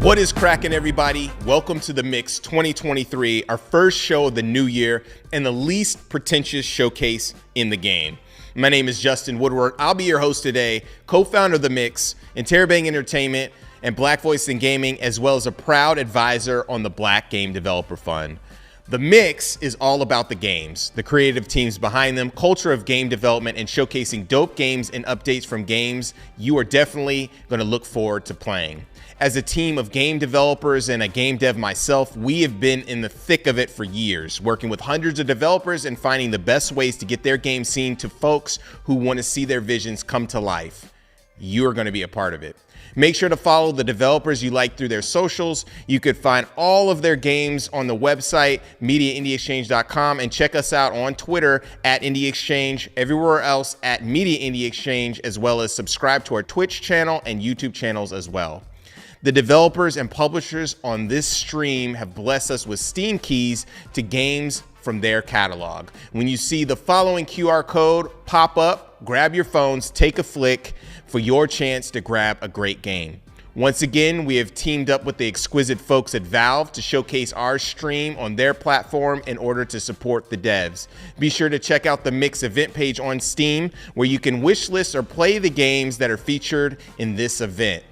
What is cracking, everybody? Welcome to The Mix 2023, our first show of the new year and the least pretentious showcase in the game. My name is Justin Woodward. I'll be your host today, co-founder of The Mix, Interrobang Entertainment, and Black Voice in Gaming, as well as a proud advisor on the Black Game Developer Fund. The Mix is all about the games, the creative teams behind them, culture of game development, and showcasing dope games and updates from games you are definitely going to look forward to playing. As a team of game developers and a game dev myself, we have been in the thick of it for years, working with hundreds of developers and finding the best ways to get their game seen to folks who want to see their visions come to life. You're going to be a part of it. Make sure to follow the developers you like through their socials. You could find all of their games on the website, MediaIndieExchange.com, and check us out on Twitter at IndieExchange, everywhere else at MediaIndieExchange, as well as subscribe to our Twitch channel and YouTube channels as well. The developers and publishers on this stream have blessed us with Steam keys to games from their catalog. When you see the following QR code pop up, grab your phones, take a flick for your chance to grab a great game. Once again, we have teamed up with the exquisite folks at Valve to showcase our stream on their platform in order to support the devs. Be sure to check out the Mix event page on Steam, where you can wishlist or play the games that are featured in this event.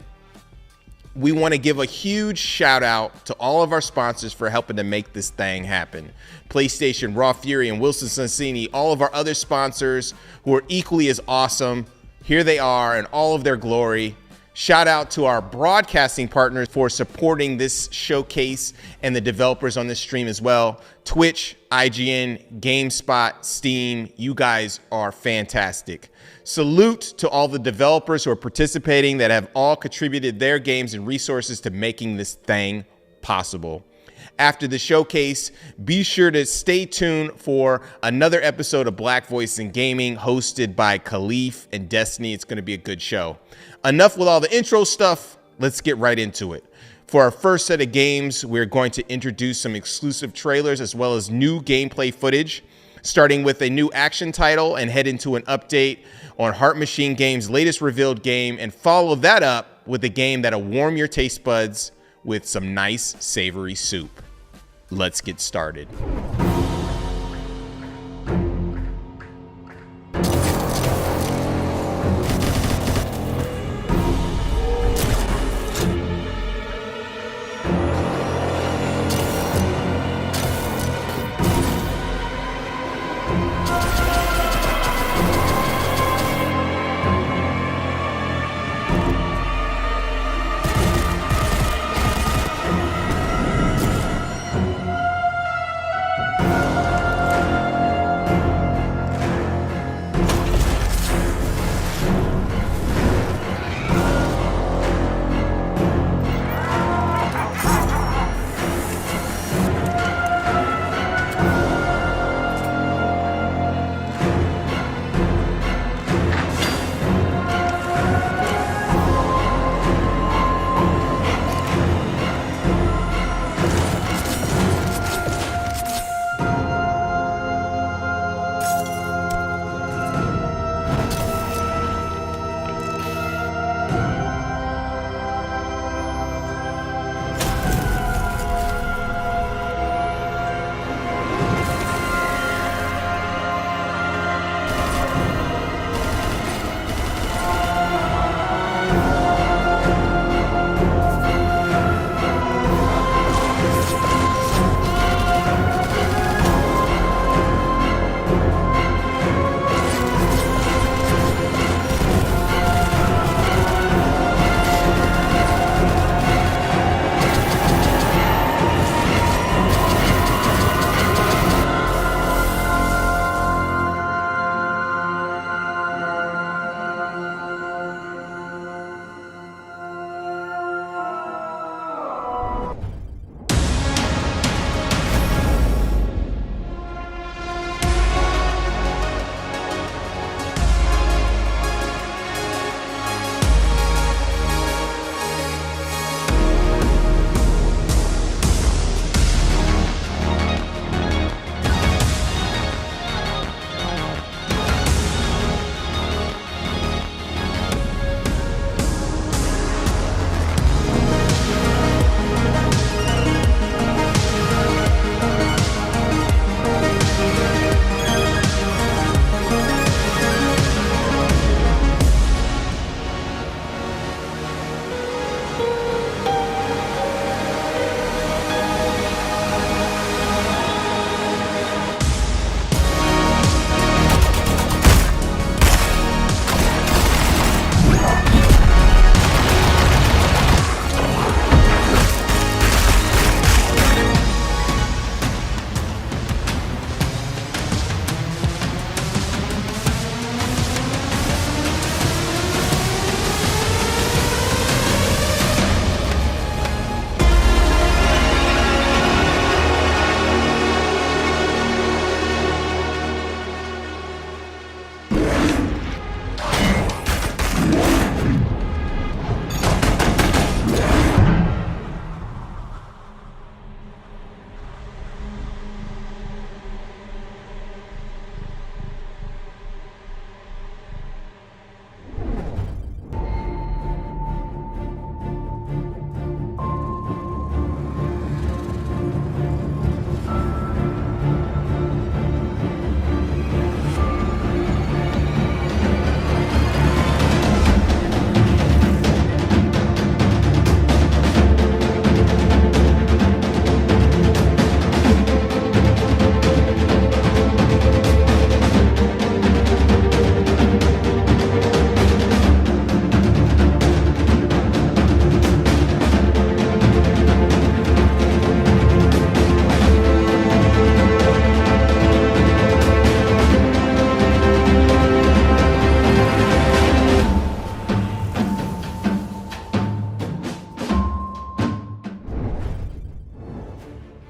We want to give a huge shout out to all of our sponsors for helping to make this thing happen. PlayStation, Raw Fury, and Wilson Sonsini, all of our other sponsors who are equally as awesome. Here they are in all of their glory. Shout out to our broadcasting partners for supporting this showcase and the developers on this stream as well. Twitch, IGN, GameSpot, Steam, you guys are fantastic. Salute to all the developers who are participating that have all contributed their games and resources to making this thing possible. After the showcase, be sure to stay tuned for another episode of Black Voice in Gaming hosted by Khalif and Destiny. It's going to be a good show. Enough with all the intro stuff. Let's get right into it. For our first set of games, we're going to introduce some exclusive trailers as well as new gameplay footage, starting with a new action title and head into an update on Heart Machine Games' latest revealed game, and follow that up with a game that'll warm your taste buds with some nice savory soup. Let's get started.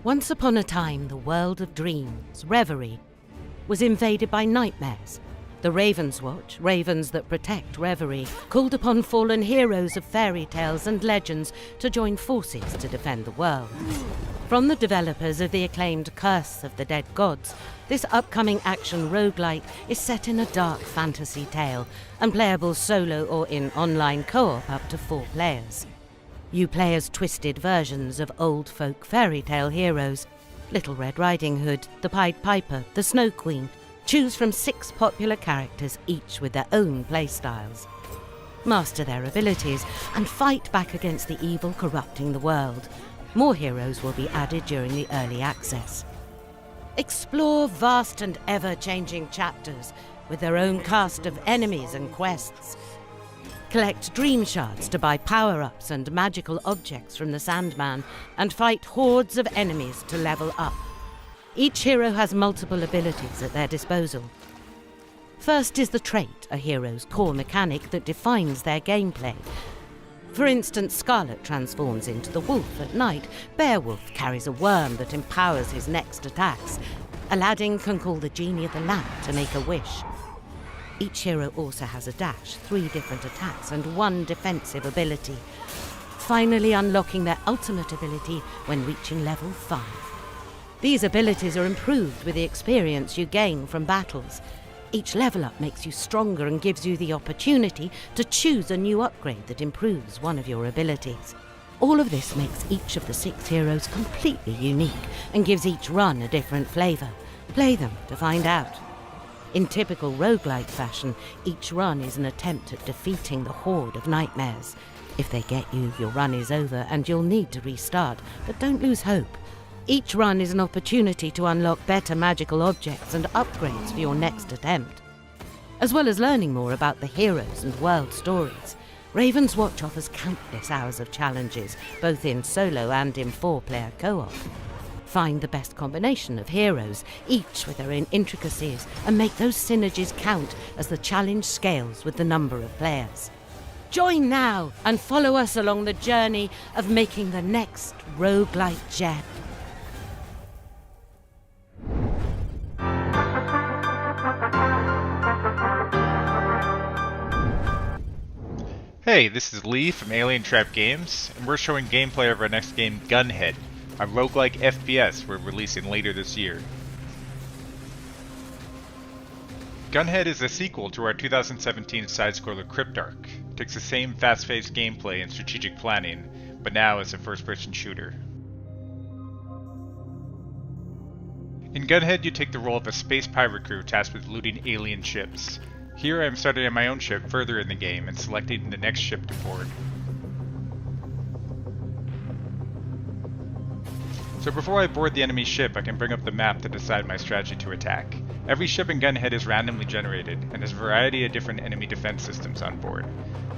Once upon a time, the world of dreams, Reverie, was invaded by nightmares. The Ravens Watch, ravens that protect Reverie, called upon fallen heroes of fairy tales and legends to join forces to defend the world. From the developers of the acclaimed Curse of the Dead Gods, this upcoming action roguelike is set in a dark fantasy tale and playable solo or in online co-op up to 4 players. You play as twisted versions of old folk fairy tale heroes: Little Red Riding Hood, the Pied Piper, the Snow Queen. Choose from 6 popular characters, each with their own playstyles. Master their abilities and fight back against the evil corrupting the world. More heroes will be added during the early access. Explore vast and ever-changing chapters with their own cast of enemies and quests. Collect dream shards to buy power-ups and magical objects from the Sandman, and fight hordes of enemies to level up. Each hero has multiple abilities at their disposal. First is the trait, a hero's core mechanic that defines their gameplay. For instance, Scarlet transforms into the wolf at night. Beowulf carries a worm that empowers his next attacks. Aladdin can call the genie of the lamp to make a wish. Each hero also has a dash, 3 different attacks, and 1 defensive ability, finally unlocking their ultimate ability when reaching level 5. These abilities are improved with the experience you gain from battles. Each level up makes you stronger and gives you the opportunity to choose a new upgrade that improves one of your abilities. All of this makes each of the 6 heroes completely unique and gives each run a different flavour. Play them to find out. In typical roguelike fashion, each run is an attempt at defeating the horde of nightmares. If they get you, your run is over and you'll need to restart, but don't lose hope. Each run is an opportunity to unlock better magical objects and upgrades for your next attempt. As well as learning more about the heroes and world stories, Raven's Watch offers countless hours of challenges, both in solo and in 4-player co-op. Find the best combination of heroes, each with their own intricacies, and make those synergies count as the challenge scales with the number of players. Join now and follow us along the journey of making the next roguelike gem. Hey, this is Lee from Alien Trap Games, and we're showing gameplay of our next game, Gunhead, a roguelike FPS we're releasing later this year. Gunhead is a sequel to our 2017 side-scroller Cryptarch. It takes the same fast-paced gameplay and strategic planning, but now as a first-person shooter. In Gunhead, you take the role of a space pirate crew tasked with looting alien ships. Here I am starting on my own ship further in the game and selecting the next ship to board. So before I board the enemy ship, I can bring up the map to decide my strategy to attack. Every ship in Gunhead is randomly generated and has a variety of different enemy defense systems on board.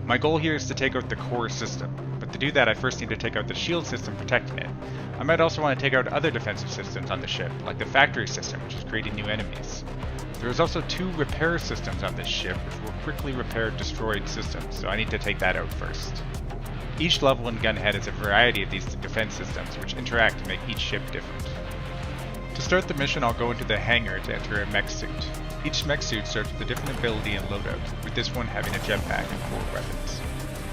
My goal here is to take out the core system, but to do that I first need to take out the shield system protecting it. I might also want to take out other defensive systems on the ship, like the factory system, which is creating new enemies. There is also 2 repair systems on this ship, which will quickly repair destroyed systems, so I need to take that out first. Each level in Gunhead has a variety of these defense systems, which interact to make each ship different. To start the mission, I'll go into the hangar to enter a mech suit. Each mech suit starts with a different ability and loadout, with this one having a jetpack and 4 weapons.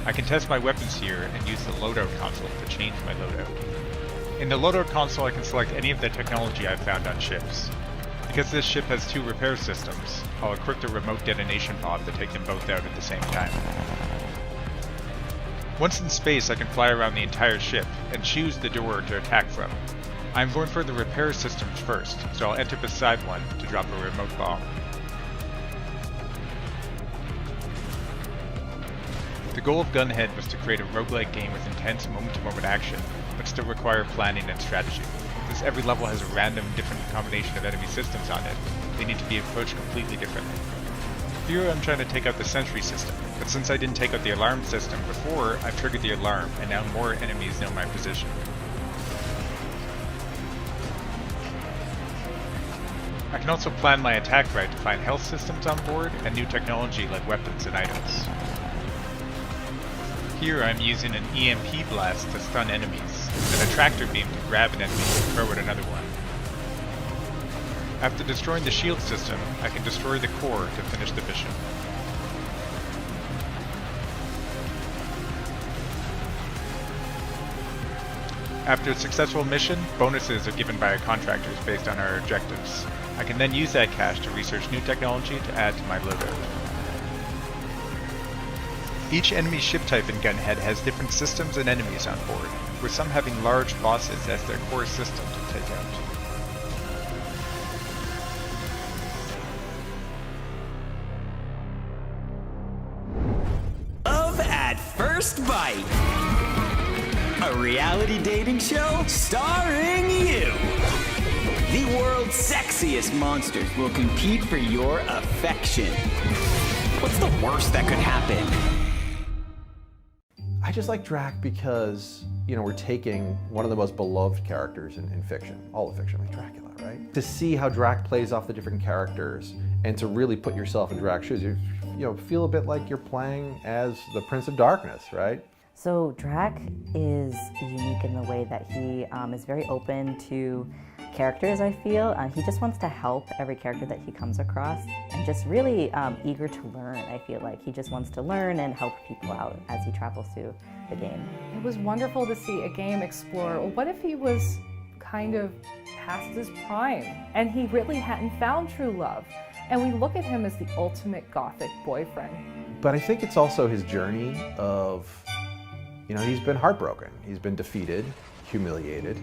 I can test my weapons here and use the loadout console to change my loadout. In the loadout console, I can select any of the technology I've found on ships. Because this ship has 2 repair systems, I'll equip the remote detonation pod to take them both out at the same time. Once in space, I can fly around the entire ship and choose the door to attack from. I'm going for the repair systems first, so I'll enter beside one to drop a remote bomb. The goal of Gunhead was to create a roguelike game with intense moment-to-moment action, but still require planning and strategy. Since every level has a random different combination of enemy systems on it, they need to be approached completely differently. Here I'm trying to take out the sentry system, but since I didn't take out the alarm system before, I've triggered the alarm and now more enemies know my position. I can also plan my attack right to find health systems on board and new technology like weapons and items. Here I'm using an EMP blast to stun enemies, and a tractor beam to grab an enemy and throw it another one. After destroying the shield system, I can destroy the core to finish the mission. After a successful mission, bonuses are given by our contractors based on our objectives. I can then use that cash to research new technology to add to my loadout. Each enemy ship type in Gunhead has different systems and enemies on board, with some having large bosses as their core system to take out. Love at First Bite, a reality dating show starring you. The world's sexiest monsters will compete for your affection. What's the worst that could happen? I just like Drac because, you know, we're taking one of the most beloved characters in fiction, all of fiction, like Dracula, right? To see how Drac plays off the different characters and to really put yourself in Drac's shoes, you know, feel a bit like you're playing as the Prince of Darkness, right? So Drac is unique in the way that he is very open to characters, I feel. He just wants to help every character that he comes across and just really eager to learn, I feel like. He just wants to learn and help people out as he travels through the game. It was wonderful to see a game explore, well, what if he was kind of past his prime and he really hadn't found true love? And we look at him as the ultimate gothic boyfriend. But I think it's also his journey of, you know, he's been heartbroken, he's been defeated, humiliated,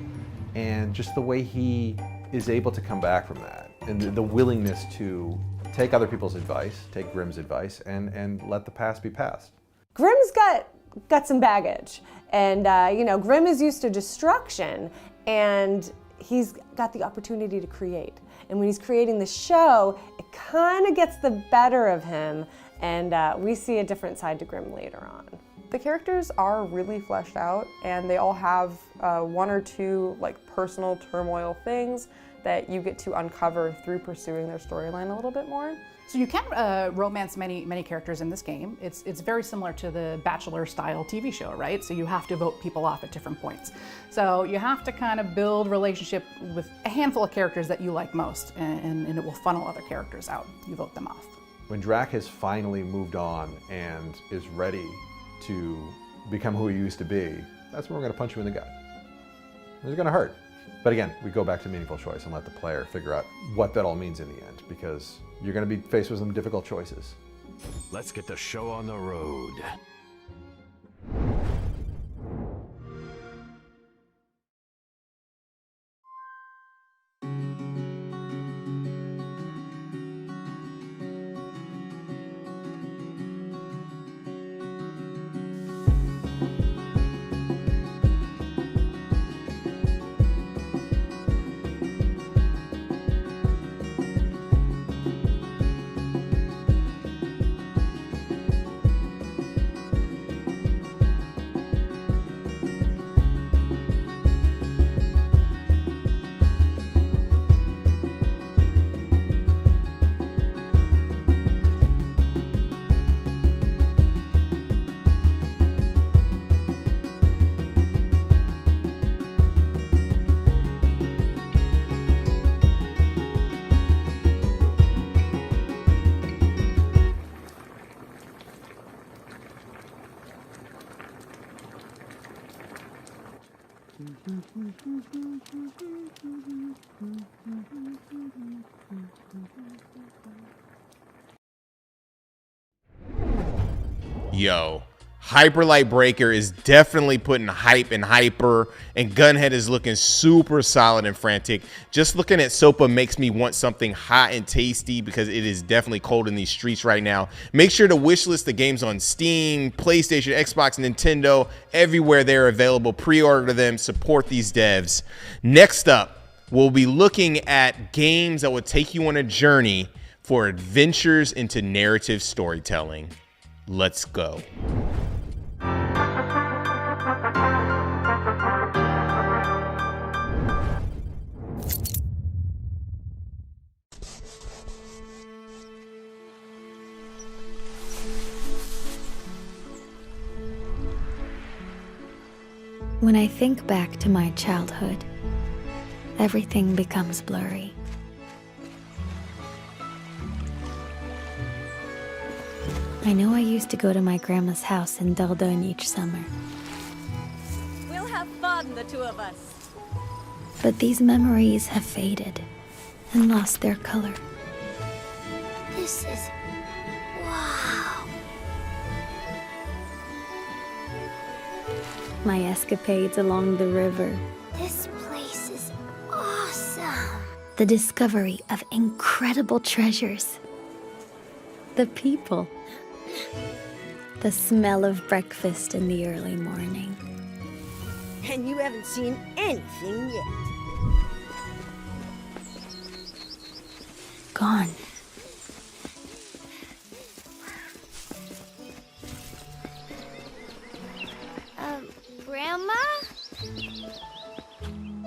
and just the way he is able to come back from that, and the willingness to take other people's advice, take Grimm's advice, and let the past be past. Grimm's got some baggage, and you know, Grimm is used to destruction, and he's got the opportunity to create. And when he's creating the show, it kind of gets the better of him, and we see a different side to Grimm later on. The characters are really fleshed out, and they all have one or two like personal turmoil things that you get to uncover through pursuing their storyline a little bit more. So you can romance many characters in this game. It's very similar to the Bachelor style TV show, right? So you have to vote people off at different points. So you have to kind of build relationship with a handful of characters that you like most, and it will funnel other characters out. You vote them off. When Drac has finally moved on and is ready to become who he used to be, that's when we're going to punch him in the gut. It's going to hurt. But again, we go back to meaningful choice and let the player figure out what that all means in the end, because you're going to be faced with some difficult choices. Let's get the show on the road. Yo, Hyperlight Breaker is definitely putting hype in Hyper, and Gunhead is looking super solid and frantic. Just looking at Sopa makes me want something hot and tasty, because it is definitely cold in these streets right now. Make sure to wishlist the games on Steam, PlayStation, Xbox, Nintendo, everywhere they're available. Pre-order them, support these devs. Next up, we'll be looking at games that will take you on a journey for adventures into narrative storytelling. Let's go. When I think back to my childhood, everything becomes blurry. I know I used to go to my grandma's house in Dordogne each summer. We'll have fun, the two of us. But these memories have faded and lost their color. This is... wow. My escapades along the river. This place is awesome. The discovery of incredible treasures. The people. The smell of breakfast in the early morning. And you haven't seen anything yet. Gone. Grandma?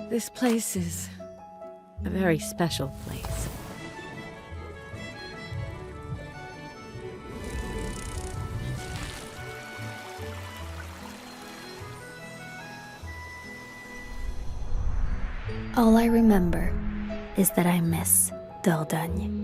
This place is a very special place. All I remember is that I miss Dordogne.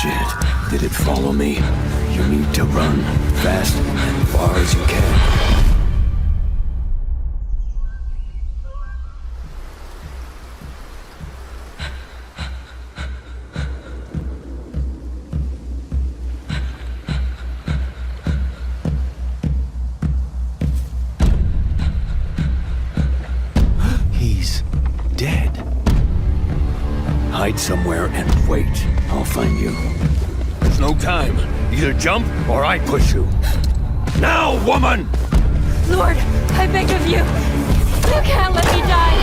Shit, did it follow me? You need to run fast and far as you can. He's dead. Hide somewhere and wait. I'll find you. There's no time. Either jump or I push you. Now, woman! Lord, I beg of you. You can't let me die.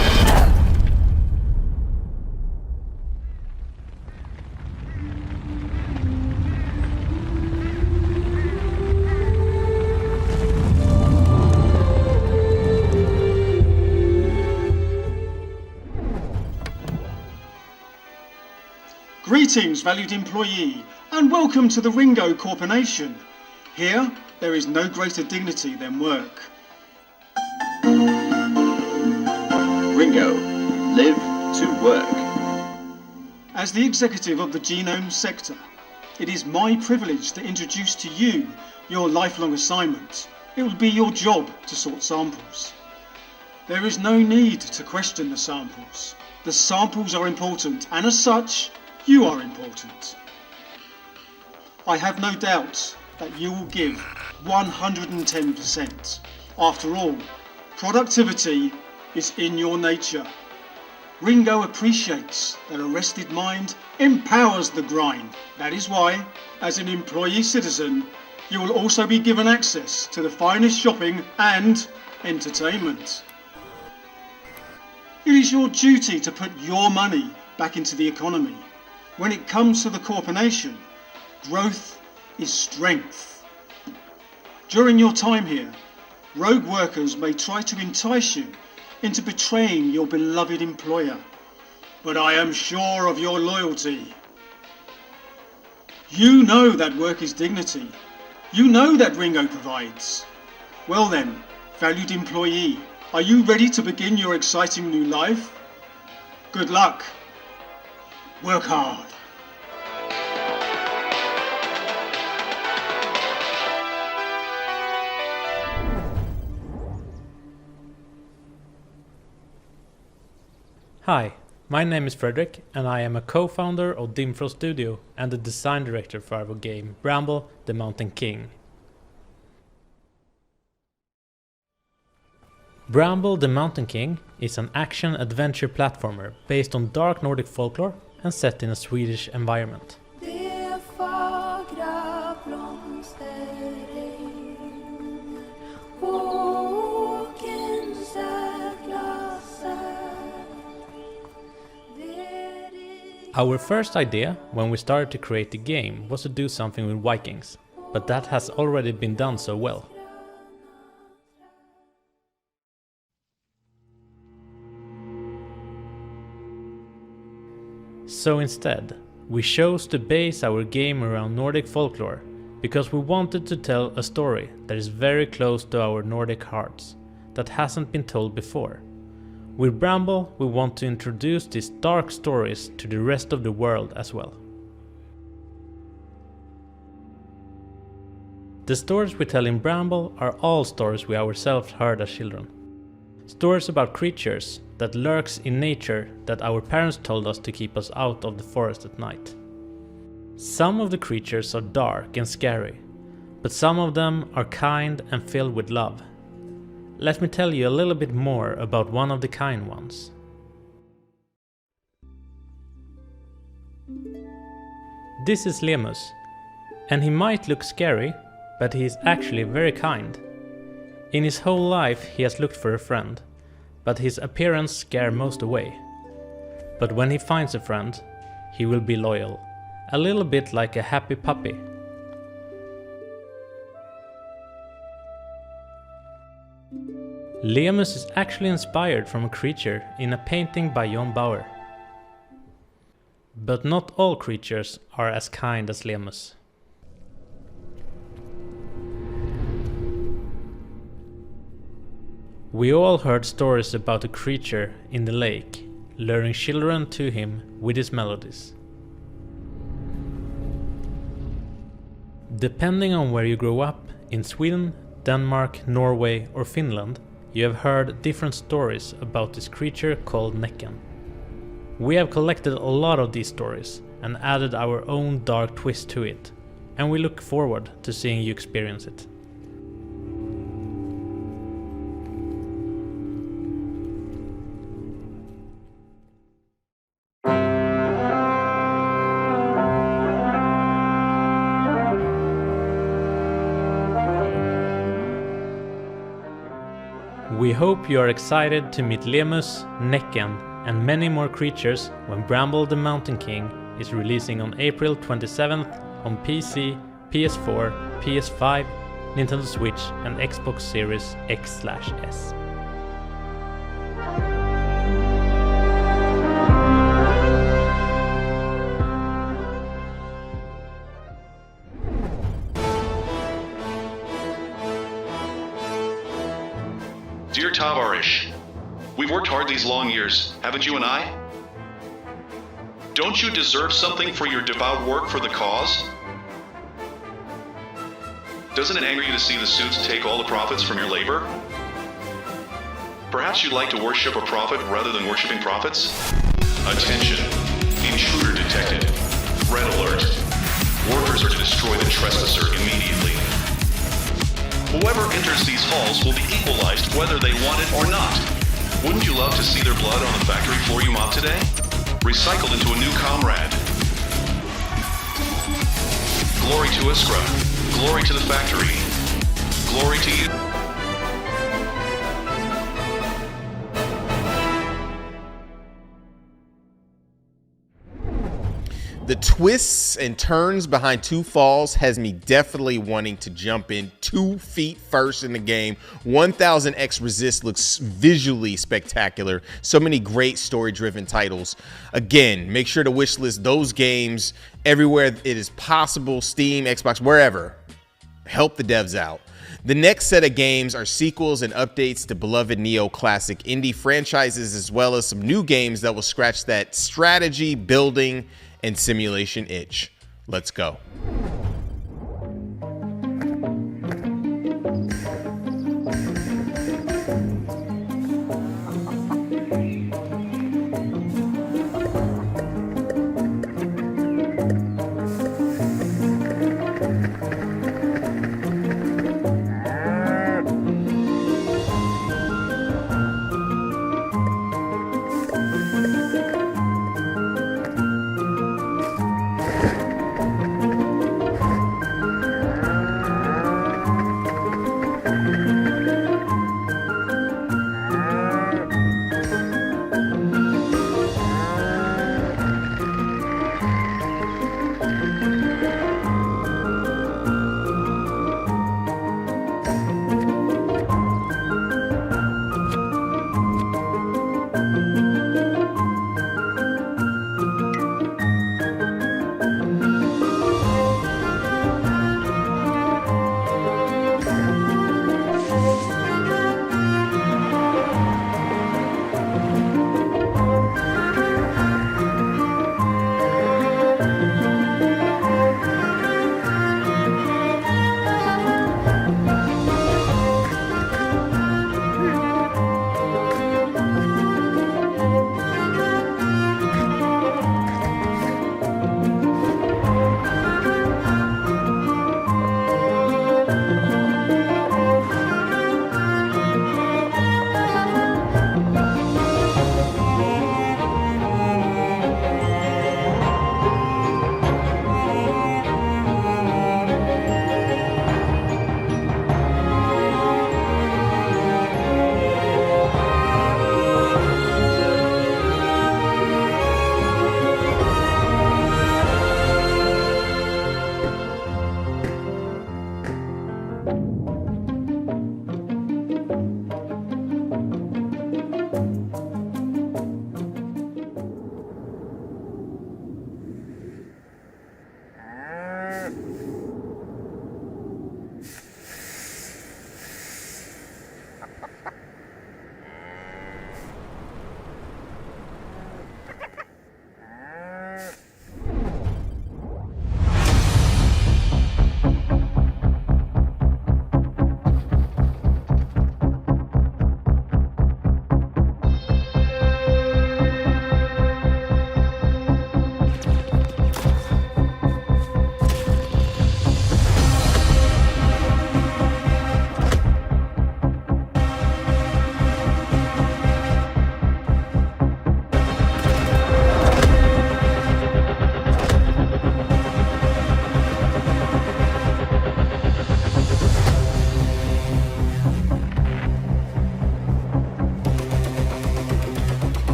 Greetings, valued employee, and welcome to the Ringo Corporation. Here, there is no greater dignity than work. Ringo, live to work. As the executive of the genome sector, it is my privilege to introduce to you your lifelong assignment. It will be your job to sort samples. There is no need to question the samples. The samples are important, and as such, you are important. I have no doubt that you will give 110%. After all, Productivity is in your nature. Ringo appreciates that a rested mind empowers the grind. That is why, as an employee citizen, you will also be given access to the finest shopping and entertainment. It is your duty to put your money back into the economy. When it comes to the corporation, growth is strength. During your time here, rogue workers may try to entice you into betraying your beloved employer, but I am sure of your loyalty. You know that work is dignity. You know that Ringo provides. Well then, valued employee, are you ready to begin your exciting new life? Good luck. Work hard. Hi, my name is Frederick and I am a co-founder of Dimfrost Studio and the design director for our game Bramble the Mountain King. Bramble the Mountain King is an action-adventure platformer based on dark Nordic folklore and set in a Swedish environment. Our first idea when we started to create the game was to do something with Vikings, but that has already been done so well. So instead, we chose to base our game around Nordic folklore because we wanted to tell a story that is very close to our Nordic hearts, that hasn't been told before. With Bramble, we want to introduce these dark stories to the rest of the world as well. The stories we tell in Bramble are all stories we ourselves heard as children. Stories about creatures that lurks in nature that our parents told us to keep us out of the forest at night. Some of the creatures are dark and scary, but some of them are kind and filled with love. Let me tell you a little bit more about one of the kind ones. This is Lemus, and he might look scary, but he is actually very kind. In his whole life he has looked for a friend, but his appearance scares most away. But when he finds a friend, he will be loyal, a little bit like a happy puppy. Lemus is actually inspired from a creature in a painting by John Bauer. But not all creatures are as kind as Lemus. We all heard stories about a creature in the lake, luring children to him with his melodies. Depending on where you grow up, in Sweden, Denmark, Norway or Finland, you have heard different stories about this creature called Näcken. We have collected a lot of these stories and added our own dark twist to it, and we look forward to seeing you experience it. We hope you are excited to meet Lemus, Näcken and many more creatures when Bramble the Mountain King is releasing on April 27th on PC, PS4, PS5, Nintendo Switch and Xbox Series X/S. Dear Tavarish, we've worked hard these long years, haven't you and I? Don't you deserve something for your devout work for the cause? Doesn't it anger you to see the suits take all the profits from your labor? Perhaps you'd like to worship a prophet rather than worshiping prophets? Attention! Intruder detected. Red alert. Workers are to destroy the trespasser immediately. Whoever enters these halls will be equalized whether they want it or not. Wouldn't you love to see their blood on the factory floor you mopped today? Recycled into a new comrade. Glory to Iskra. Glory to the factory. Glory to you. The twists and turns behind Two Falls has me definitely wanting to jump in 2 feet first in the game. 1000X Resist looks visually spectacular. So many great story-driven titles. Again, make sure to wishlist those games everywhere it is possible, Steam, Xbox, wherever. Help the devs out. The next set of games are sequels and updates to beloved neo-classic indie franchises, as well as some new games that will scratch that strategy, building, and simulation itch. Let's go.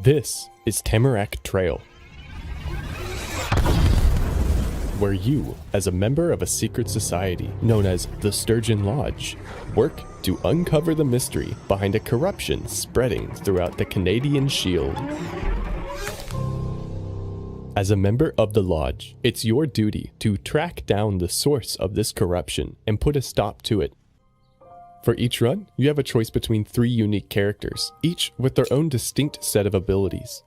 This is Tamarack Trail, where you, as a member of a secret society known as the Sturgeon Lodge, work to uncover the mystery behind a corruption spreading throughout the Canadian Shield. As a member of the Lodge, it's your duty to track down the source of this corruption and put a stop to it. For each run, you have a choice between 3 unique characters, each with their own distinct set of abilities.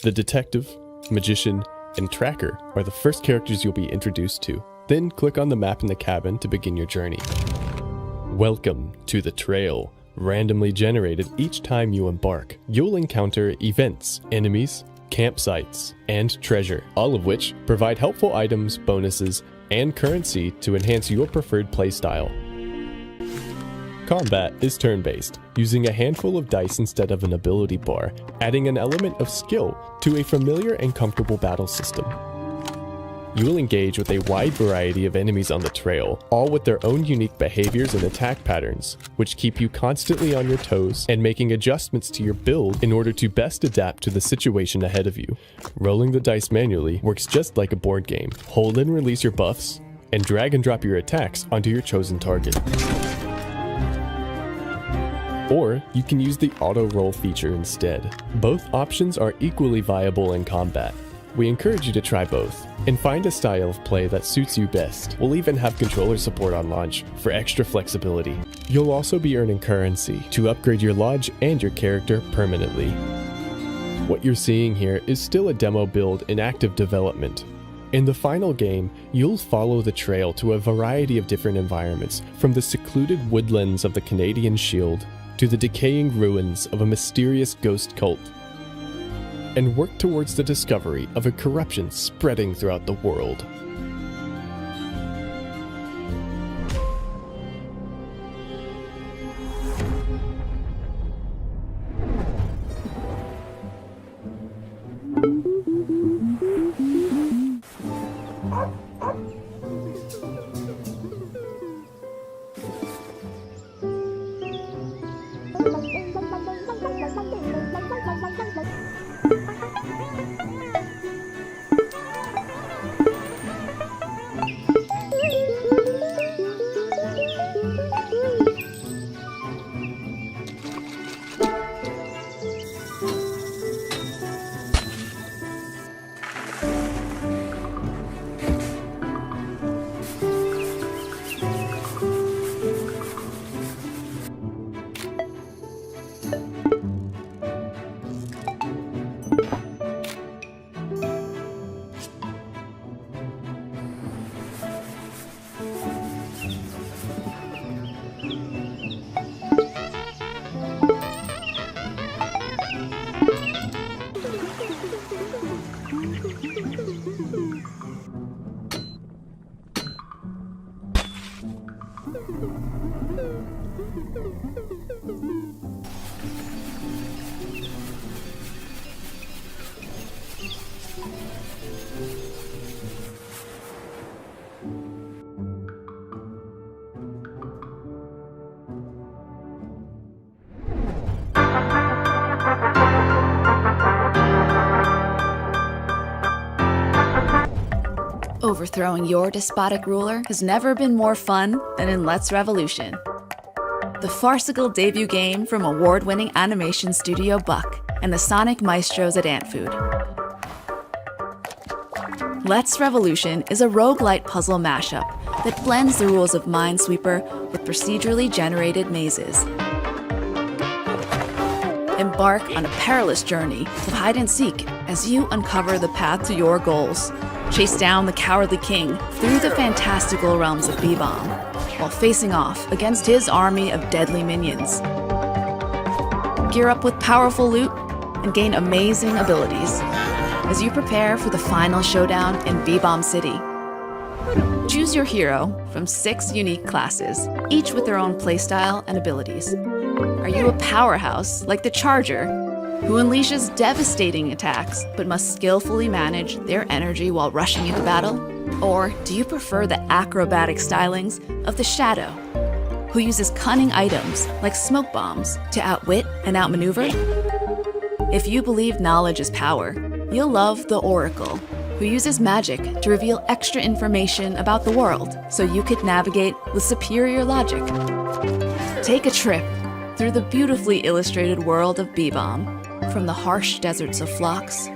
The Detective, Magician, and Tracker are the first characters you'll be introduced to. Then click on the map in the cabin to begin your journey. Welcome to the Trail, randomly generated each time you embark. You'll encounter events, enemies, campsites, and treasure, all of which provide helpful items, bonuses, and currency to enhance your preferred playstyle. Combat is turn-based, using a handful of dice instead of an ability bar, adding an element of skill to a familiar and comfortable battle system. You will engage with a wide variety of enemies on the trail, all with their own unique behaviors and attack patterns, which keep you constantly on your toes and making adjustments to your build in order to best adapt to the situation ahead of you. Rolling the dice manually works just like a board game. Hold and release your buffs, and drag and drop your attacks onto your chosen target. Or you can use the auto roll feature instead. Both options are equally viable in combat. We encourage you to try both and find a style of play that suits you best. We'll even have controller support on launch for extra flexibility. You'll also be earning currency to upgrade your lodge and your character permanently. What you're seeing here is still a demo build in active development. In the final game, you'll follow the trail to a variety of different environments, from the secluded woodlands of the Canadian Shield to the decaying ruins of a mysterious ghost cult, and work towards the discovery of a corruption spreading throughout the world. Overthrowing your despotic ruler has never been more fun than in Let's Revolution, the farcical debut game from award-winning animation studio Buck and the Sonic Maestros at Ant Food. Let's Revolution is a roguelite puzzle mashup that blends the rules of Minesweeper with procedurally generated mazes. Embark on a perilous journey of hide and seek as you uncover the path to your goals. Chase down the cowardly king through the fantastical realms of B-Bomb, while facing off against his army of deadly minions. Gear up with powerful loot and gain amazing abilities as you prepare for the final showdown in B-Bomb City. Choose your hero from 6 unique classes, each with their own playstyle and abilities. Are you a powerhouse like the Charger, who unleashes devastating attacks but must skillfully manage their energy while rushing into battle? Or do you prefer the acrobatic stylings of the Shadow, who uses cunning items like smoke bombs to outwit and outmaneuver? If you believe knowledge is power, you'll love the Oracle, who uses magic to reveal extra information about the world so you could navigate with superior logic. Take a trip through the beautifully illustrated world of Bebom, from the harsh deserts of Phlox,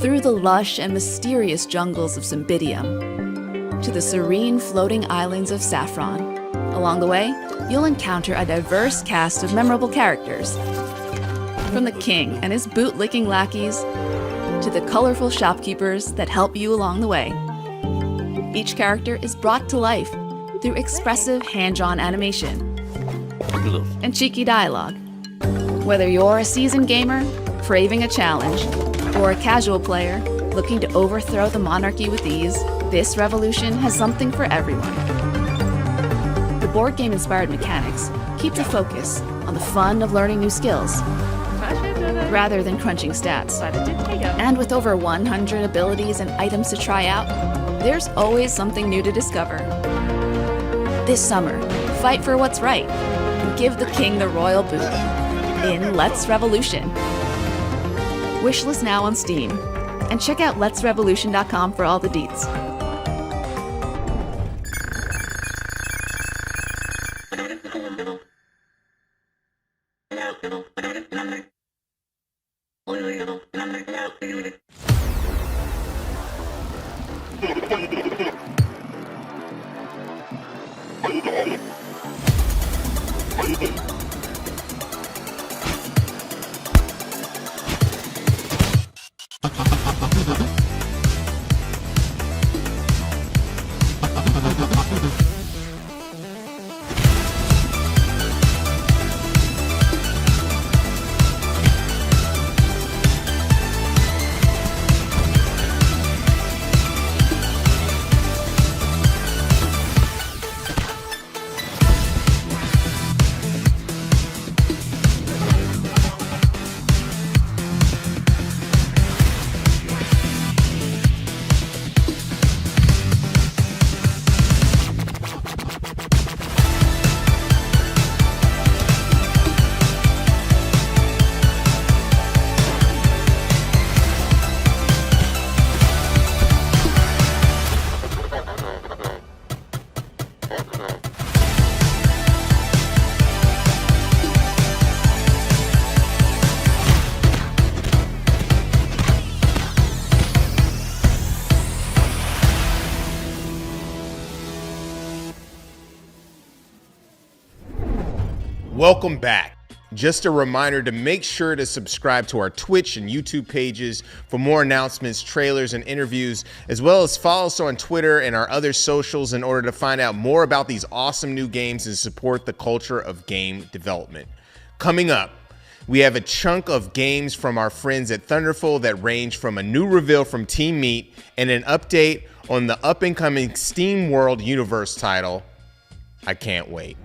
through the lush and mysterious jungles of Cymbidium, to the serene floating islands of Saffron. Along the way, you'll encounter a diverse cast of memorable characters, from the king and his boot-licking lackeys to the colorful shopkeepers that help you along the way. Each character is brought to life through expressive hand-drawn animation and cheeky dialogue. Whether you're a seasoned gamer craving a challenge or a casual player looking to overthrow the monarchy with ease, this revolution has something for everyone. The board game-inspired mechanics keep the focus on the fun of learning new skills rather than crunching stats. And with over 100 abilities and items to try out, there's always something new to discover. This summer, fight for what's right and give the king the royal boot in Let's Revolution. Wishlist now on Steam, and check out letsrevolution.com for all the deets. Welcome back. Just a reminder to make sure to subscribe to our Twitch and YouTube pages for more announcements, trailers, and interviews, as well as follow us on Twitter and our other socials in order to find out more about these awesome new games and support the culture of game development. Coming up, we have a chunk of games from our friends at Thunderful that range from a new reveal from Team Meat and an update on the up-and-coming Steam World Universe title. I can't wait.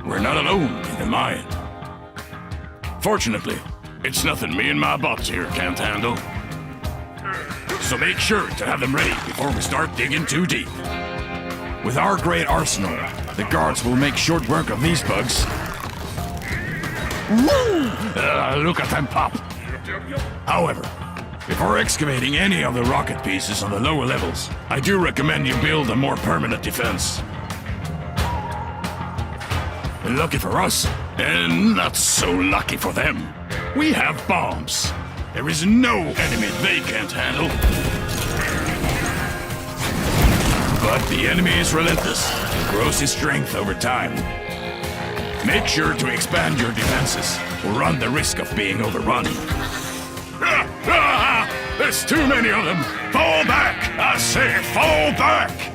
We're not alone in the mine. Fortunately, it's nothing me and my bots here can't handle. So make sure to have them ready before we start digging too deep. With our great arsenal, the guards will make short work of these bugs. Look at them pop. However, before excavating any of the rocket pieces on the lower levels, I do recommend you build a more permanent defense. Lucky for us, and not so lucky for them, we have bombs. There is no enemy they can't handle. But the enemy is relentless and grows his strength over time. Make sure to expand your defenses or run the risk of being overrun. There's too many of them! Fall back! I say fall back!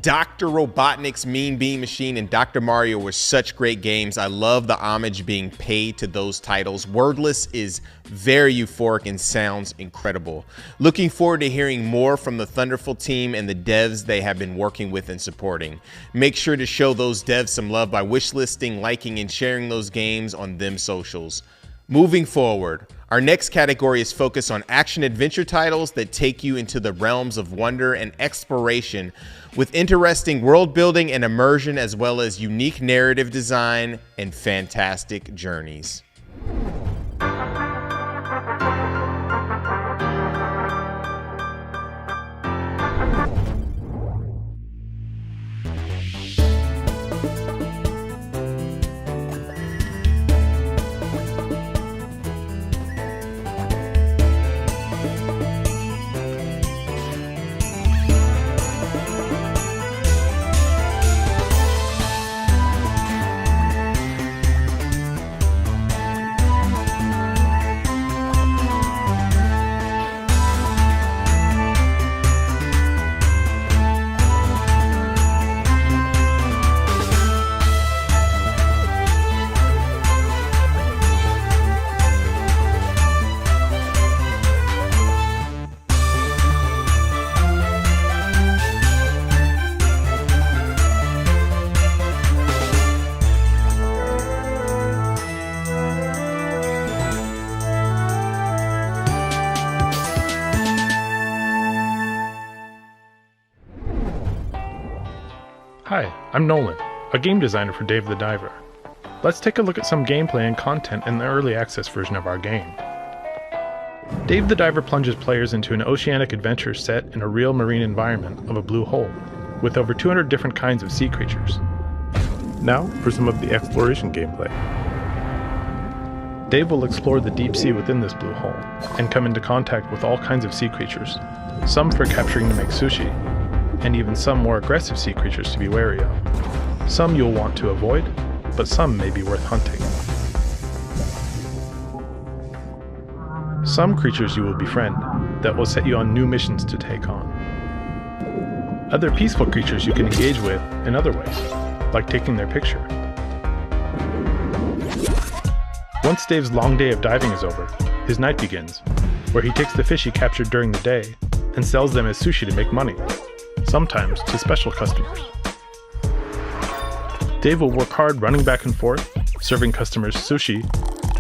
Dr. Robotnik's Mean Bean Machine and Dr. Mario were such great games. I love the homage being paid to those titles. Wordless is very euphoric and sounds incredible. Looking forward to hearing more from the Thunderful team and the devs they have been working with and supporting. Make sure to show those devs some love by wishlisting, liking, and sharing those games on them socials. Moving forward, our next category is focused on action-adventure titles that take you into the realms of wonder and exploration with interesting world building and immersion, as well as unique narrative design and fantastic journeys. Hi, I'm Nolan, a game designer for Dave the Diver. let's take a look at some gameplay and content in the early access version of our game. Dave the Diver plunges players into an oceanic adventure set in a real marine environment of a blue hole, with over 200 different kinds of sea creatures. Now for some of the exploration gameplay. Dave will explore the deep sea within this blue hole, and come into contact with all kinds of sea creatures, some for capturing to make sushi, and even some more aggressive sea creatures to be wary of. Some you'll want to avoid, but some may be worth hunting. Some creatures you will befriend that will set you on new missions to take on. Other peaceful creatures you can engage with in other ways, like taking their picture. Once Dave's long day of diving is over, his night begins, where he takes the fish he captured during the day and sells them as sushi to make money, sometimes to special customers. Dave will work hard running back and forth, serving customers sushi,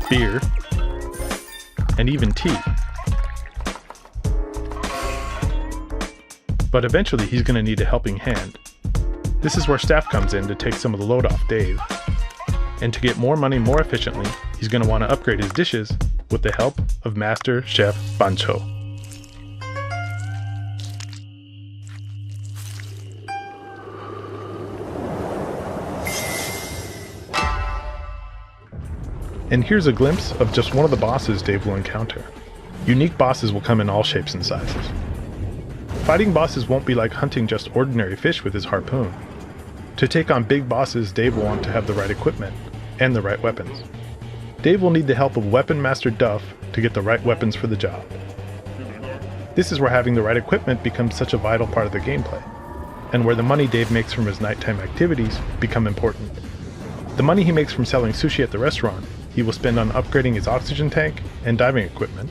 beer, and even tea. But eventually he's going to need a helping hand. This is where staff comes in to take some of the load off Dave. And to get more money more efficiently, he's going to want to upgrade his dishes with the help of Master Chef Bancho. And here's a glimpse of just one of the bosses Dave will encounter. Unique bosses will come in all shapes and sizes. Fighting bosses won't be like hunting just ordinary fish with his harpoon. To take on big bosses, Dave will want to have the right equipment and the right weapons. Dave will need the help of Weapon Master Duff to get the right weapons for the job. This is where having the right equipment becomes such a vital part of the gameplay, and where the money Dave makes from his nighttime activities become important. The money he makes from selling sushi at the restaurant, he will spend on upgrading his oxygen tank and diving equipment,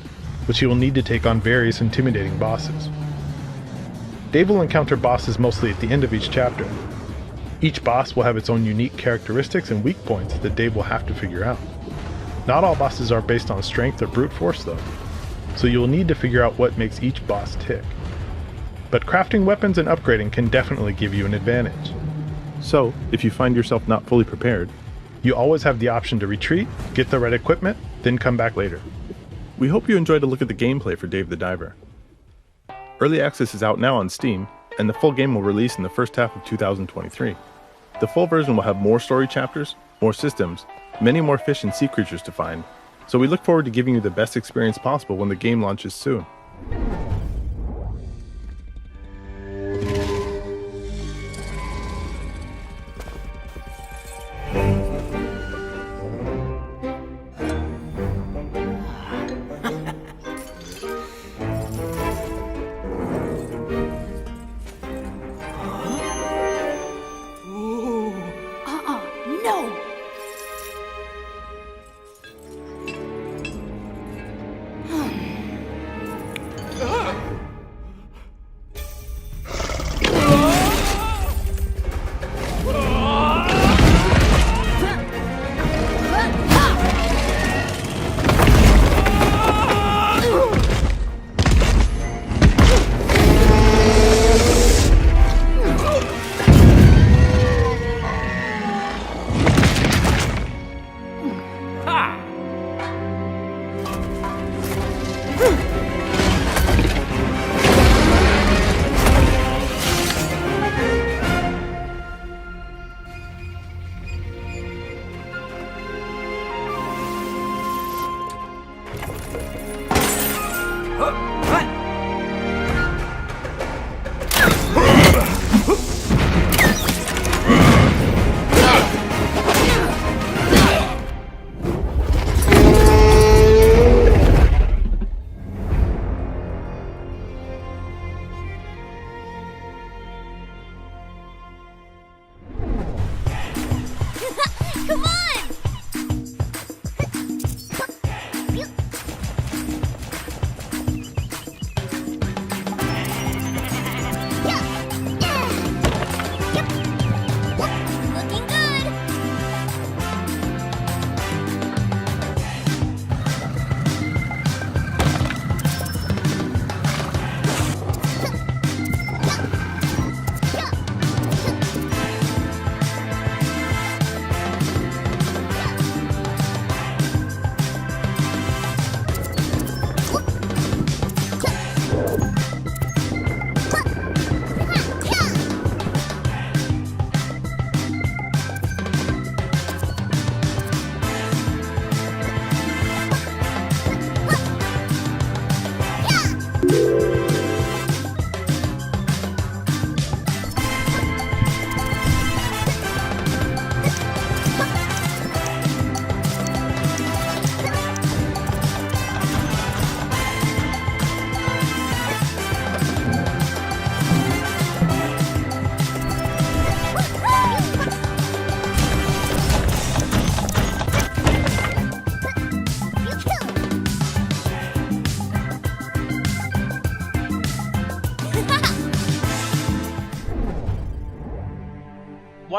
which he will need to take on various intimidating bosses. Dave will encounter bosses mostly at the end of each chapter. Each boss will have its own unique characteristics and weak points that Dave will have to figure out. Not all bosses are based on strength or brute force though, so you will need to figure out what makes each boss tick. But crafting weapons and upgrading can definitely give you an advantage. So, if you find yourself not fully prepared, you always have the option to retreat, get the right equipment, then come back later. We hope you enjoyed a look at the gameplay for Dave the Diver. Early access is out now on Steam, and the full game will release in the first half of 2023. The full version will have more story chapters, more systems, many more fish and sea creatures to find, so we look forward to giving you the best experience possible when the game launches soon. No! Come on!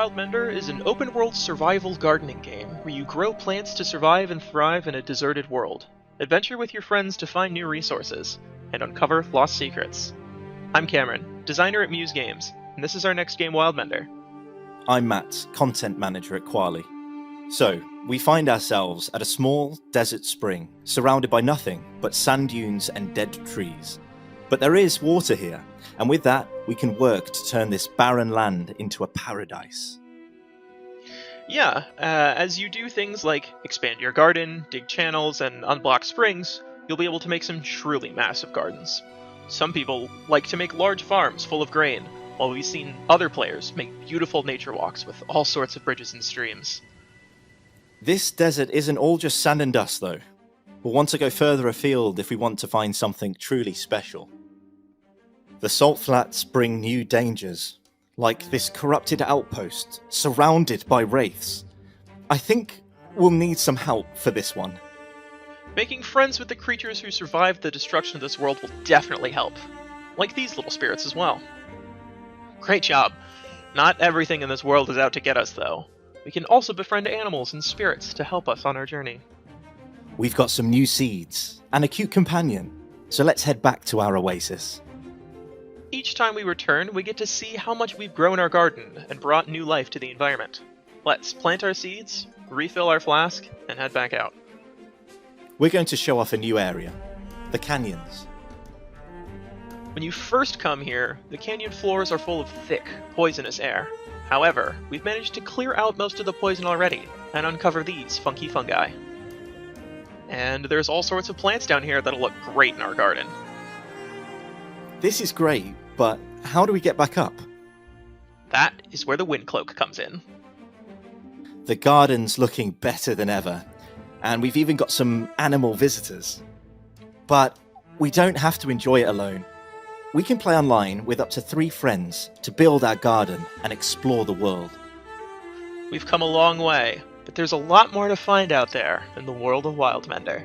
Wildmender is an open-world survival gardening game where you grow plants to survive and thrive in a deserted world. Adventure with your friends to find new resources, and uncover lost secrets. I'm Cameron, designer at Muse Games, and this is our next game, Wildmender. I'm Matt, content manager at Quali. So, we find ourselves at a small desert spring, surrounded by nothing but sand dunes and dead trees. But there is water here, and with that, we can work to turn this barren land into a paradise. Yeah, as you do things like expand your garden, dig channels, and unblock springs, you'll be able to make some truly massive gardens. Some people like to make large farms full of grain, while we've seen other players make beautiful nature walks with all sorts of bridges and streams. This desert isn't all just sand and dust, though. We'll want to go further afield if we want to find something truly special. The salt flats bring new dangers, like this corrupted outpost, surrounded by wraiths. I think we'll need some help for this one. Making friends with the creatures who survived the destruction of this world will definitely help. Like these little spirits as well. Great job. Not everything in this world is out to get us, though. We can also befriend animals and spirits to help us on our journey. We've got some new seeds, and a cute companion, so let's head back to our oasis. Each time we return, we get to see how much we've grown our garden and brought new life to the environment. Let's plant our seeds, refill our flask, and head back out. We're going to show off a new area, the canyons. When you first come here, the canyon floors are full of thick, poisonous air. However, we've managed to clear out most of the poison already, and uncover these funky fungi. And there's all sorts of plants down here that'll look great in our garden. This is great, but how do we get back up? That is where the wind cloak comes in. The garden's looking better than ever, and we've even got some animal visitors. But we don't have to enjoy it alone. We can play online with up to 3 friends to build our garden and explore the world. We've come a long way, but there's a lot more to find out there in the world of Wildmender.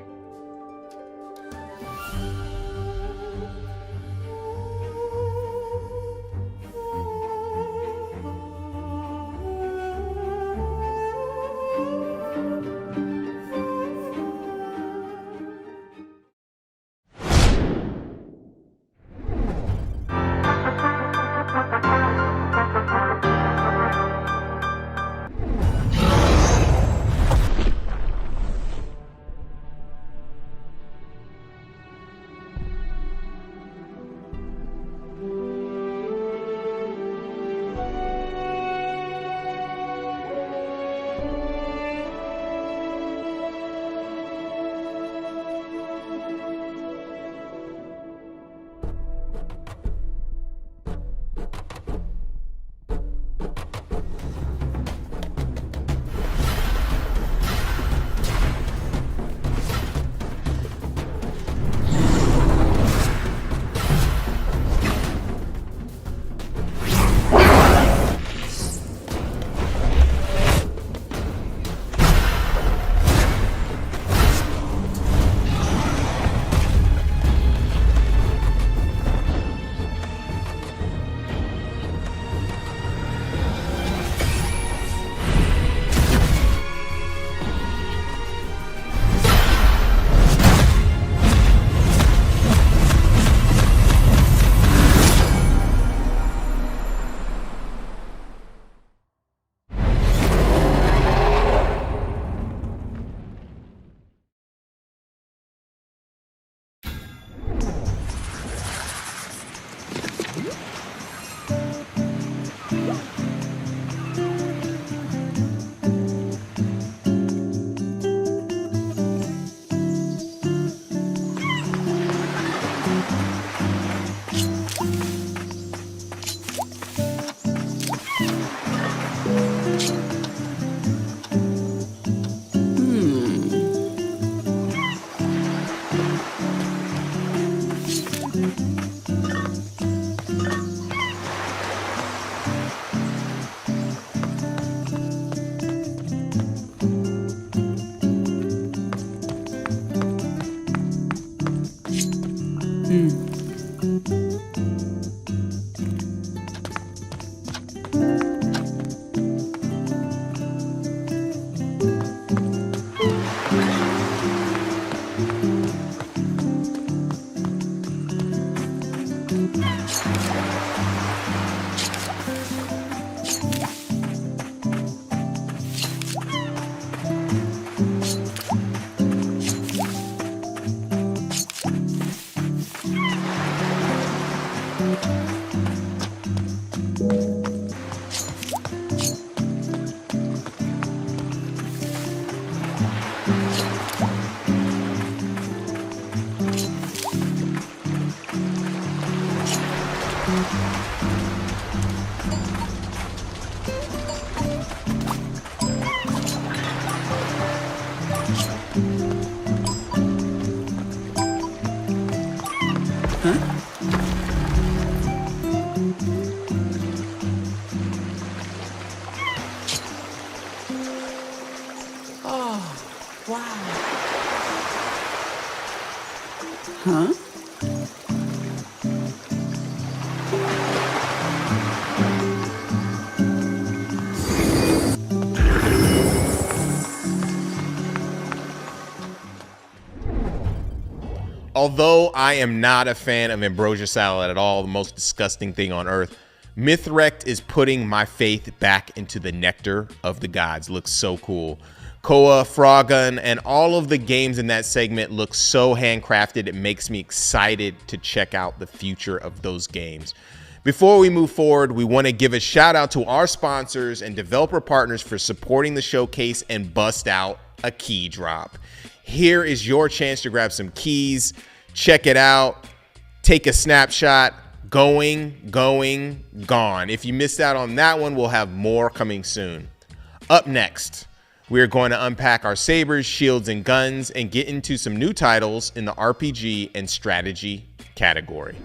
Huh? Although I am not a fan of ambrosia salad at all, the most disgusting thing on earth, Mythwrecked is putting my faith back into the nectar of the gods. Looks so cool. Koa, Frogun, and all of the games in that segment look so handcrafted. It makes me excited to check out the future of those games. Before we move forward, we want to give a shout out to our sponsors and developer partners for supporting the showcase and bust out a key drop. Here is your chance to grab some keys, check it out, take a snapshot. Going, gone. If you missed out on that one, we'll have more coming soon. Up next, we're going to unpack our sabers, shields, and guns and get into some new titles in the RPG and strategy category.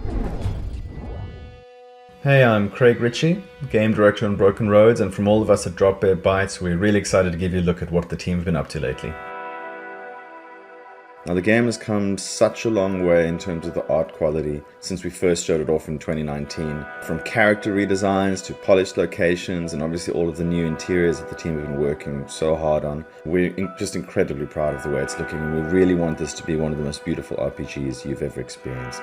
Hey, I'm Craig Ritchie, Game Director on Broken Roads, and from all of us at Drop Bear Bytes, we're really excited to give you a look at what the team's been up to lately. Now, the game has come such a long way in terms of the art quality since we first showed it off in 2019. From character redesigns to polished locations and obviously all of the new interiors that the team have been working so hard on. We're just incredibly proud of the way it's looking, and we really want this to be one of the most beautiful RPGs you've ever experienced.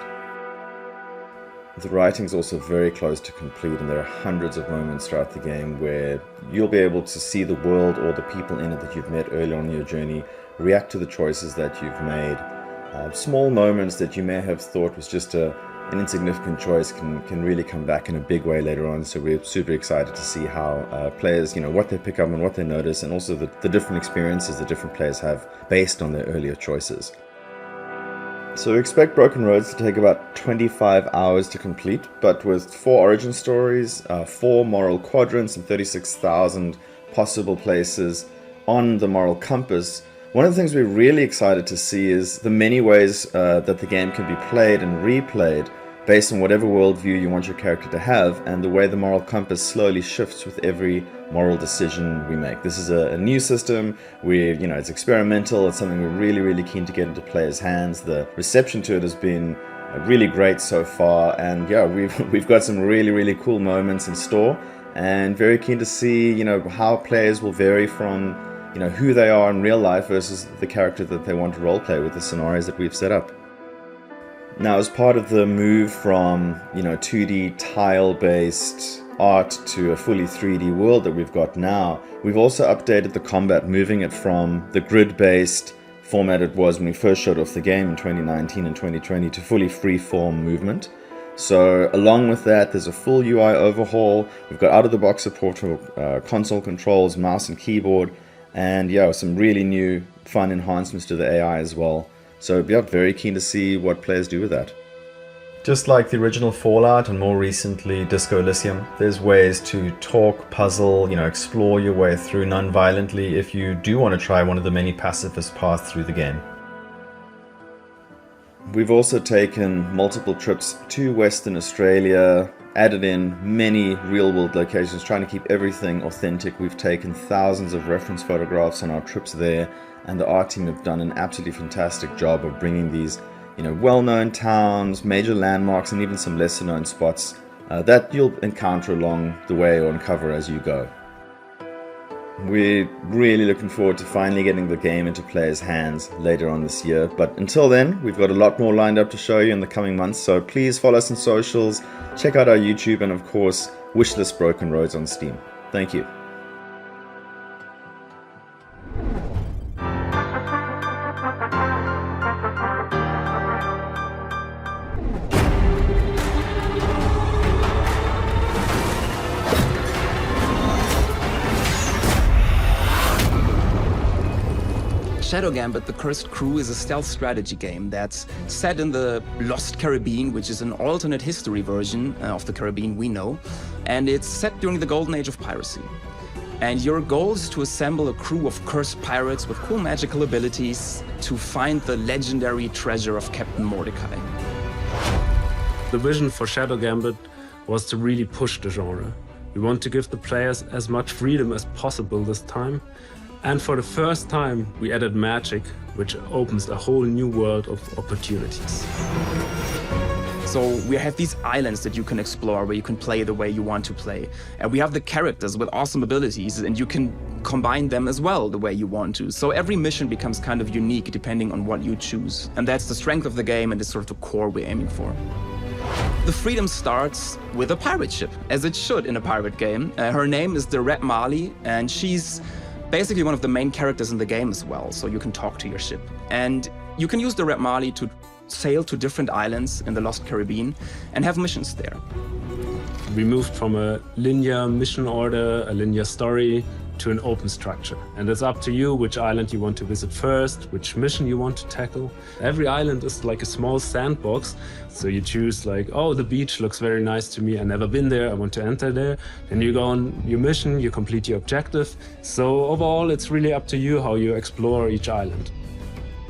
The writing is also very close to complete, and there are hundreds of moments throughout the game where you'll be able to see the world or the people in it that you've met early on in your journey react to the choices that you've made. Small moments that you may have thought was just an insignificant choice can really come back in a big way later on. So we're super excited to see how players, what they pick up and what they notice, and also the different experiences that different players have based on their earlier choices. So we expect Broken Roads to take about 25 hours to complete, but with 4 origin stories, 4 moral quadrants, and 36,000 possible places on the moral compass. One of the things we're really excited to see is the many ways that the game can be played and replayed based on whatever worldview you want your character to have, and the way the moral compass slowly shifts with every moral decision we make. This is a new system. It's experimental. It's something we're really, really keen to get into players' hands. The reception to it has been really great so far, and yeah, we've got some really, really cool moments in store, and very keen to see how players will vary from who they are in real life versus the character that they want to roleplay with the scenarios that we've set up. Now, as part of the move from 2D tile-based art to a fully 3D world that we've got now, we've also updated the combat, moving it from the grid-based format it was when we first showed off the game in 2019 and 2020 to fully free-form movement. So along with that, there's a full UI overhaul. We've got out-of-the-box support for console controls, mouse and keyboard, and some really new fun enhancements to the AI as well. So very keen to see what players do with that. Just like the original Fallout and more recently Disco Elysium, there's ways to talk, puzzle, explore your way through non-violently if you do want to try one of the many pacifist paths through the game. We've also taken multiple trips to Western Australia, added in many real-world locations, trying to keep everything authentic. We've taken thousands of reference photographs on our trips there, and the art team have done an absolutely fantastic job of bringing these, well-known towns, major landmarks, and even some lesser-known spots that you'll encounter along the way or uncover as you go. We're really looking forward to finally getting the game into players' hands later on this year, but until then, we've got a lot more lined up to show you in the coming months, so please follow us on socials, check out our YouTube, and of course, wishlist Broken Roads on Steam. Thank you. Shadow Gambit: The Cursed Crew is a stealth strategy game that's set in the Lost Caribbean, which is an alternate history version of the Caribbean we know, and it's set during the golden age of piracy. And your goal is to assemble a crew of cursed pirates with cool magical abilities to find the legendary treasure of Captain Mordecai. The vision for Shadow Gambit was to really push the genre. We want to give the players as much freedom as possible this time. And for the first time, we added magic, which opens a whole new world of opportunities. So we have these islands that you can explore, where you can play the way you want to play. And we have the characters with awesome abilities, and you can combine them as well the way you want to. So every mission becomes kind of unique depending on what you choose. And that's the strength of the game, and it's sort of the core we're aiming for. The freedom starts with a pirate ship, as it should in a pirate game. Her name is the Red Marley, and she's basically one of the main characters in the game as well, so you can talk to your ship. And you can use the Red Marley to sail to different islands in the Lost Caribbean and have missions there. We moved from a linear mission order, a linear story, to an open structure. And it's up to you which island you want to visit first, which mission you want to tackle. Every island is like a small sandbox. So you choose like, oh, the beach looks very nice to me. I've never been there. I want to enter there. Then you go on your mission, you complete your objective. So overall, it's really up to you how you explore each island.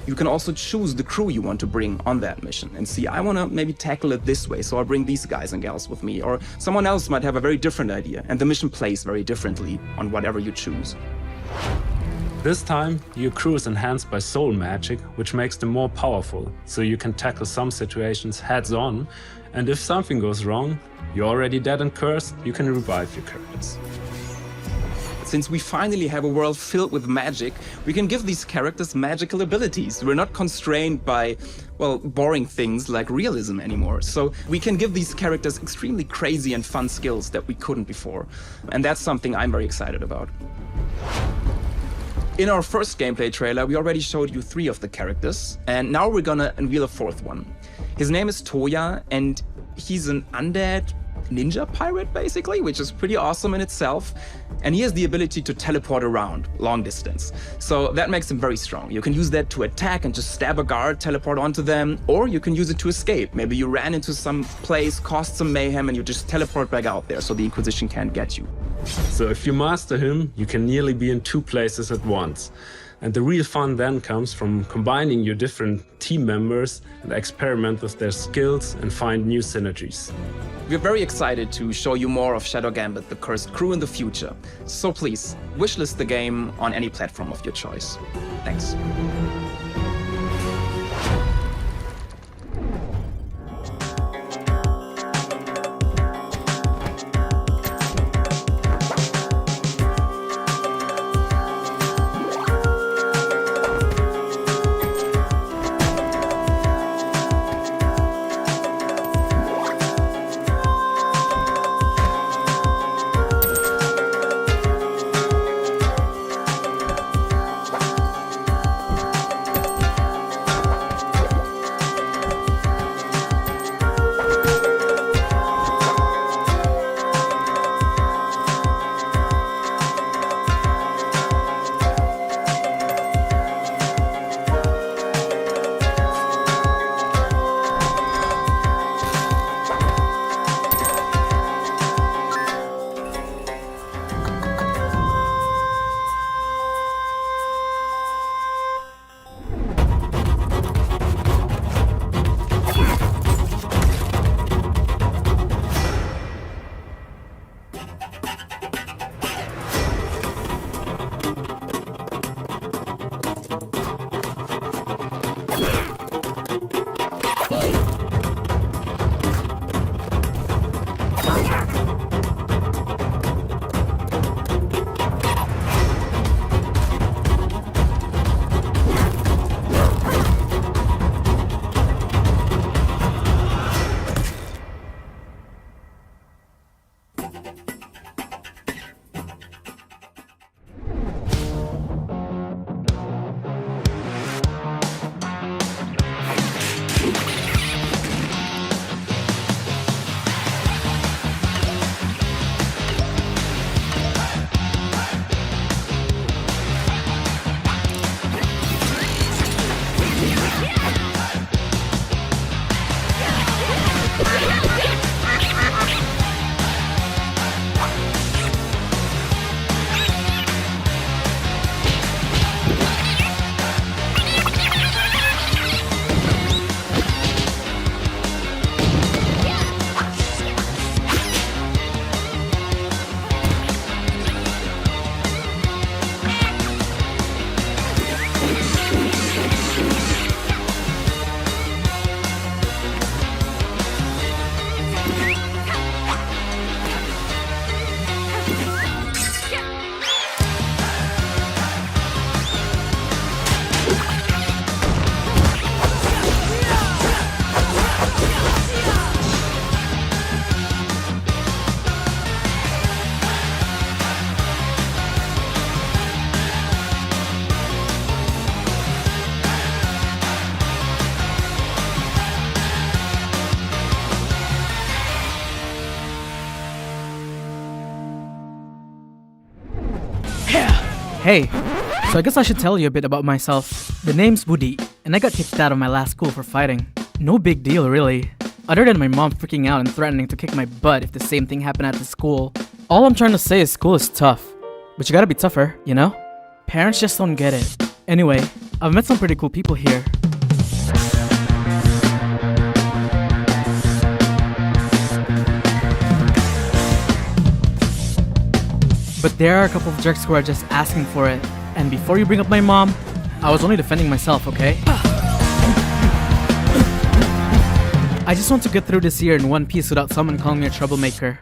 You can also choose the crew you want to bring on that mission and see, I want to maybe tackle it this way, so I'll bring these guys and gals with me. Or someone else might have a very different idea, and the mission plays very differently on whatever you choose. This time, your crew is enhanced by soul magic, which makes them more powerful, so you can tackle some situations heads-on, and if something goes wrong, you're already dead and cursed, you can revive your characters. Since we finally have a world filled with magic, we can give these characters magical abilities. We're not constrained by, well, boring things like realism anymore. So we can give these characters extremely crazy and fun skills that we couldn't before. And that's something I'm very excited about. In our first gameplay trailer, we already showed you 3 of the characters, and now we're gonna unveil a 4th one. His name is Toya, and he's an undead ninja pirate, basically, which is pretty awesome in itself. And he has the ability to teleport around long distance. So that makes him very strong. You can use that to attack and just stab a guard, teleport onto them, or you can use it to escape. Maybe you ran into some place, caused some mayhem, and you just teleport back out there so the Inquisition can't get you. So if you master him, you can nearly be in 2 places at once. And the real fun then comes from combining your different team members and experiment with their skills and find new synergies. We're very excited to show you more of Shadow Gambit, the Cursed Crew, in the future. So please, wishlist the game on any platform of your choice. Thanks. Hey, so I guess I should tell you a bit about myself. The name's Woody, and I got kicked out of my last school for fighting. No big deal, really. Other than my mom freaking out and threatening to kick my butt if the same thing happened at the school. All I'm trying to say is school is tough, but you gotta be tougher, you know? Parents just don't get it. Anyway, I've met some pretty cool people here. But there are a couple of jerks who are just asking for it. And before you bring up my mom, I was only defending myself, okay? I just want to get through this year in one piece without someone calling me a troublemaker.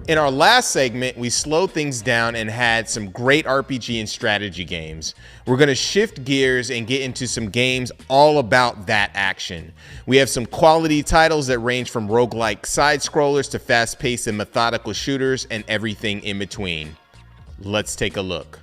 In our last segment, we slowed things down and had some great RPG and strategy games. We're going to shift gears and get into some games all about that action. We have some quality titles that range from roguelike side-scrollers to fast-paced and methodical shooters and everything in between. Let's take a look.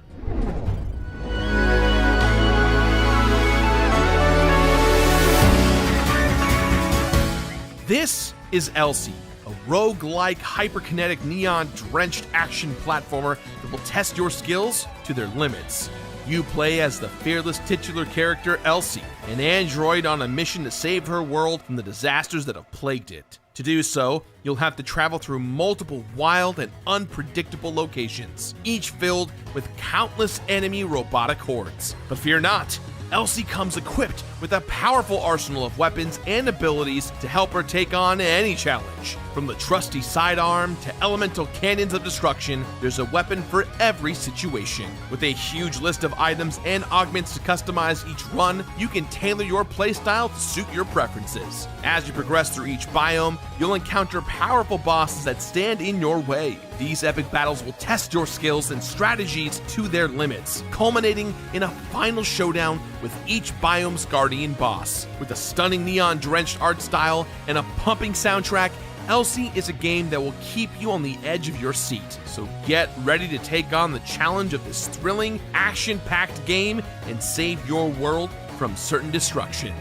This is Elsie, a roguelike, hyperkinetic, neon-drenched action platformer that will test your skills to their limits. You play as the fearless titular character Elsie, an android on a mission to save her world from the disasters that have plagued it. To do so, you'll have to travel through multiple wild and unpredictable locations, each filled with countless enemy robotic hordes. But fear not, Elsie comes equipped with a powerful arsenal of weapons and abilities to help her take on any challenge. From the trusty sidearm to elemental cannons of destruction, there's a weapon for every situation. With a huge list of items and augments to customize each run, you can tailor your playstyle to suit your preferences. As you progress through each biome, you'll encounter powerful bosses that stand in your way. These epic battles will test your skills and strategies to their limits, culminating in a final showdown with each biome's guardian boss. With a stunning neon-drenched art style and a pumping soundtrack, Elsie is a game that will keep you on the edge of your seat. So get ready to take on the challenge of this thrilling, action-packed game and save your world from certain destruction.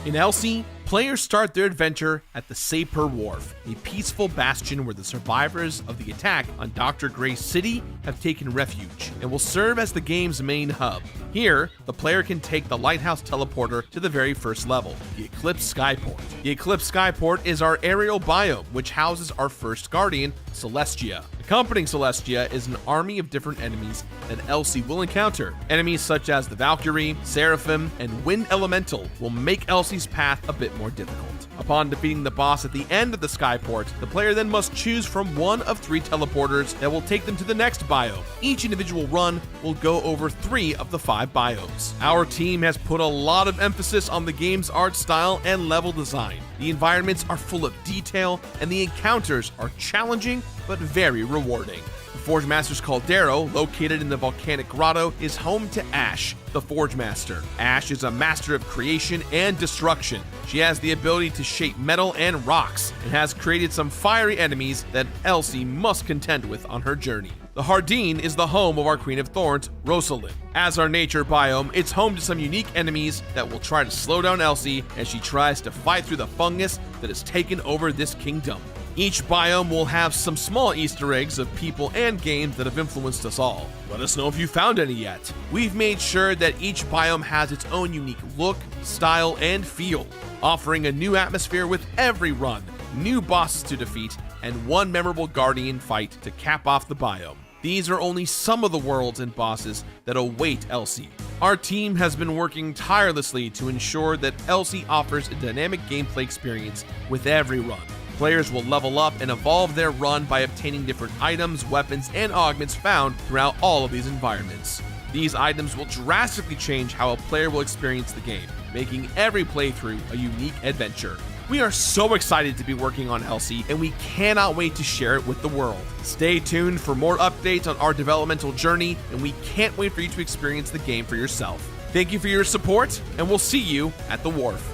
In Elsie, players start their adventure at the Sapir Wharf, a peaceful bastion where the survivors of the attack on Dr. Gray's city have taken refuge and will serve as the game's main hub. Here, the player can take the Lighthouse teleporter to the very first level, the Eclipse Skyport. The Eclipse Skyport is our aerial biome, which houses our first guardian, Celestia. Accompanying Celestia is an army of different enemies that Elsie will encounter. Enemies such as the Valkyrie, Seraphim, and Wind Elemental will make Elsie's path a bit more difficult. Upon defeating the boss at the end of the Skyport, the player then must choose from one of 3 teleporters that will take them to the next biome. Each individual run will go over 3 of the 5 biomes. Our team has put a lot of emphasis on the game's art style and level design. The environments are full of detail, and the encounters are challenging but very rewarding. The Forge Master's Caldero, located in the volcanic grotto, is home to Ash, the Forge Master. Ash is a master of creation and destruction. She has the ability to shape metal and rocks, and has created some fiery enemies that Elsie must contend with on her journey. The Hardin is the home of our Queen of Thorns, Rosalind. As our nature biome, it's home to some unique enemies that will try to slow down Elsie as she tries to fight through the fungus that has taken over this kingdom. Each biome will have some small Easter eggs of people and games that have influenced us all. Let us know if you found any yet. We've made sure that each biome has its own unique look, style, and feel, offering a new atmosphere with every run, new bosses to defeat, and one memorable guardian fight to cap off the biome. These are only some of the worlds and bosses that await Elsie. Our team has been working tirelessly to ensure that Elsie offers a dynamic gameplay experience with every run. Players will level up and evolve their run by obtaining different items, weapons, and augments found throughout all of these environments. These items will drastically change how a player will experience the game, making every playthrough a unique adventure. We are so excited to be working on Elsie, and we cannot wait to share it with the world. Stay tuned for more updates on our developmental journey, and we can't wait for you to experience the game for yourself. Thank you for your support, and we'll see you at the wharf.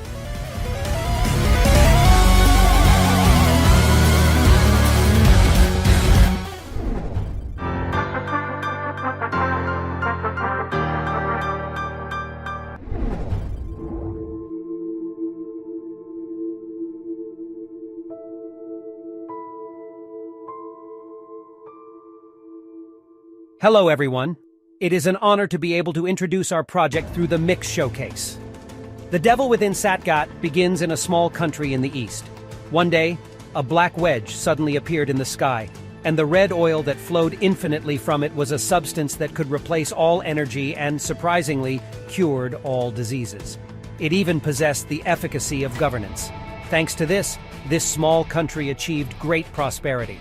Hello, everyone. It is an honor to be able to introduce our project through the Mix Showcase. The Devil Within Satgat begins in a small country in the east. One day, a black wedge suddenly appeared in the sky, and the red oil that flowed infinitely from it was a substance that could replace all energy and, surprisingly, cured all diseases. It even possessed the efficacy of governance. Thanks to this small country achieved great prosperity.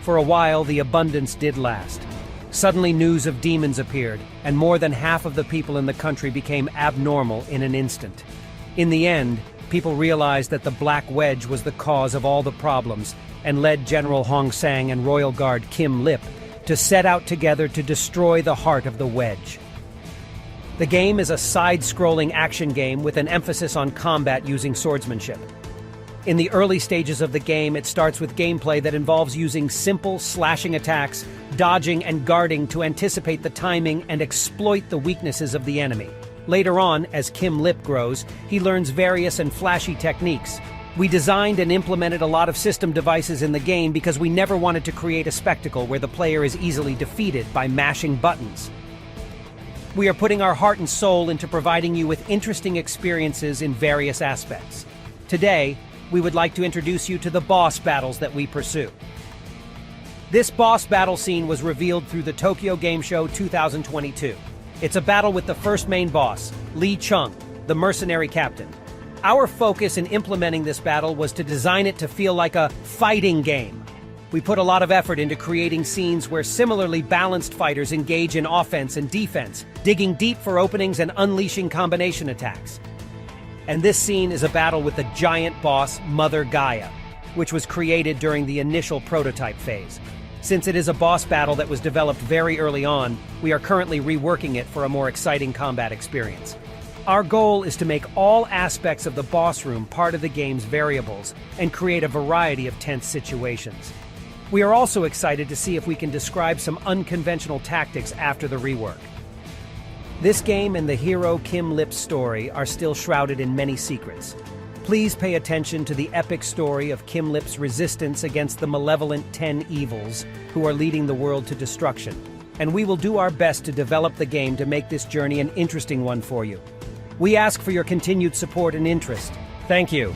For a while, the abundance did last. Suddenly, news of demons appeared, and more than half of the people in the country became abnormal in an instant. In the end, people realized that the Black Wedge was the cause of all the problems, and led General Hong Sang and Royal Guard Kim Lip to set out together to destroy the heart of the Wedge. The game is a side-scrolling action game with an emphasis on combat using swordsmanship. In the early stages of the game, it starts with gameplay that involves using simple slashing attacks, dodging and guarding to anticipate the timing and exploit the weaknesses of the enemy. Later on, as Kim Lip grows, he learns various and flashy techniques. We designed and implemented a lot of system devices in the game because we never wanted to create a spectacle where the player is easily defeated by mashing buttons. We are putting our heart and soul into providing you with interesting experiences in various aspects. Today, we would like to introduce you to the boss battles that we pursue. This boss battle scene was revealed through the Tokyo Game Show 2022. It's a battle with the first main boss, Lee Chung, the mercenary captain. Our focus in implementing this battle was to design it to feel like a fighting game. We put a lot of effort into creating scenes where similarly balanced fighters engage in offense and defense, digging deep for openings and unleashing combination attacks. And this scene is a battle with the giant boss, Mother Gaia, which was created during the initial prototype phase. Since it is a boss battle that was developed very early on, we are currently reworking it for a more exciting combat experience. Our goal is to make all aspects of the boss room part of the game's variables and create a variety of tense situations. We are also excited to see if we can describe some unconventional tactics after the rework. This game and the hero Kim Lip's story are still shrouded in many secrets. Please pay attention to the epic story of Kim Lip's resistance against the malevolent 10 evils who are leading the world to destruction. And we will do our best to develop the game to make this journey an interesting one for you. We ask for your continued support and interest. Thank you.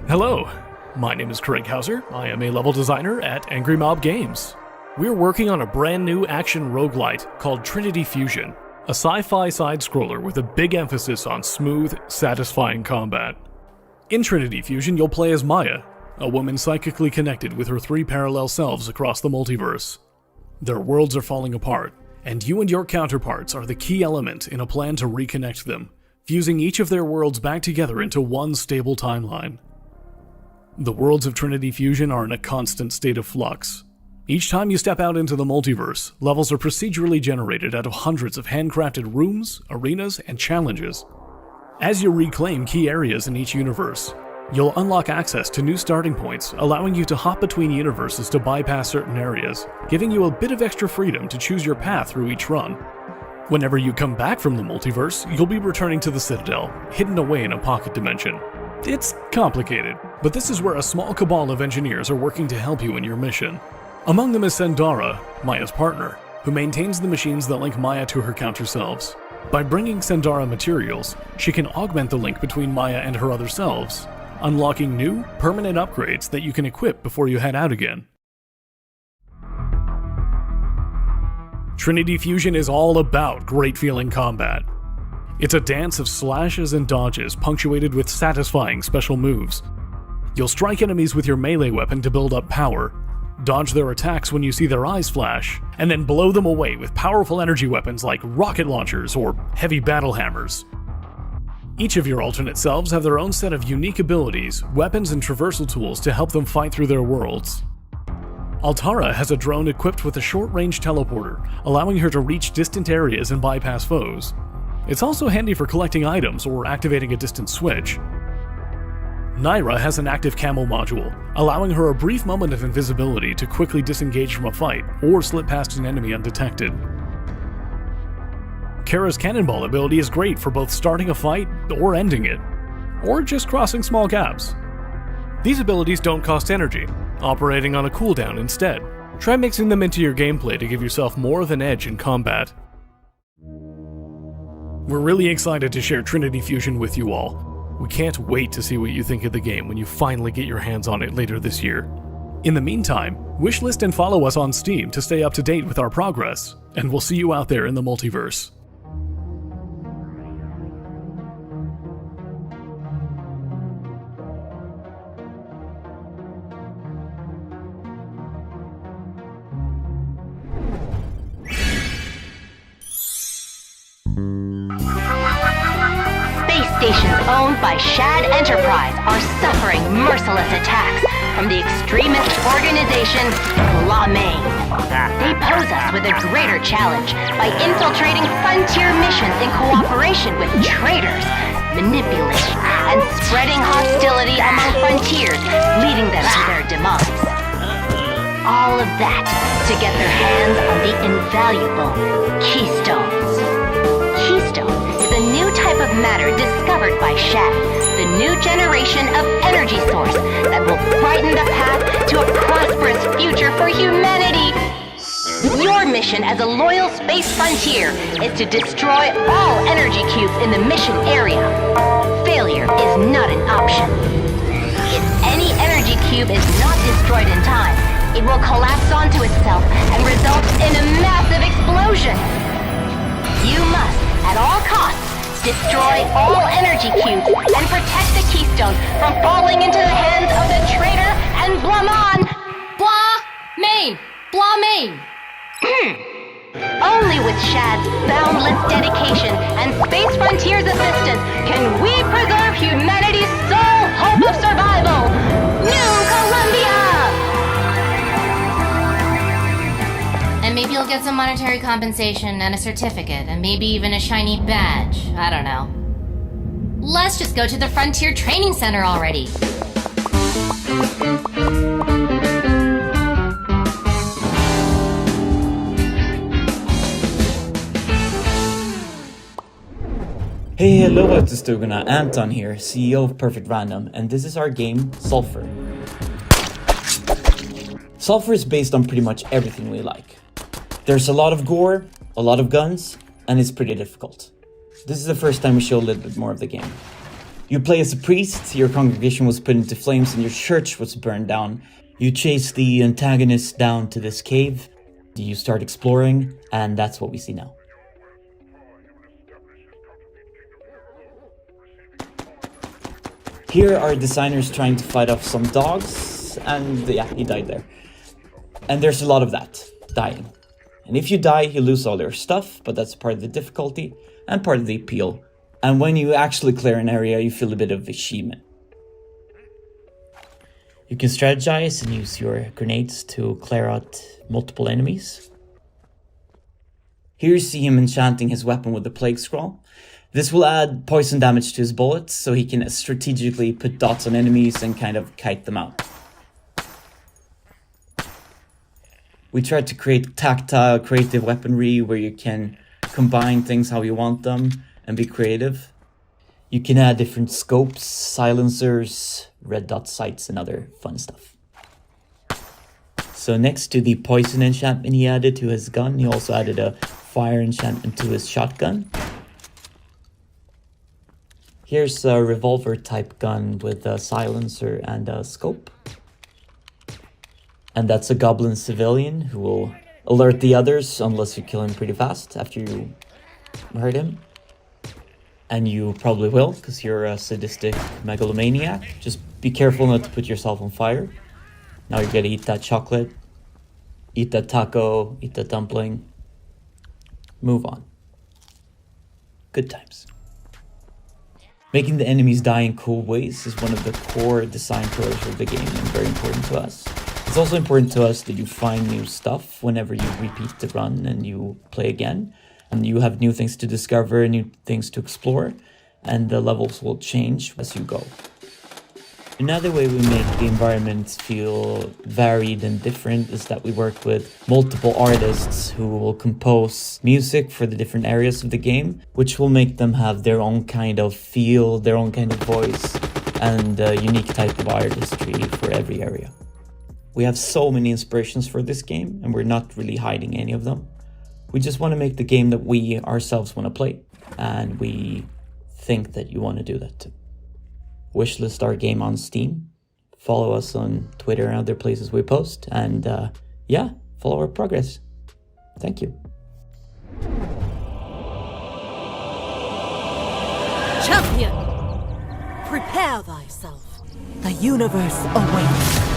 Hello, my name is Craig Hauser. I am a level designer at Angry Mob Games. We're working on a brand new action roguelite called Trinity Fusion, a sci-fi side-scroller with a big emphasis on smooth, satisfying combat. In Trinity Fusion, you'll play as Maya, a woman psychically connected with her 3 parallel selves across the multiverse. Their worlds are falling apart, and you and your counterparts are the key element in a plan to reconnect them, fusing each of their worlds back together into one stable timeline. The worlds of Trinity Fusion are in a constant state of flux. Each time you step out into the multiverse, levels are procedurally generated out of hundreds of handcrafted rooms, arenas, and challenges. As you reclaim key areas in each universe, you'll unlock access to new starting points, allowing you to hop between universes to bypass certain areas, giving you a bit of extra freedom to choose your path through each run. Whenever you come back from the multiverse, you'll be returning to the Citadel, hidden away in a pocket dimension. It's complicated, but this is where a small cabal of engineers are working to help you in your mission. Among them is Sendara, Maya's partner, who maintains the machines that link Maya to her counter-selves. By bringing Sendara materials, she can augment the link between Maya and her other selves, unlocking new, permanent upgrades that you can equip before you head out again. Trinity Fusion is all about great feeling combat. It's a dance of slashes and dodges punctuated with satisfying special moves. You'll strike enemies with your melee weapon to build up power, dodge their attacks when you see their eyes flash, and then blow them away with powerful energy weapons like rocket launchers or heavy battle hammers. Each of your alternate selves have their own set of unique abilities, weapons, and traversal tools to help them fight through their worlds. Altara has a drone equipped with a short-range teleporter, allowing her to reach distant areas and bypass foes. It's also handy for collecting items or activating a distant switch. Naira has an active camo module, allowing her a brief moment of invisibility to quickly disengage from a fight or slip past an enemy undetected. Kara's cannonball ability is great for both starting a fight or ending it, or just crossing small gaps. These abilities don't cost energy, operating on a cooldown instead. Try mixing them into your gameplay to give yourself more of an edge in combat. We're really excited to share Trinity Fusion with you all. We can't wait to see what you think of the game when you finally get your hands on it later this year. In the meantime, wishlist and follow us on Steam to stay up to date with our progress, and we'll see you out there in the multiverse. Stations owned by Shad Enterprise are suffering merciless attacks from the extremist organization Blamain. They pose us with a greater challenge by infiltrating frontier missions in cooperation with traitors, manipulating and spreading hostility among frontiers, leading them to their demise. All of that to get their hands on the invaluable Keystones. Keystone is a new type of matter discovered by Shad, the new generation of energy source that will brighten the path to a prosperous future for humanity. Your mission as a loyal space frontier is to destroy all energy cubes in the mission area. Failure is not an option. If any energy cube is not destroyed in time, it will collapse onto itself and result in a massive explosion. You must, at all costs, destroy all energy cubes and protect the Keystones from falling into the hands of the traitor and Blamain. Blamain. Only with Shad's boundless dedication and Space Frontier's assistance can we preserve humanity's sole hope of survival. New Columbia! And maybe you'll get some monetary compensation and a certificate, and maybe even a shiny badge. I don't know. Let's just go to the Frontier Training Center already. Hey, hello Autostugorna, Anton here, CEO of Perfect Random, and this is our game, Sulfur. Sulfur is based on pretty much everything we like. There's a lot of gore, a lot of guns, and it's pretty difficult. This is the first time we show a little bit more of the game. You play as a priest, your congregation was put into flames and your church was burned down. You chase the antagonist down to this cave, you start exploring, and that's what we see now. Here are designers trying to fight off some dogs, and yeah, he died there. And there's a lot of that, dying. And if you die, you lose all your stuff, but that's part of the difficulty and part of the appeal. And when you actually clear an area, you feel a bit of achievement. You can strategize and use your grenades to clear out multiple enemies. Here you see him enchanting his weapon with the Plague Scroll. This will add poison damage to his bullets, so he can strategically put dots on enemies and kind of kite them out. We tried to create tactile, creative weaponry where you can combine things how you want them and be creative. You can add different scopes, silencers, red dot sights, and other fun stuff. So next to the poison enchantment he added to his gun, he also added a fire enchantment to his shotgun. Here's a revolver type gun with a silencer and a scope. And that's a goblin civilian who will alert the others unless you kill him pretty fast after you hurt him. And you probably will, because you're a sadistic megalomaniac. Just be careful not to put yourself on fire. Now you're gonna eat that chocolate, eat that taco, eat that dumpling. Move on. Good times. Making the enemies die in cool ways is one of the core design pillars of the game and very important to us. It's also important to us that you find new stuff whenever you repeat the run and you play again. And you have new things to discover, new things to explore, and the levels will change as you go. Another way we make the environments feel varied and different is that we work with multiple artists who will compose music for the different areas of the game, which will make them have their own kind of feel, their own kind of voice, and a unique type of artistry for every area. We have so many inspirations for this game, and we're not really hiding any of them. We just want to make the game that we ourselves want to play, and we think that you want to do that too. Wishlist our game on Steam, follow us on Twitter and other places we post, and yeah, follow our progress. Thank you. Champion! Prepare thyself. The universe awaits.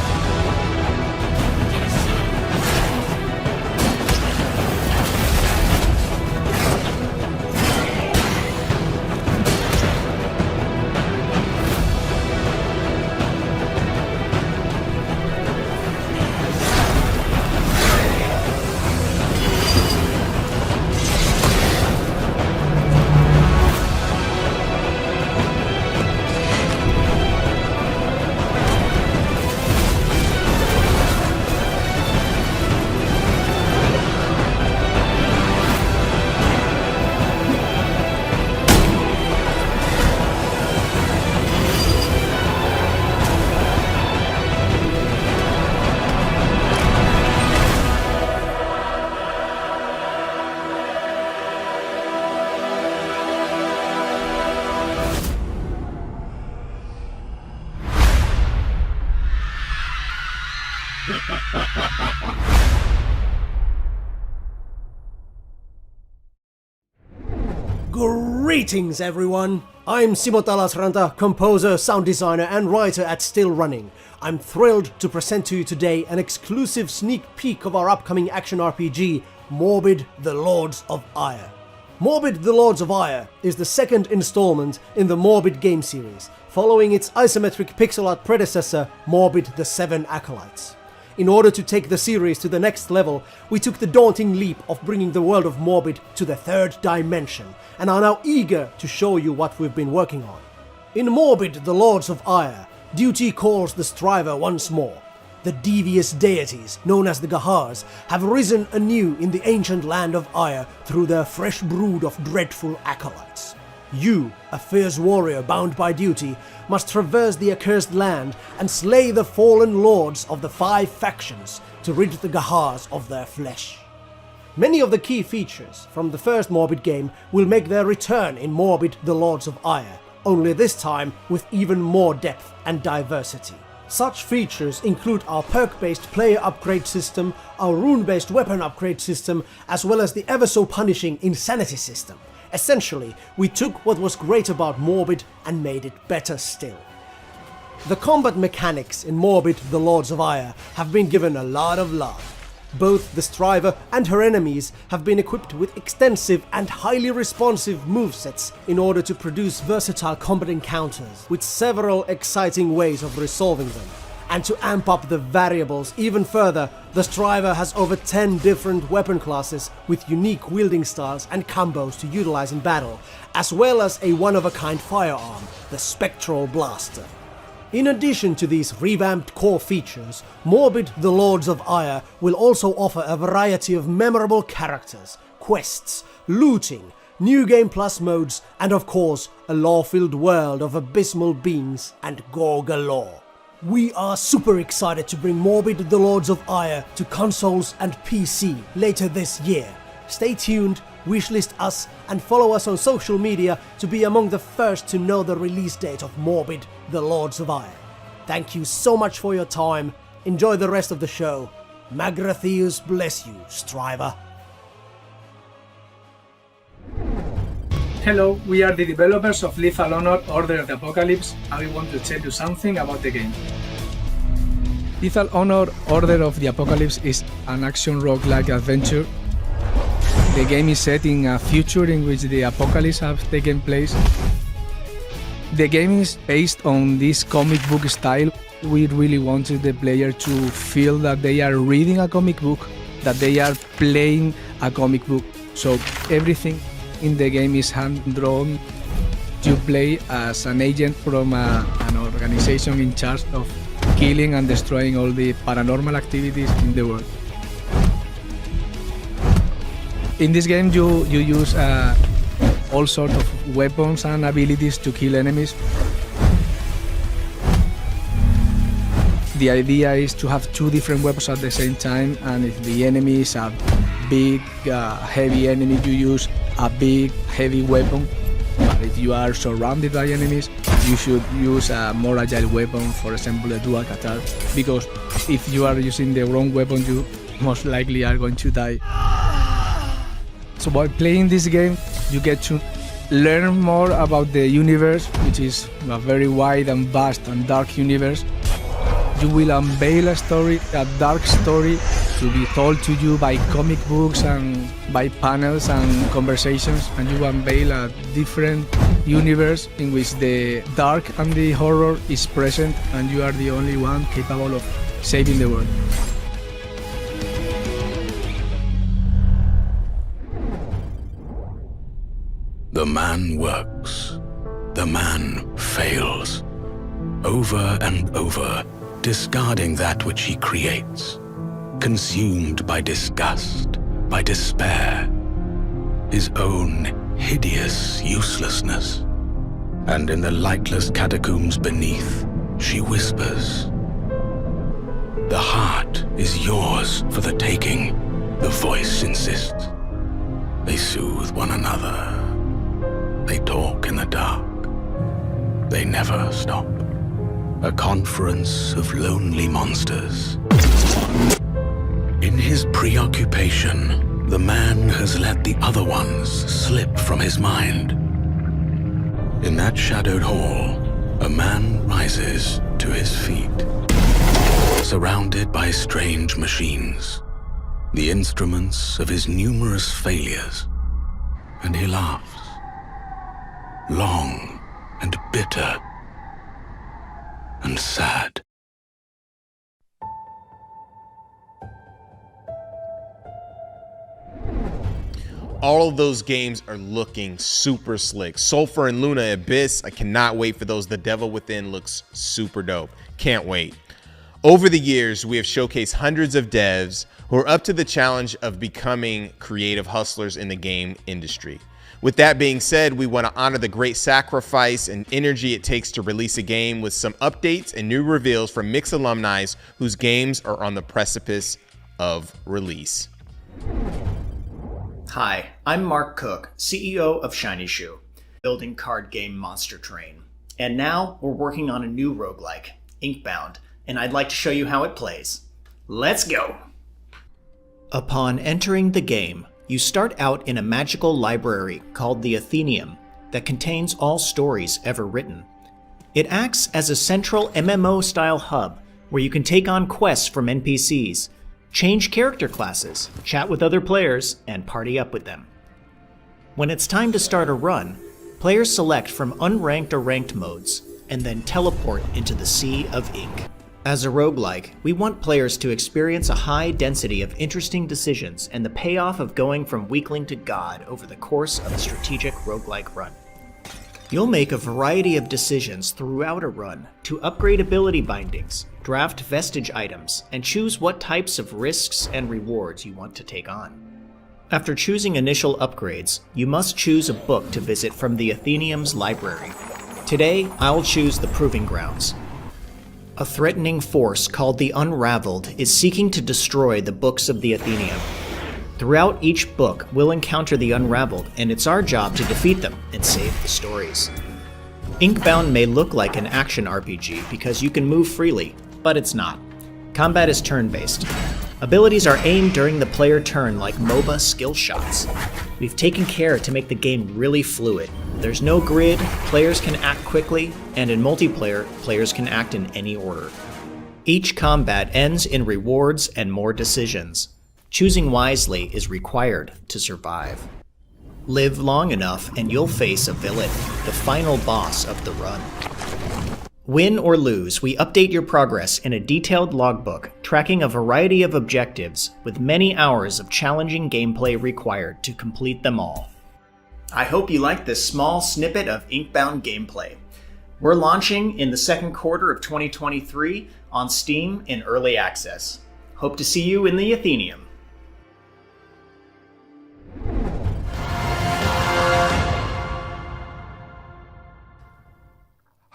Greetings everyone! I'm Simo Talasranta, composer, sound designer and writer at Still Running. I'm thrilled to present to you today an exclusive sneak peek of our upcoming action RPG, Morbid the Lords of Ire. Morbid the Lords of Ire is the second installment in the Morbid game series, following its isometric pixel art predecessor, Morbid the Seven Acolytes. In order to take the series to the next level, we took the daunting leap of bringing the world of Morbid to the third dimension, and are now eager to show you what we've been working on. In Morbid the Lords of Ire, duty calls the striver once more. The devious deities, known as the Gahars, have risen anew in the ancient land of Ire through their fresh brood of dreadful acolytes. You, a fierce warrior bound by duty, must traverse the accursed land and slay the fallen lords of the 5 factions to rid the Gahars of their flesh. Many of the key features from the first Morbid game will make their return in Morbid the Lords of Ire, only this time with even more depth and diversity. Such features include our perk-based player upgrade system, our rune-based weapon upgrade system, as well as the ever-so-punishing insanity system. Essentially, we took what was great about Morbid and made it better still. The combat mechanics in Morbid the Lords of Ire have been given a lot of love. Both the Striver and her enemies have been equipped with extensive and highly responsive movesets in order to produce versatile combat encounters with several exciting ways of resolving them. And to amp up the variables even further, the Striver has over 10 different weapon classes with unique wielding styles and combos to utilize in battle, as well as a one-of-a-kind firearm, the Spectral Blaster. In addition to these revamped core features, Morbid the Lords of Ire will also offer a variety of memorable characters, quests, looting, new game plus modes, and of course, a lore-filled world of abysmal beings and gore galore. We are super excited to bring Morbid the Lords of Ire to consoles and PC later this year. Stay tuned, wishlist us, and follow us on social media to be among the first to know the release date of Morbid the Lords of Ire. Thank you so much for your time, enjoy the rest of the show, Magratheus bless you, striver. Hello, we are the developers of Lethal Honor Order of the Apocalypse, and we want to tell you something about the game. Lethal Honor Order of the Apocalypse is an action roguelike adventure. The game is set in a future in which the apocalypse has taken place. The game is based on this comic book style. We really wanted the player to feel that they are reading a comic book, that they are playing a comic book. So everything in the game is hand-drawn. You play as an agent from an organization in charge of killing and destroying all the paranormal activities in the world. In this game you use all sorts of weapons and abilities to kill enemies. The idea is to have two different weapons at the same time, and if the enemy is a big, heavy enemy, you use a big, heavy weapon. But if you are surrounded by enemies, you should use a more agile weapon, for example a dual katar, because if you are using the wrong weapon, you most likely are going to die. So by playing this game, you get to learn more about the universe, which is a very wide and vast and dark universe. You will unveil a story, a dark story, to be told to you by comic books and by panels and conversations, and you unveil a different universe in which the dark and the horror is present, and you are the only one capable of saving the world. The man works. The man fails. Over and over, discarding that which he creates. Consumed by disgust, by despair. His own hideous uselessness. And in the lightless catacombs beneath, she whispers. The heart is yours for the taking, the voice insists. They soothe one another. They talk in the dark. They never stop. A conference of lonely monsters. In his preoccupation, the man has let the other ones slip from his mind. In that shadowed hall, a man rises to his feet, surrounded by strange machines, the instruments of his numerous failures, and he laughs. Long and bitter and sad. All of those games are looking super slick. Sulfur and Luna Abyss, I cannot wait for those. The Devil Within looks super dope. Can't wait. Over the years, we have showcased hundreds of devs who are up to the challenge of becoming creative hustlers in the game industry. With that being said, we want to honor the great sacrifice and energy it takes to release a game with some updates and new reveals from Mix alumni whose games are on the precipice of release. Hi, I'm Mark Cook, CEO of Shiny Shoe, building card game Monster Train. And now we're working on a new roguelike, Inkbound, and I'd like to show you how it plays. Let's go! Upon entering the game, you start out in a magical library called the Athenaeum that contains all stories ever written. It acts as a central MMO-style hub where you can take on quests from NPCs, change character classes, chat with other players, and party up with them. When it's time to start a run, players select from unranked or ranked modes, and then teleport into the Sea of Ink. As a roguelike, we want players to experience a high density of interesting decisions and the payoff of going from weakling to god over the course of a strategic roguelike run. You'll make a variety of decisions throughout a run to upgrade ability bindings, draft vestige items, and choose what types of risks and rewards you want to take on. After choosing initial upgrades, you must choose a book to visit from the Athenaeum's library. Today, I'll choose the Proving Grounds. A threatening force called the Unraveled is seeking to destroy the books of the Athenaeum. Throughout each book, we'll encounter the Unraveled, and it's our job to defeat them and save the stories. Inkbound may look like an action RPG because you can move freely, but it's not. Combat is turn-based. Abilities are aimed during the player turn like MOBA skill shots. We've taken care to make the game really fluid. There's no grid, players can act quickly, and in multiplayer, players can act in any order. Each combat ends in rewards and more decisions. Choosing wisely is required to survive. Live long enough and you'll face a villain, the final boss of the run. Win or lose, we update your progress in a detailed logbook, tracking a variety of objectives, with many hours of challenging gameplay required to complete them all. I hope you liked this small snippet of Inkbound gameplay. We're launching in the second quarter of 2023 on Steam in early access. Hope to see you in the Athenaeum.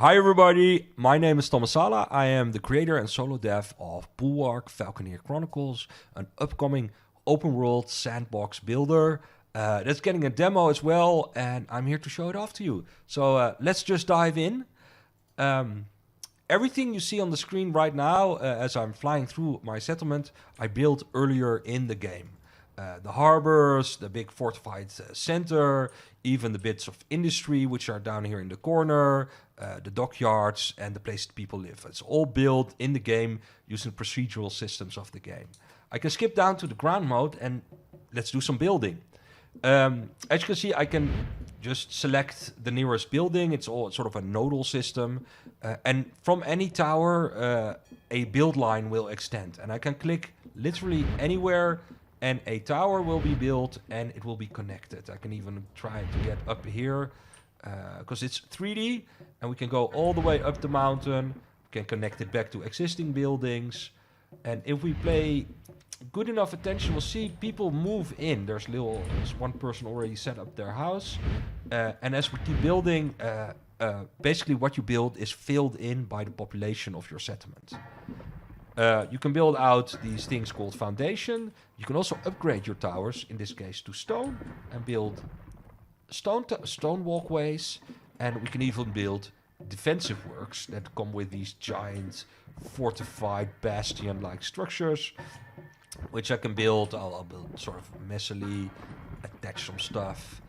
Hi everybody, my name is Thomas Sala. I am the creator and solo dev of Bulwark Falconeer Chronicles, an upcoming open world sandbox builder that's getting a demo as well, and I'm here to show it off to you. So let's just dive in. Everything you see on the screen right now as I'm flying through my settlement, I built earlier in the game. The harbors, the big fortified center, even the bits of industry which are down here in the corner, the dockyards and the place people live. It's all built in the game using procedural systems of the game. I can skip down to the ground mode and let's do some building. As you can see, I can just select the nearest building. It's all sort of a nodal system. And from any tower, a build line will extend. And I can click literally anywhere and a tower will be built and it will be connected. I can even try to get up here because it's 3D and we can go all the way up the mountain. We can connect it back to existing buildings. And if we play good enough attention, we'll see people move in. There's one person already set up their house. And as we keep building, basically what you build is filled in by the population of your settlement. You can build out these things called foundation. You can also upgrade your towers, in this case to stone, and build stone walkways. And we can even build defensive works that come with these giant fortified bastion-like structures, which I can build. I'll build sort of messily, attach some stuff.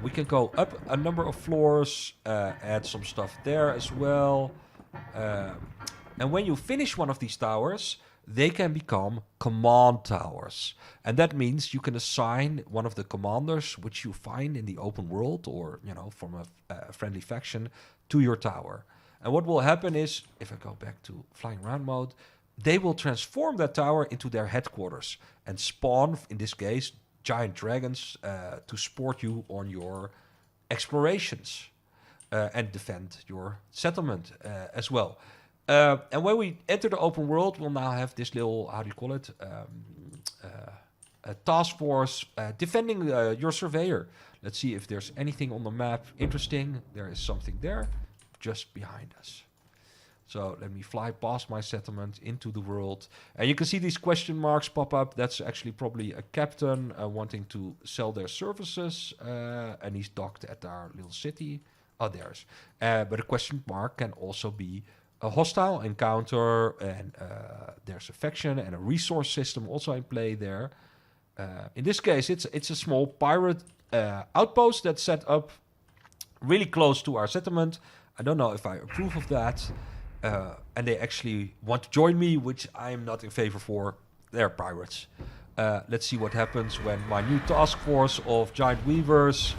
We can go up a number of floors, add some stuff there as well. And when you finish one of these towers, they can become command towers. And that means you can assign one of the commanders, which you find in the open world or, from a friendly faction, to your tower. And what will happen is, if I go back to flying around mode, they will transform that tower into their headquarters and spawn, in this case, giant dragons to support you on your explorations and defend your settlement as well. And when we enter the open world, we'll now have this little, how do you call it, a task force defending your surveyor. Let's see if there's anything on the map interesting. There is something there just behind us. So let me fly past my settlement into the world. And you can see these question marks pop up. That's actually probably a captain wanting to sell their services. And he's docked at our little city. Oh, there's. But a question mark can also be a hostile encounter. And there's a faction and a resource system also in play there. In this case, it's a small pirate outpost that's set up really close to our settlement. I don't know if I approve of that. And they actually want to join me, which I'm not in favor for. They're pirates. Let's see what happens when my new task force of giant weavers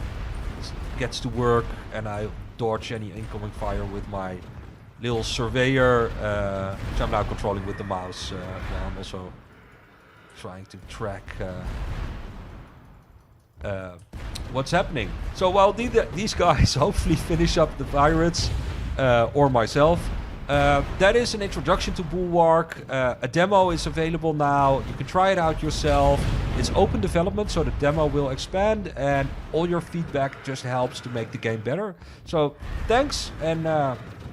gets to work and I dodge any incoming fire with my little surveyor, which I'm now controlling with the mouse. While I'm also trying to track what's happening. So while these guys hopefully finish up the pirates or myself, that is an introduction to Bulwark. A demo is available now. You can try it out yourself. It's open development, so the demo will expand, and all your feedback just helps to make the game better. So thanks, and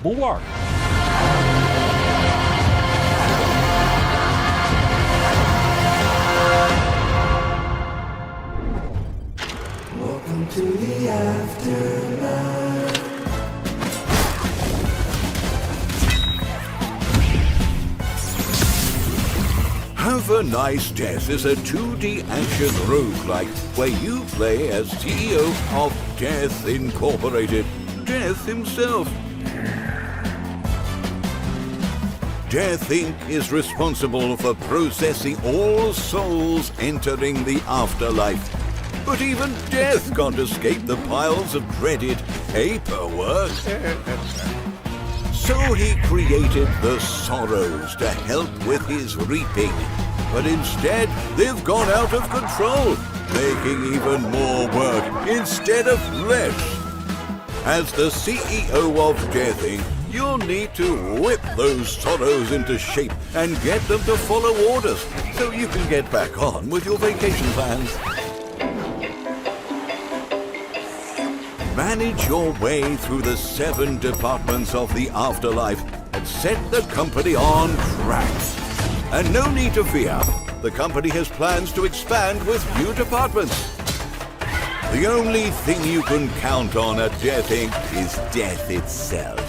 Bulwark. Welcome to the afterlife. Have Have a Nice Death is a 2D action roguelike where you play as CEO of Death Incorporated, Death himself. Death Inc. is responsible for processing all souls entering the afterlife. But even Death can't escape the piles of dreaded paperwork. So he created the Sorrows to help with his reaping. But instead, they've gone out of control, making even more work instead of less. As the CEO of Death Inc., you'll need to whip those Sorrows into shape and get them to follow orders so you can get back on with your vacation plans. Manage your way through the 7 departments of the afterlife and set the company on track. And no need to fear, the company has plans to expand with new departments. The only thing you can count on at Death Inc. is death itself.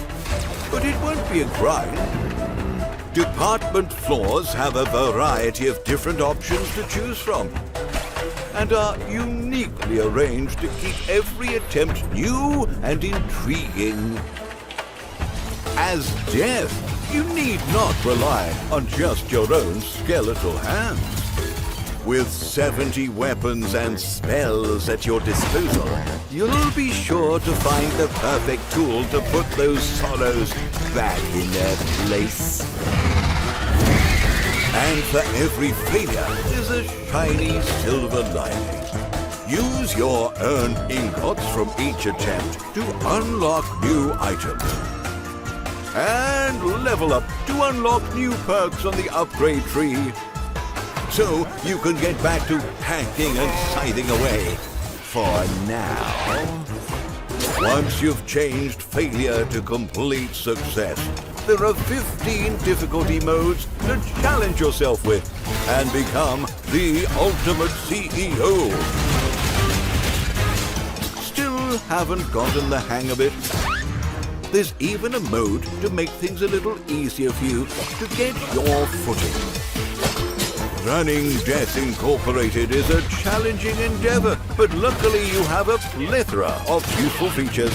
But it won't be a grind. Department floors have a variety of different options to choose from and are uniquely arranged to keep every attempt new and intriguing. As Death, you need not rely on just your own skeletal hands. With 70 weapons and spells at your disposal, you'll be sure to find the perfect tool to put those Sorrows back in their place. And for every failure, there's a shiny silver lining. Use your earned ingots from each attempt to unlock new items. And level up to unlock new perks on the upgrade tree. So you can get back to hacking and scything away. For now. Once you've changed failure to complete success, there are 15 difficulty modes to challenge yourself with and become the ultimate CEO. Still haven't gotten the hang of it? There's even a mode to make things a little easier for you to get your footing. Running Death Incorporated is a challenging endeavor, but luckily you have a plethora of useful features.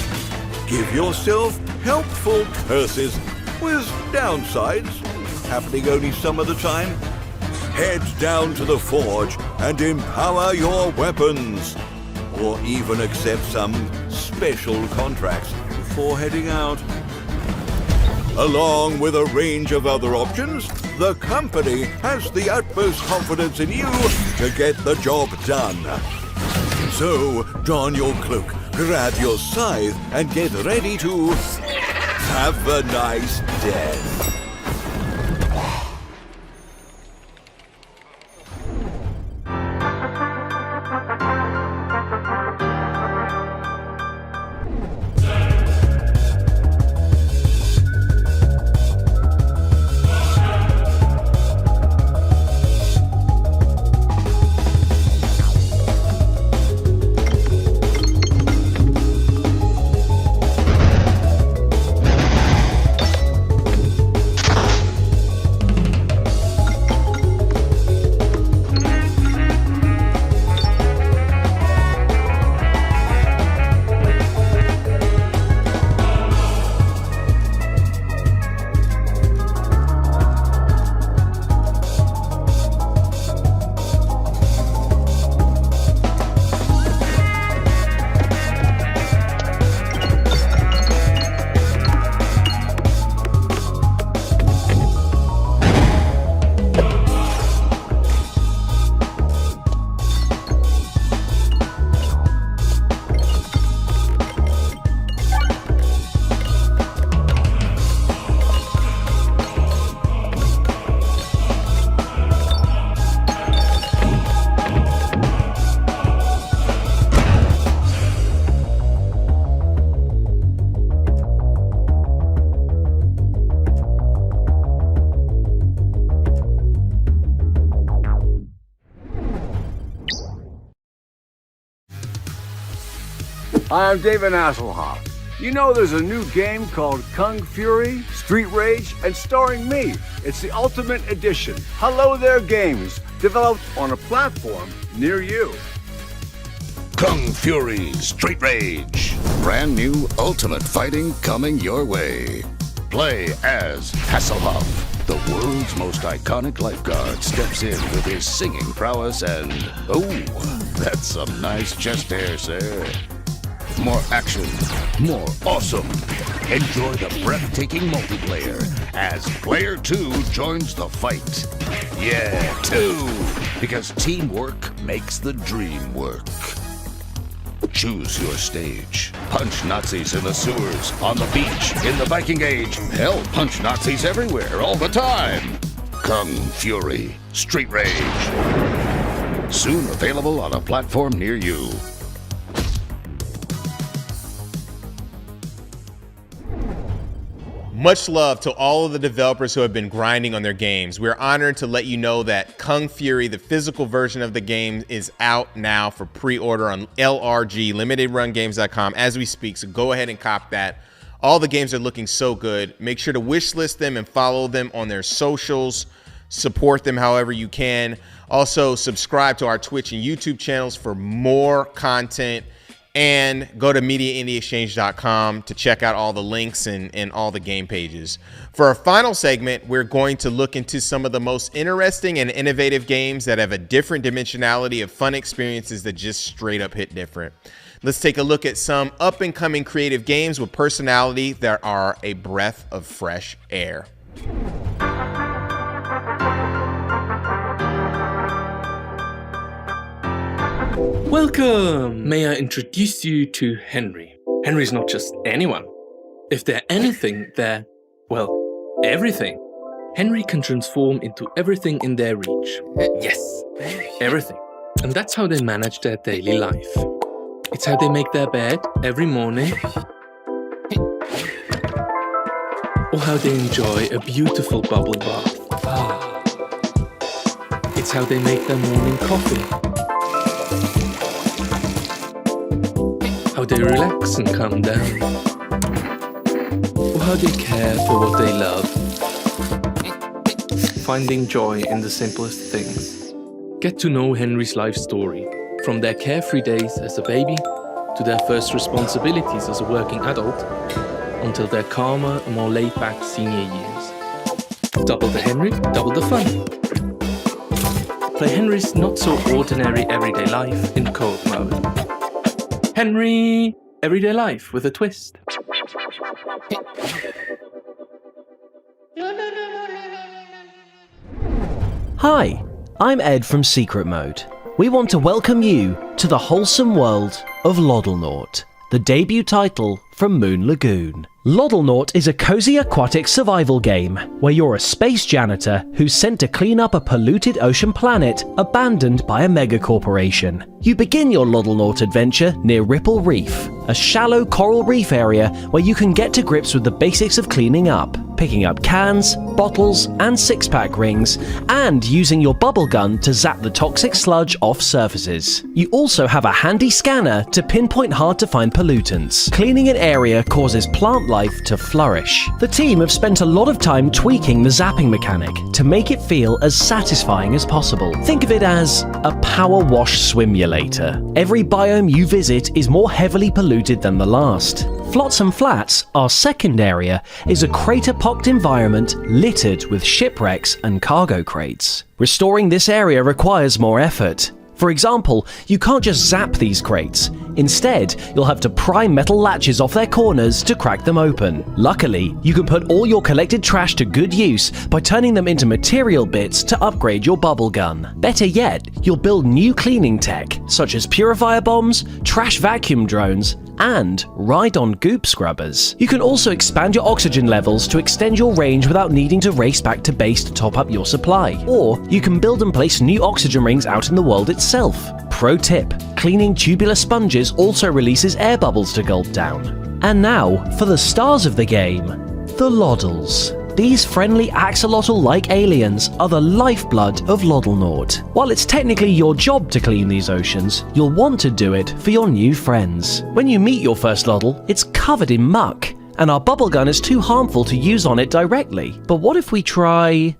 Give yourself helpful curses with downsides, happening only some of the time. Head down to the forge and empower your weapons, or even accept some special contracts before heading out. Along with a range of other options, the company has the utmost confidence in you to get the job done. So, don your cloak, grab your scythe, and get ready to have a nice death. I'm David Hasselhoff. You know there's a new game called Kung Fury, Street Rage, and starring me. It's the Ultimate Edition. Hello There Games, developed on a platform near you. Kung Fury, Street Rage. Brand new Ultimate Fighting coming your way. Play as Hasselhoff. The world's most iconic lifeguard steps in with his singing prowess and... oh, that's some nice chest hair, sir. More action, more awesome. Enjoy the breathtaking multiplayer as Player 2 joins the fight. Yeah, 2, because teamwork makes the dream work. Choose your stage. Punch Nazis in the sewers, on the beach, in the Viking Age. Hell, punch Nazis everywhere, all the time. Kung Fury, Street Rage. Soon available on a platform near you. Much love to all of the developers who have been grinding on their games. We're honored to let you know that Kung Fury, the physical version of the game, is out now for pre-order on LRG, limitedrungames.com, as we speak. So go ahead and cop that. All the games are looking so good. Make sure to wishlist them and follow them on their socials. Support them however you can. Also, subscribe to our Twitch and YouTube channels for more content. And go to MediaIndieExchange.com to check out all the links and all the game pages. For our final segment, we're going to look into some of the most interesting and innovative games that have a different dimensionality of fun experiences that just straight up hit different. Let's take a look at some up-and-coming creative games with personality that are a breath of fresh air. Welcome! May I introduce you to Henry. Henry's not just anyone. If they're anything, they're, well, everything. Henry can transform into everything in their reach. Yes, everything. And that's how they manage their daily life. It's how they make their bed every morning. Or how they enjoy a beautiful bubble bath. It's how they make their morning coffee. How they relax and calm down. Or how they care for what they love. Finding joy in the simplest things. Get to know Henry's life story, from their carefree days as a baby to their first responsibilities as a working adult, until their calmer, more laid-back senior years. Double the Henry, double the fun. Play Henry's not-so-ordinary everyday life in co-op mode. Henry, everyday life with a twist. Hi, I'm Ed from Secret Mode. We want to welcome you to the wholesome world of Loddlenaut, the debut title from Moon Lagoon. Loddlenaut is a cozy aquatic survival game where you're a space janitor who's sent to clean up a polluted ocean planet abandoned by a megacorporation. You begin your Loddlenaut adventure near Ripple Reef, a shallow coral reef area where you can get to grips with the basics of cleaning up, picking up cans, bottles, and six-pack rings, and using your bubble gun to zap the toxic sludge off surfaces. You also have a handy scanner to pinpoint hard-to-find pollutants. Cleaning an area causes plant life to flourish. The team have spent a lot of time tweaking the zapping mechanic to make it feel as satisfying as possible. Think of it as a power wash swimulator. Every biome you visit is more heavily polluted than the last. Flotsam Flats, our second area, is a crater-pocked environment littered with shipwrecks and cargo crates. Restoring this area requires more effort. For example, you can't just zap these crates. Instead, you'll have to pry metal latches off their corners to crack them open. Luckily, you can put all your collected trash to good use by turning them into material bits to upgrade your bubble gun. Better yet, you'll build new cleaning tech, such as purifier bombs, trash vacuum drones, and ride-on goop scrubbers. You can also expand your oxygen levels to extend your range without needing to race back to base to top up your supply. Or you can build and place new oxygen rings out in the world itself. Pro tip, cleaning tubular sponges also releases air bubbles to gulp down. And now, for the stars of the game, the Loddles. These friendly axolotl-like aliens are the lifeblood of Loddlenaut. While it's technically your job to clean these oceans, you'll want to do it for your new friends. When you meet your first Loddle, it's covered in muck, and our bubble gun is too harmful to use on it directly. But what if we try...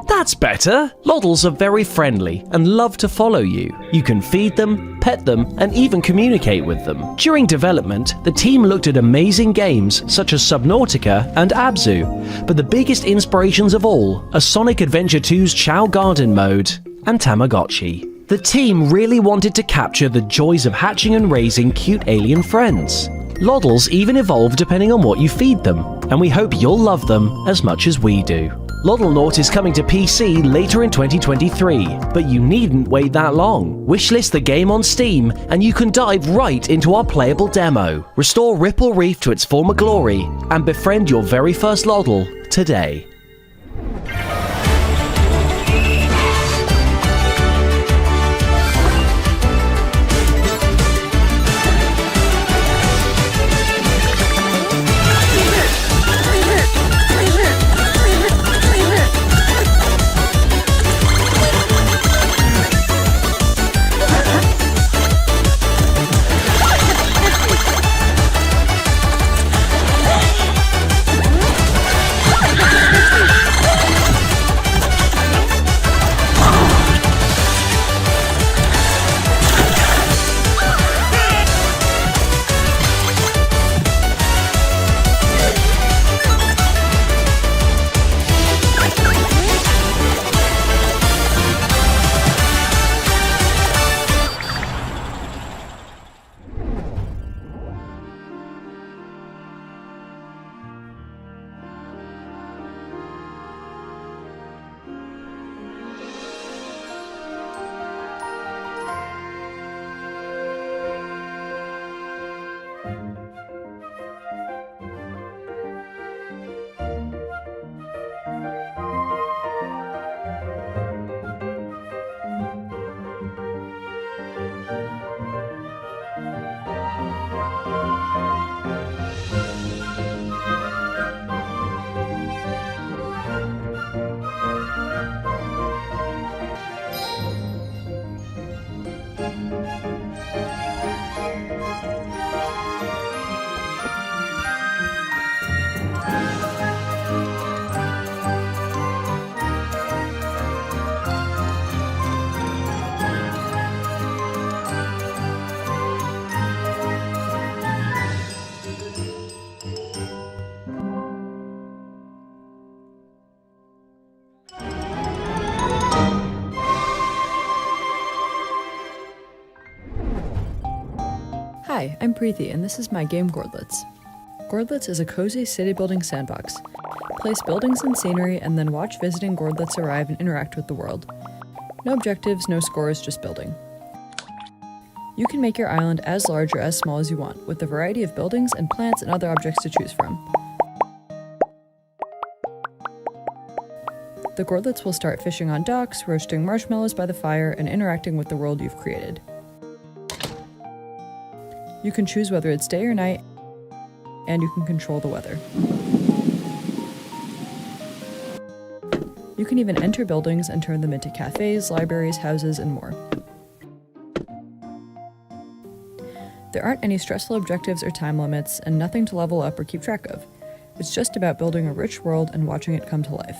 That's better! Loddles are very friendly and love to follow you. You can feed them, pet them, and even communicate with them. During development, the team looked at amazing games such as Subnautica and Abzu, but the biggest inspirations of all are Sonic Adventure 2's Chao Garden mode and Tamagotchi. The team really wanted to capture the joys of hatching and raising cute alien friends. Loddles even evolve depending on what you feed them, and we hope you'll love them as much as we do. Loddlenaut is coming to PC later in 2023, but you needn't wait that long. Wishlist the game on Steam, and you can dive right into our playable demo. Restore Ripple Reef to its former glory, and befriend your very first Loddle today. Hi, I'm Preeti, and this is my game Gordlets. Gordlets is a cozy city-building sandbox. Place buildings and scenery, and then watch visiting Gordlets arrive and interact with the world. No objectives, no scores, just building. You can make your island as large or as small as you want, with a variety of buildings and plants and other objects to choose from. The Gordlets will start fishing on docks, roasting marshmallows by the fire, and interacting with the world you've created. You can choose whether it's day or night, and you can control the weather. You can even enter buildings and turn them into cafes, libraries, houses, and more. There aren't any stressful objectives or time limits, and nothing to level up or keep track of. It's just about building a rich world and watching it come to life.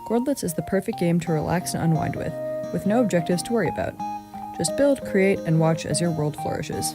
Gordlets is the perfect game to relax and unwind with no objectives to worry about. Just build, create, and watch as your world flourishes.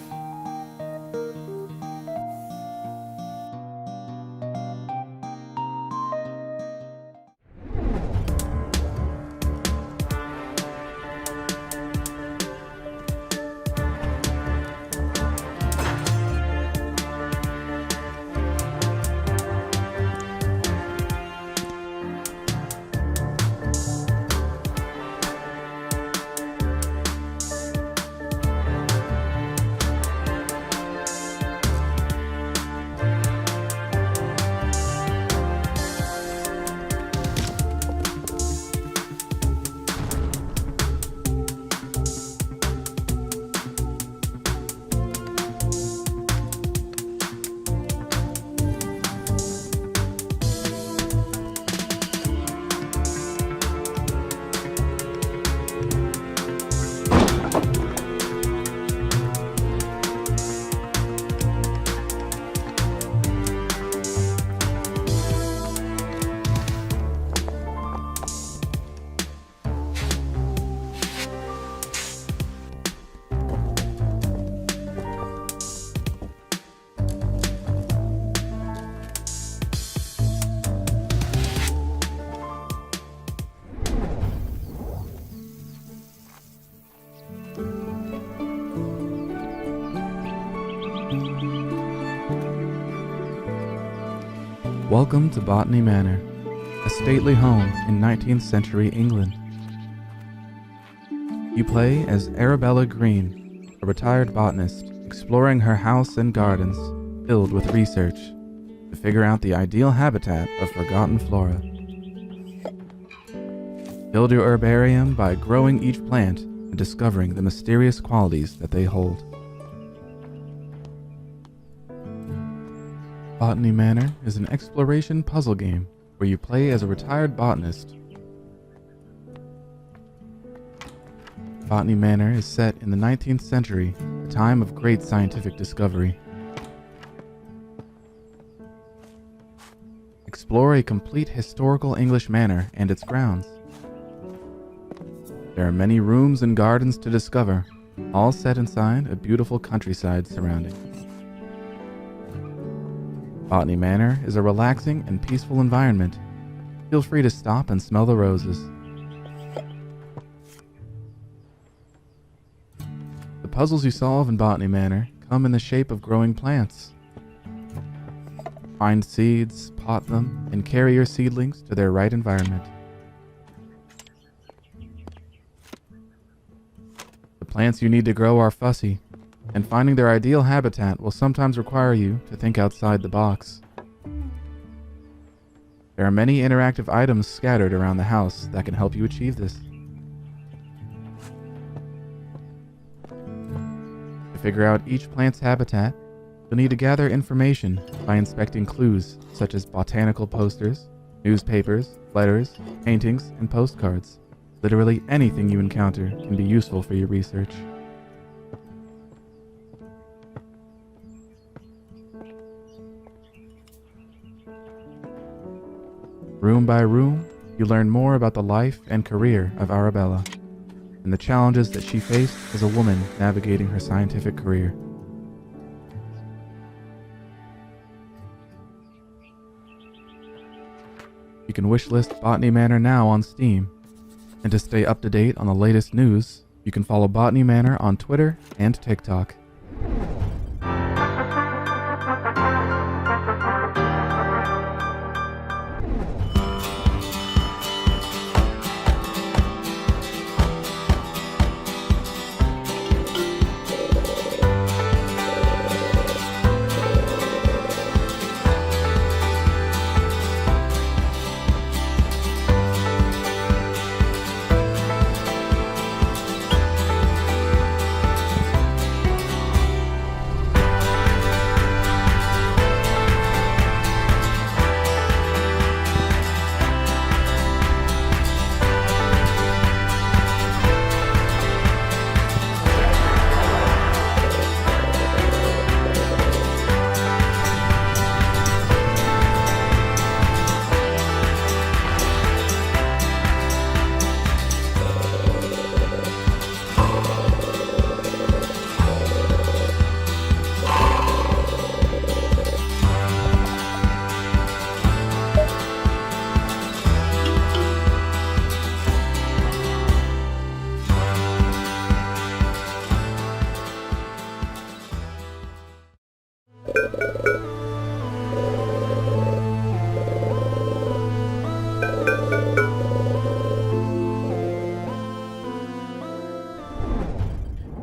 Welcome to Botany Manor, a stately home in 19th century England. You play as Arabella Green, a retired botanist, exploring her house and gardens filled with research to figure out the ideal habitat of forgotten flora. Build your herbarium by growing each plant and discovering the mysterious qualities that they hold. Botany Manor is an exploration puzzle game where you play as a retired botanist. Botany Manor is set in the 19th century, a time of great scientific discovery. Explore a complete historical English manor and its grounds. There are many rooms and gardens to discover, all set inside a beautiful countryside surrounding. Botany Manor is a relaxing and peaceful environment. Feel free to stop and smell the roses. The puzzles you solve in Botany Manor come in the shape of growing plants. Find seeds, pot them, and carry your seedlings to their right environment. The plants you need to grow are fussy, and finding their ideal habitat will sometimes require you to think outside the box. There are many interactive items scattered around the house that can help you achieve this. To figure out each plant's habitat, you'll need to gather information by inspecting clues such as botanical posters, newspapers, letters, paintings, and postcards. Literally anything you encounter can be useful for your research. Room by room, you learn more about the life and career of Arabella, and the challenges that she faced as a woman navigating her scientific career. You can wishlist Botany Manor now on Steam, and to stay up to date on the latest news, you can follow Botany Manor on Twitter and TikTok.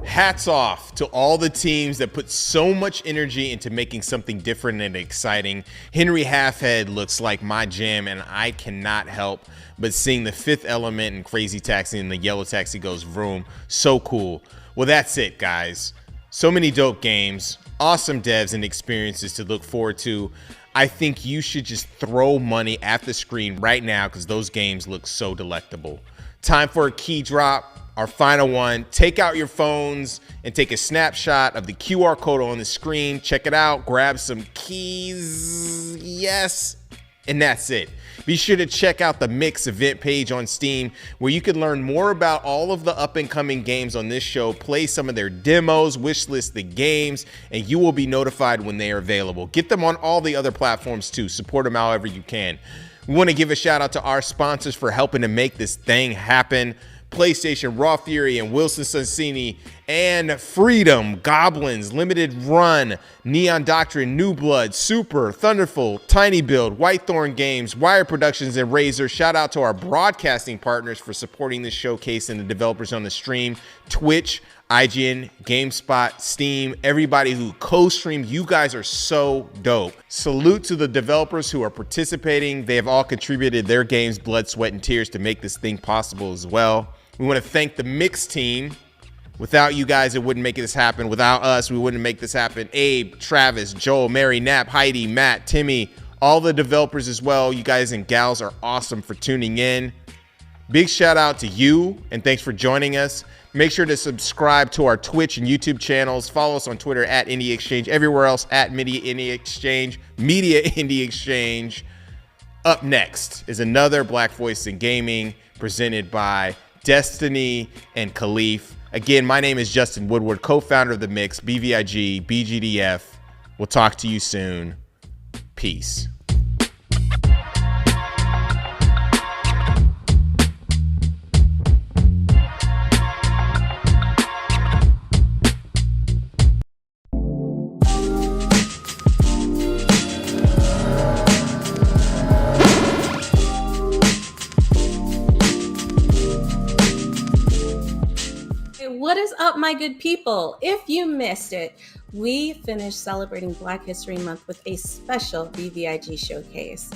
Hats off to all the teams that put so much energy into making something different and exciting. Henry Halfhead looks like my jam, and I cannot help but seeing the Fifth Element and Crazy Taxi and the Yellow Taxi goes vroom. So cool. Well, that's it, guys. So many dope games, awesome devs and experiences to look forward to. I think you should just throw money at the screen right now because those games look so delectable. Time for a key drop. Our final one. Take out your phones and take a snapshot of the QR code on the screen. Check it out. Grab some keys. Yes. And that's it. Be sure to check out the Mix event page on Steam where you can learn more about all of the up and coming games on this show, play some of their demos, wishlist the games, and you will be notified when they are available. Get them on all the other platforms too. Support them however you can. We want to give a shout out to our sponsors for helping to make this thing happen. PlayStation, Raw Fury, and Wilson Sonsini, and Freedom, Goblins, Limited Run, Neon Doctrine, New Blood, Super, Thunderful, Tiny Build, Whitethorn Games, Wire Productions, and Razor. Shout out to our broadcasting partners for supporting this showcase and the developers on the stream, Twitch, IGN, GameSpot, Steam, everybody who co-streamed. You guys are so dope. Salute to the developers who are participating. They have all contributed their games, blood, sweat, and tears to make this thing possible as well. We want to thank the Mix team. Without you guys, it wouldn't make this happen. Without us, we wouldn't make this happen. Abe, Travis, Joel, Mary, Knapp, Heidi, Matt, Timmy, all the developers as well. You guys and gals are awesome for tuning in. Big shout out to you, and thanks for joining us. Make sure to subscribe to our Twitch and YouTube channels. Follow us on Twitter at Indie Exchange. Everywhere else at Media Indie Exchange. Media Indie Exchange. Up next is another Black Voice in Gaming presented by Destiny and Khalif. Again, my name is Justin Woodward, co-founder of The Mix, BVIG, BGDF. We'll talk to you soon. Peace. What is up, my good people? If you missed it, we finished celebrating Black History Month with a special BVIG showcase.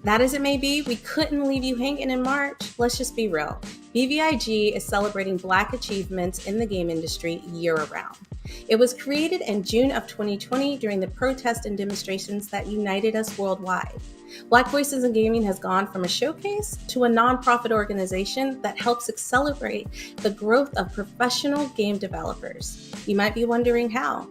That as it may be, we couldn't leave you hanging in March. Let's just be real. BVIG is celebrating Black achievements in the game industry year-round. It was created in June of 2020 during the protests and demonstrations that united us worldwide. Black Voices in Gaming has gone from a showcase to a nonprofit organization that helps accelerate the growth of professional game developers. You might be wondering how.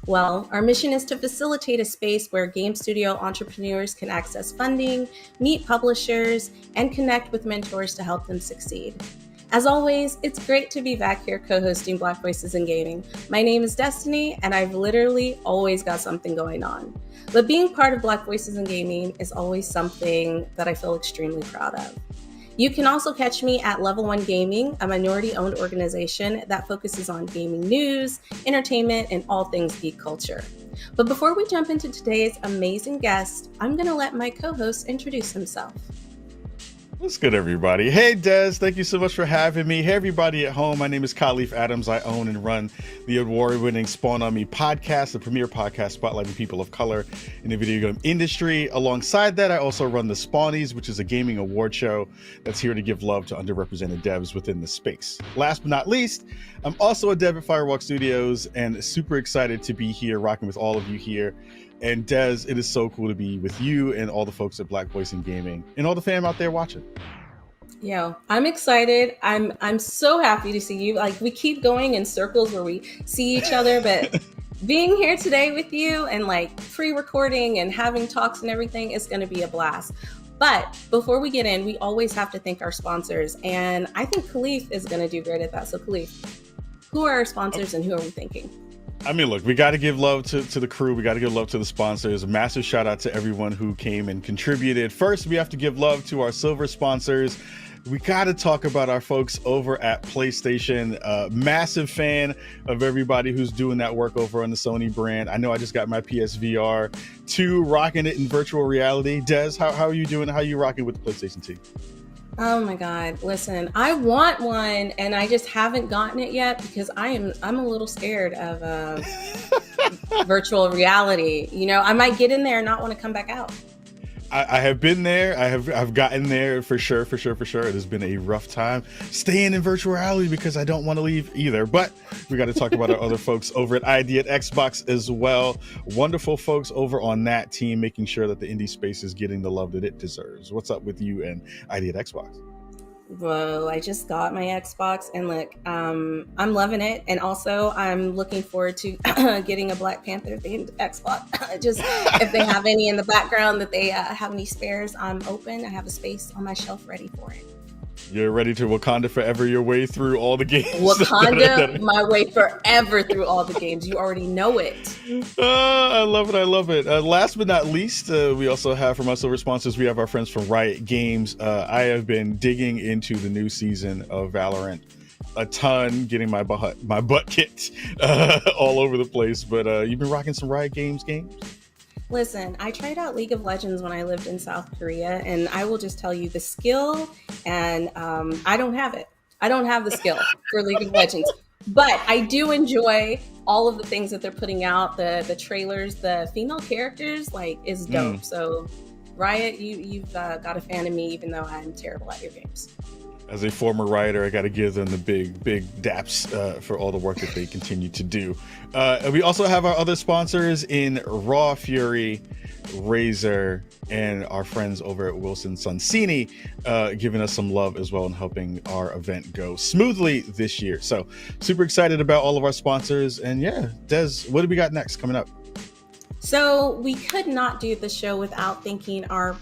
Well, our mission is to facilitate a space where game studio entrepreneurs can access funding, meet publishers, and connect with mentors to help them succeed. As always, it's great to be back here co-hosting Black Voices in Gaming. My name is Destiny, and I've literally always got something going on. But being part of Black Voices in Gaming is always something that I feel extremely proud of. You can also catch me at Level 1 Gaming, a minority-owned organization that focuses on gaming news, entertainment, and all things geek culture. But before we jump into today's amazing guest, I'm going to let my co-host introduce himself. What's good, everybody? Hey, Des, thank you so much for having me. Hey, everybody at home. My name is Khalif Adams. I own and run the award-winning Spawn on Me podcast, the premier podcast spotlighting people of color in the video game industry. Alongside that, I also run the Spawnies, which is a gaming award show that's here to give love to underrepresented devs within the space. Last but not least, I'm also a dev at Firewalk Studios and super excited to be here rocking with all of you here. And Des, it is so cool to be with you and all the folks at Black Voice in Gaming and all the fam out there watching. Yo, I'm excited. I'm so happy to see you. Like, we keep going in circles where we see each other, but being here today with you and like pre-recording and having talks and everything is going to be a blast. But before we get in, we always have to thank our sponsors, and I think Khalif is going to do great at that. So Khalif, who are our sponsors and who are we thanking? I mean, look, we got to give love to the crew. We got to give love to the sponsors. A massive shout out to everyone who came and contributed. First, we have to give love to our silver sponsors. We got to talk about our folks over at PlayStation. Massive fan of everybody who's doing that work over on the Sony brand. I know I just got my PSVR 2, rocking it in virtual reality. Des, how are you doing? How are you rocking with the PlayStation 2? Oh my God, listen, I want one and I just haven't gotten it yet because I'm a little scared of virtual reality. You know, I might get in there and not want to come back out. I have been there. I've gotten there for sure. It has been a rough time staying in virtual reality because I don't want to leave either. But we got to talk about our other folks over at ID at Xbox as well. Wonderful folks over on that team, making sure that the indie space is getting the love that it deserves. What's up with you and ID at Xbox? Whoa, I just got my Xbox and look, I'm loving it. And also I'm looking forward to getting a Black Panther themed Xbox. Just if they have any in the background that they have any spares, I'm open. I have a space on my shelf ready for it. You're ready to Wakanda forever your way through all the games. Wakanda my way forever through all the games. You already know it. I love it. I love it. Last but not least, we also have from our silver sponsors, we have our friends from Riot Games. I have been digging into the new season of Valorant a ton, getting my butt kicked all over the place. But you've been rocking some Riot Games games? Listen, I tried out League of Legends when I lived in South Korea, and I will just tell you the skill, and I don't have it. I don't have the skill for League of Legends, but I do enjoy all of the things that they're putting out. The trailers, the female characters, like, is dope. So Riot, you've got a fan of me, even though I'm terrible at your games. As a former writer, I got to give them the big daps for all the work that they continue to do. We also have our other sponsors in Raw Fury, Razer, and our friends over at Wilson Sonsini, giving us some love as well and helping our event go smoothly this year. So super excited about all of our sponsors. And yeah, Des, what do we got next coming up? So we could not do the show without thanking our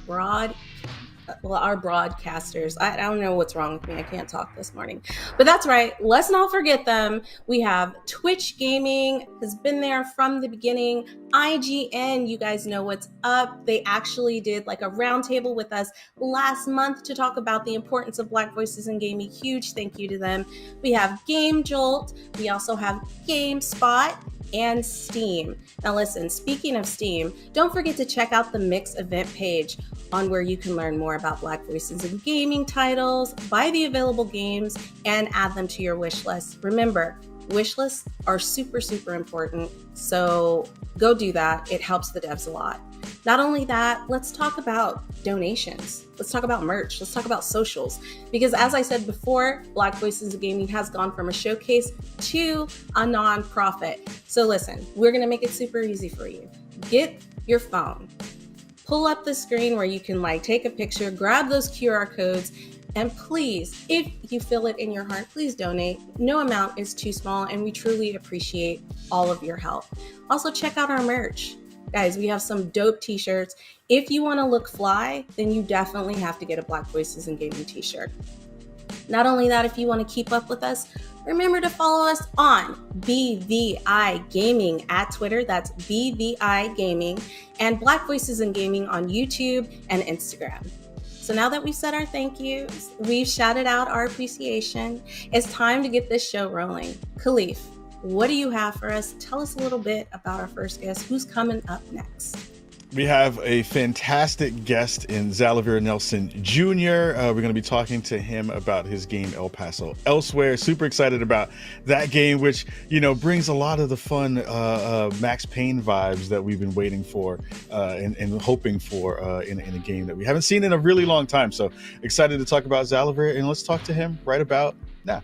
broadcasters. I don't know what's wrong with me. I can't talk this morning, but that's right. Let's not forget them. We have Twitch Gaming, has been there from the beginning. IGN, you guys know what's up. They actually did like a roundtable with us last month to talk about the importance of Black voices in gaming. Huge thank you to them. We have Game Jolt. We also have GameSpot and Steam. Now listen, speaking of Steam, don't forget to check out the Mix event page on where you can learn more about Black voices in gaming titles, buy the available games, and add them to your wish list. Remember, wish lists are super, super important, so go do that. It helps the devs a lot. Not only that, let's talk about donations. Let's talk about merch. Let's talk about socials. Because as I said before, Black Voices of Gaming has gone from a showcase to a nonprofit. So listen, we're going to make it super easy for you. Get your phone. Pull up the screen where you can like take a picture, grab those QR codes, and please, if you feel it in your heart, please donate. No amount is too small, and we truly appreciate all of your help. Also, check out our merch. Guys, we have some dope t-shirts. If you want to look fly, then you definitely have to get a Black Voices in Gaming t-shirt. Not only that, if you want to keep up with us, remember to follow us on BVI Gaming at Twitter. That's BVI Gaming, and Black Voices in Gaming on YouTube and Instagram. So now that we've said our thank yous, we've shouted out our appreciation, it's time to get this show rolling. Khalif, what do you have for us? Tell us a little bit about our first guest. Who's coming up next? We have a fantastic guest in Xalavier Nelson Jr. We're going to be talking to him about his game El Paso Elsewhere. Super excited about that game, which, you know, brings a lot of the fun Max Payne vibes that we've been waiting for and hoping for in a game that we haven't seen in a really long time. So excited to talk about Xalavier, and let's talk to him right about now.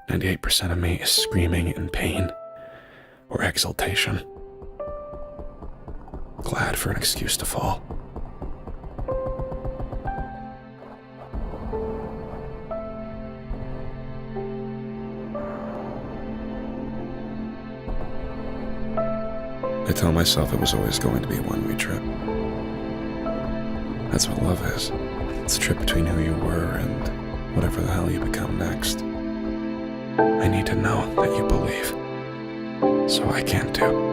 98% of me is screaming in pain or exultation. Glad for an excuse to fall. I tell myself it was always going to be a one-way trip. That's what love is. It's a trip between who you were and whatever the hell you become next. I need to know that you believe, so I can too.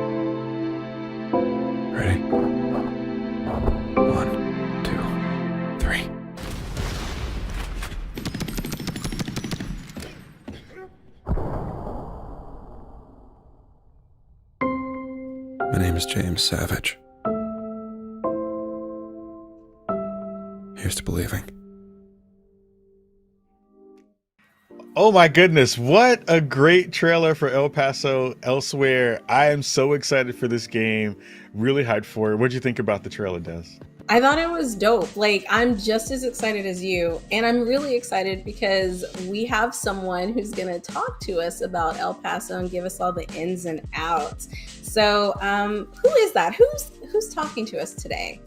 Ready? 1, 2, 3. My name is James Savage. Here's to believing. Oh my goodness, what a great trailer for El Paso Elsewhere. I am so excited for this game. Really hyped for it. What'd you think about the trailer, Des? I thought it was dope. Like, I'm just as excited as you. And I'm really excited because we have someone who's going to talk to us about El Paso and give us all the ins and outs. So who is that? Who's talking to us today?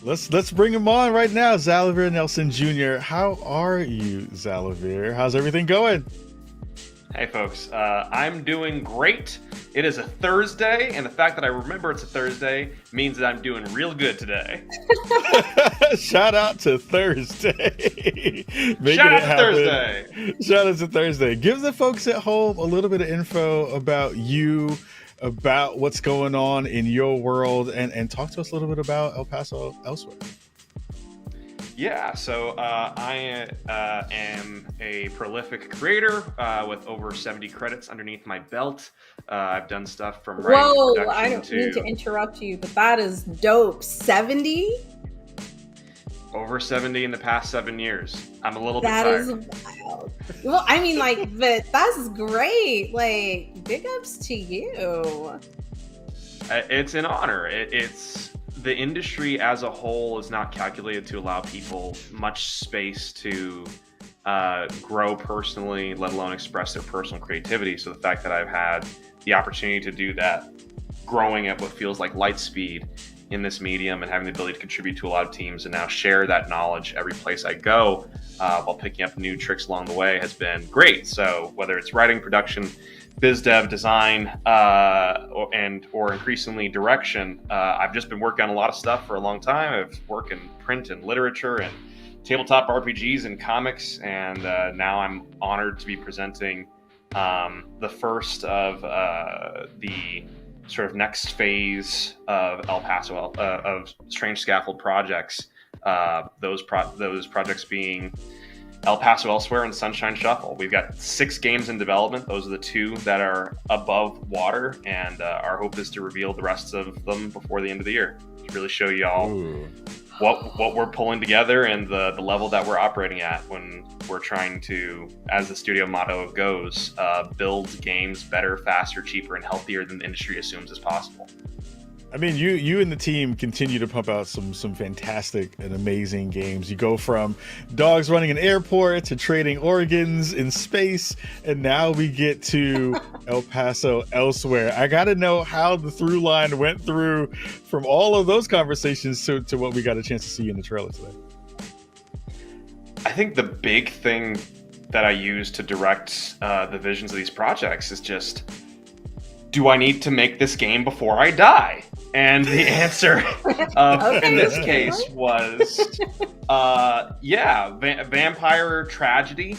Let's bring him on right now. Xalavier Nelson Jr. How are you, Xalavier? How's everything going? Hey folks, I'm doing great. It is a Thursday, and the fact that I remember it's a Thursday means that I'm doing real good today. Shout out to Thursday. Shout out to Thursday. Shout out to Thursday. Give the folks at home a little bit of info about you, about what's going on in your world, and talk to us a little bit about El Paso Elsewhere. Yeah, so I am a prolific creator with over 70 credits underneath my belt. I've done stuff from writing to Whoa, production I don't mean to interrupt you, but that is dope. 70? Over 70 in the past 7 years. I'm a little bit That tired. is wild. Well, I mean, like, but that's great. Like, big ups to you. It's an honor. It's the industry as a whole is not calculated to allow people much space to grow personally, let alone express their personal creativity. So the fact that I've had the opportunity to do that, growing at what feels like light speed in this medium and having the ability to contribute to a lot of teams and now share that knowledge every place I go while picking up new tricks along the way has been great. So whether it's writing, production, biz dev, design, or increasingly direction, I've just been working on a lot of stuff for a long time. I've worked in print and literature and tabletop RPGs and comics, and now I'm honored to be presenting the first of the sort of next phase of El Paso of Strange Scaffold projects. Those projects being El Paso Elsewhere and Sunshine Shuffle. We've got 6 games in development. Those are the 2 that are above water, and our hope is to reveal the rest of them before the end of the year to really show y'all what we're pulling together and the level that we're operating at when we're trying to, as the studio motto goes, build games better, faster, cheaper, and healthier than the industry assumes is possible. I mean, you and the team continue to pump out some fantastic and amazing games. You go from dogs running an airport to trading organs in space, and now we get to El Paso Elsewhere. I got to know how the through line went through from all of those conversations to what we got a chance to see in the trailer today. I think the big thing that I use to direct the visions of these projects is just, do I need to make this game before I die? And the answer in this case was, vampire tragedy.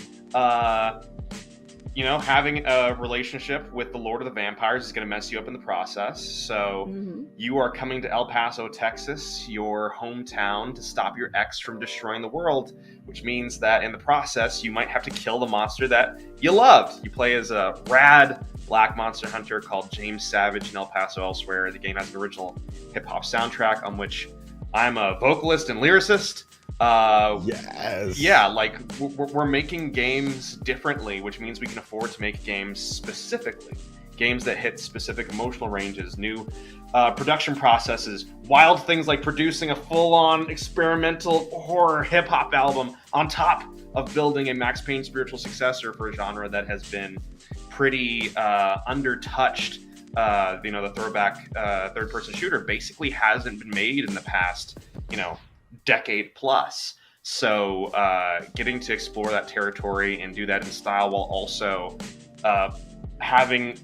Having a relationship with the Lord of the Vampires is going to mess you up in the process. So you are coming to El Paso, Texas, your hometown, to stop your ex from destroying the world, which means that in the process, you might have to kill the monster that you loved. You play as a rad black monster hunter called James Savage in El Paso Elsewhere. The game has an original hip-hop soundtrack on which I'm a vocalist and lyricist. Yes. Yeah, like we're making games differently, which means we can afford to make games specifically. Games that hit specific emotional ranges, new production processes, wild things like producing a full-on experimental horror hip-hop album on top of building a Max Payne spiritual successor for a genre that has been pretty undertouched. The throwback third-person shooter basically hasn't been made in the past, decade plus. So getting to explore that territory and do that in style while also having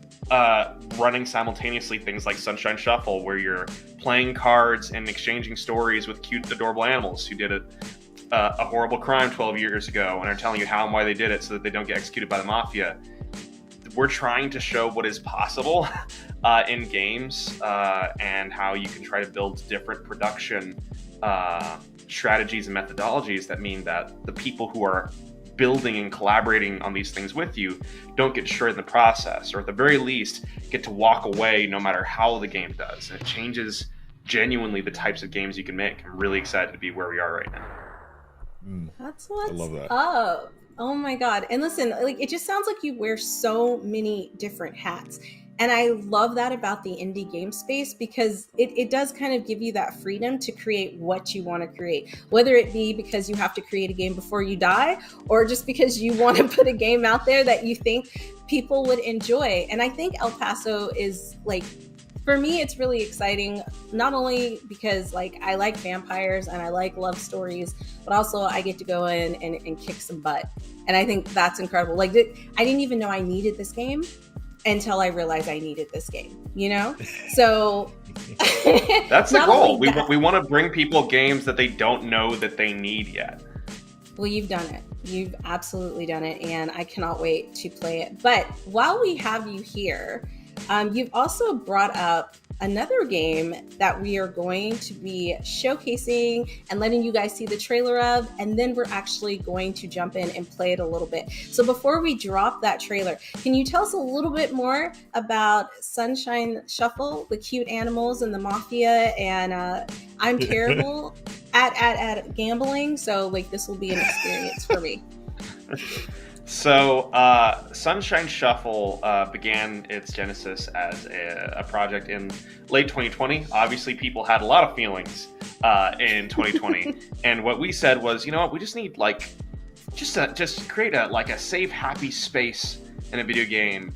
running simultaneously things like Sunshine Shuffle, where you're playing cards and exchanging stories with cute, adorable animals who did a horrible crime 12 years ago and are telling you how and why they did it so that they don't get executed by the mafia. We're trying to show what is possible in games and how you can try to build different production strategies and methodologies that mean that the people who are building and collaborating on these things with you don't get destroyed in the process, or at the very least get to walk away no matter how the game does. And it changes genuinely the types of games you can make. I'm really excited to be where we are right now. That's what's I love that. up. Oh my God. And listen, like, it just sounds like you wear so many different hats. And I love that about the indie game space, because it does kind of give you that freedom to create what you want to create, whether it be because you have to create a game before you die, or just because you want to put a game out there that you think people would enjoy. And I think El Paso is, like, for me, it's really exciting, not only because, like, I like vampires and I like love stories, but also I get to go in and kick some butt. And I think that's incredible. Like, I didn't even know I needed this game until I realized I needed this game, you know? So that's the not goal. only that- We want to bring people games that they don't know that they need yet. Well, you've done it. You've absolutely done it, and I cannot wait to play it. But while we have you here, you've also brought up another game that we are going to be showcasing and letting you guys see the trailer of, and then we're actually going to jump in and play it a little bit. So before we drop that trailer, can you tell us a little bit more about Sunshine Shuffle, the cute animals and the mafia? And I'm terrible at gambling, so like this will be an experience for me. So, Sunshine Shuffle began its genesis as a project in late 2020. Obviously, people had a lot of feelings in 2020, and what we said was, you know what, we just need just create a safe, happy space in a video game.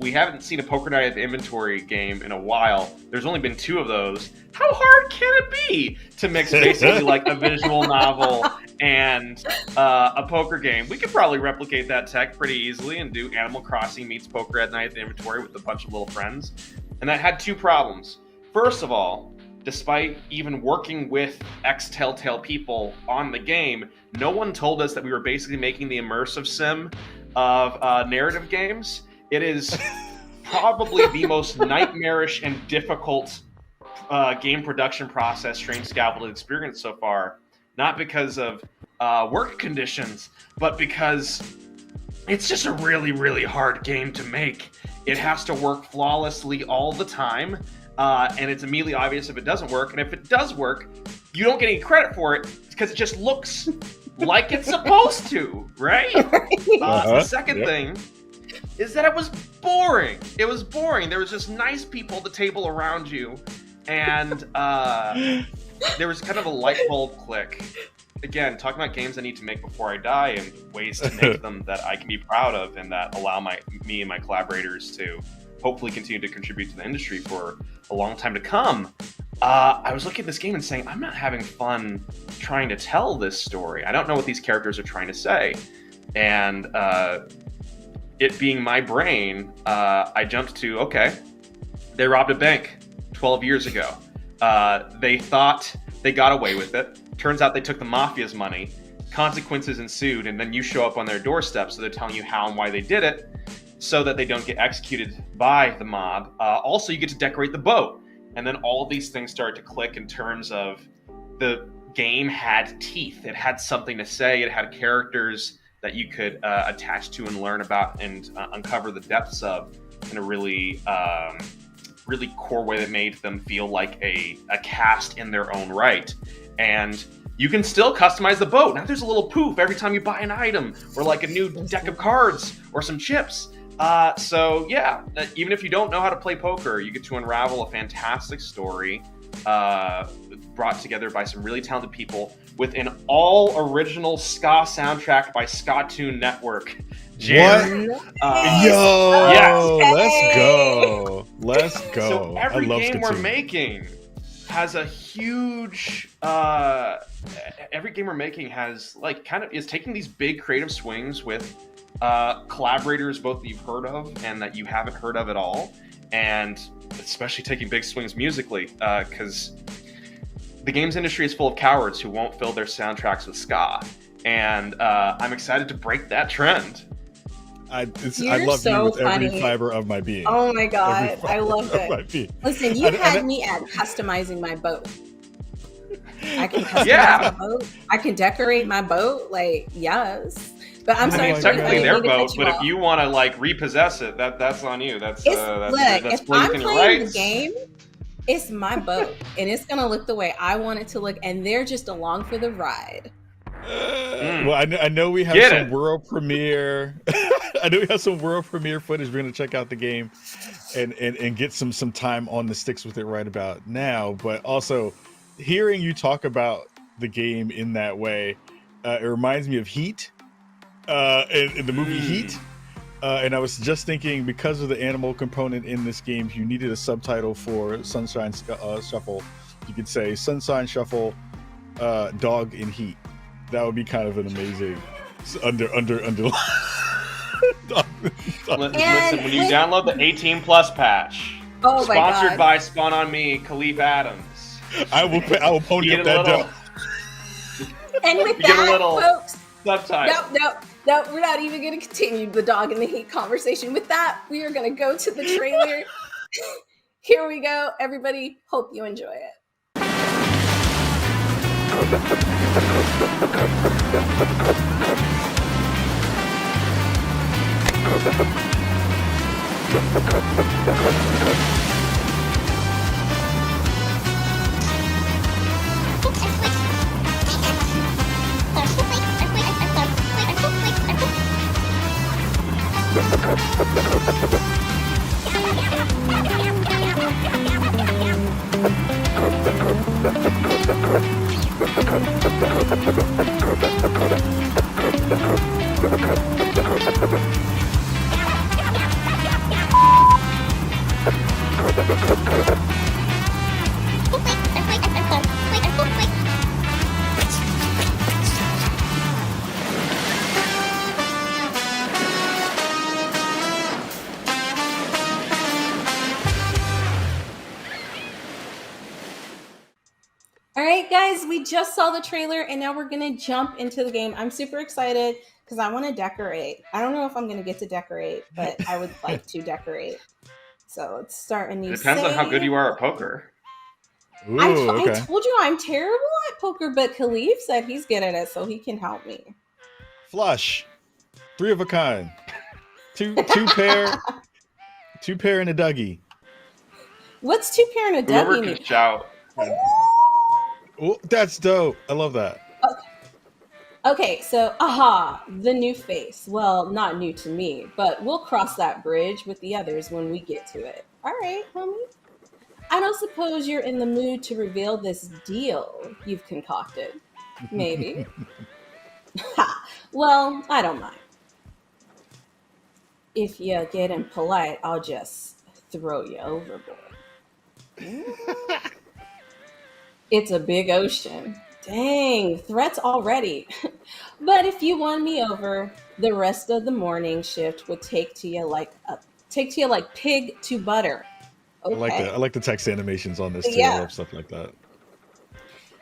We haven't seen a Poker Night at the Inventory game in a while. There's only been 2 of those. How hard can it be to mix basically like a visual novel and a poker game? We could probably replicate that tech pretty easily and do Animal Crossing meets Poker at Night at the Inventory with a bunch of little friends. And that had 2 problems. First of all, despite even working with ex-Telltale people on the game, no one told us that we were basically making the immersive sim of narrative games. It is probably the most nightmarish and difficult game production process Strange Scaffold has experienced so far. Not because of work conditions, but because it's just a really, really hard game to make. It has to work flawlessly all the time, and it's immediately obvious if it doesn't work. And if it does work, you don't get any credit for it because it just looks like it's supposed to, right? The second thing is that it was boring. It was boring. There was just nice people at the table around you, and there was kind of a light bulb click. Again, talking about games I need to make before I die and ways to make them that I can be proud of and that allow me and my collaborators to hopefully continue to contribute to the industry for a long time to come. I was looking at this game and saying, I'm not having fun trying to tell this story. I don't know what these characters are trying to say. And it being my brain, I jumped to, okay, they robbed a bank 12 years ago. They thought they got away with it. Turns out they took the mafia's money. Consequences ensued, and then you show up on their doorstep, so they're telling you how and why they did it, so that they don't get executed by the mob. Also, you get to decorate the boat. And then all these things started to click in terms of the game had teeth. It had something to say. It had characters that you could attach to and learn about and uncover the depths of in a really really core way that made them feel like a cast in their own right. And you can still customize the boat. Now there's a little poof every time you buy an item or like a new deck of cards or some chips. So yeah, even if you don't know how to play poker, you get to unravel a fantastic story brought together by some really talented people with an all original ska soundtrack by Ska-Tune Network. Jam. Yo, yes. Let's go. So every I love game we're Ska-Tune. making has a huge every game we're making has like kind of is taking these big creative swings with collaborators both that you've heard of and that you haven't heard of at all, and especially taking big swings musically because the games industry is full of cowards who won't fill their soundtracks with ska, and I'm excited to break that trend. I You're love so you with every funny. fiber of my being. Oh my god, Every I love fiber of my it. being. Listen, you And- had and- me at customizing my boat. I can customize my boat. I can decorate my boat. Like, yes. But I'm sorry. I mean, Freddie, technically I their didn't mean to boat, cut but you if off. you want to like repossess it, that's on you. That's It's, that's look, if I'm within your playing the rights. game, it's my boat, and it's gonna look the way I want it to look, and they're just along for the ride. Well, I know we have Get some it. world premiere. I know we have some world premiere footage. We're gonna check out the game and get some time on the sticks with it right about now. But also, hearing you talk about the game in that way, it reminds me of Heat, in the movie Heat. And I was just thinking, because of the animal component in this game, you needed a subtitle for Sunshine Shuffle. You could say Sunshine Shuffle, Dog in Heat. That would be kind of an amazing Listen, when you download the 18 plus patch, Oh my sponsored God. by Spawn on Me, Khalif Adams. I will pony up that dough. And with You get a that, little folks, subtitle. no, we're not even going to continue the dog in the heat conversation. With that, we are going to go to the trailer. Here we go, everybody. Hope you enjoy it. All right, guys, we just saw the trailer and now we're going to jump into the game. I'm super excited because I want to decorate. I don't know if I'm going to get to decorate, but I would like to decorate. So let's start a new It depends on how good you are at poker. I told you I'm terrible at poker, but Khalif said he's good at it, so he can help me. Flush. 3 of a kind. Two pair. 2 pair and a Dougie. What's 2 pair and a Whoever Dougie can mean? shout. Oh, that's dope. I love that. Okay, so the new face. Well, not new to me, but we'll cross that bridge with the others when we get to it. All right, homie. I don't suppose you're in the mood to reveal this deal you've concocted. Maybe. Well, I don't mind. If you're getting polite, I'll just throw you overboard. It's a big ocean. Dang, threats already. But if you won me over, the rest of the morning shift would take to you like pig to butter. Okay. I like the text animations on this too. Yeah. I love stuff like that.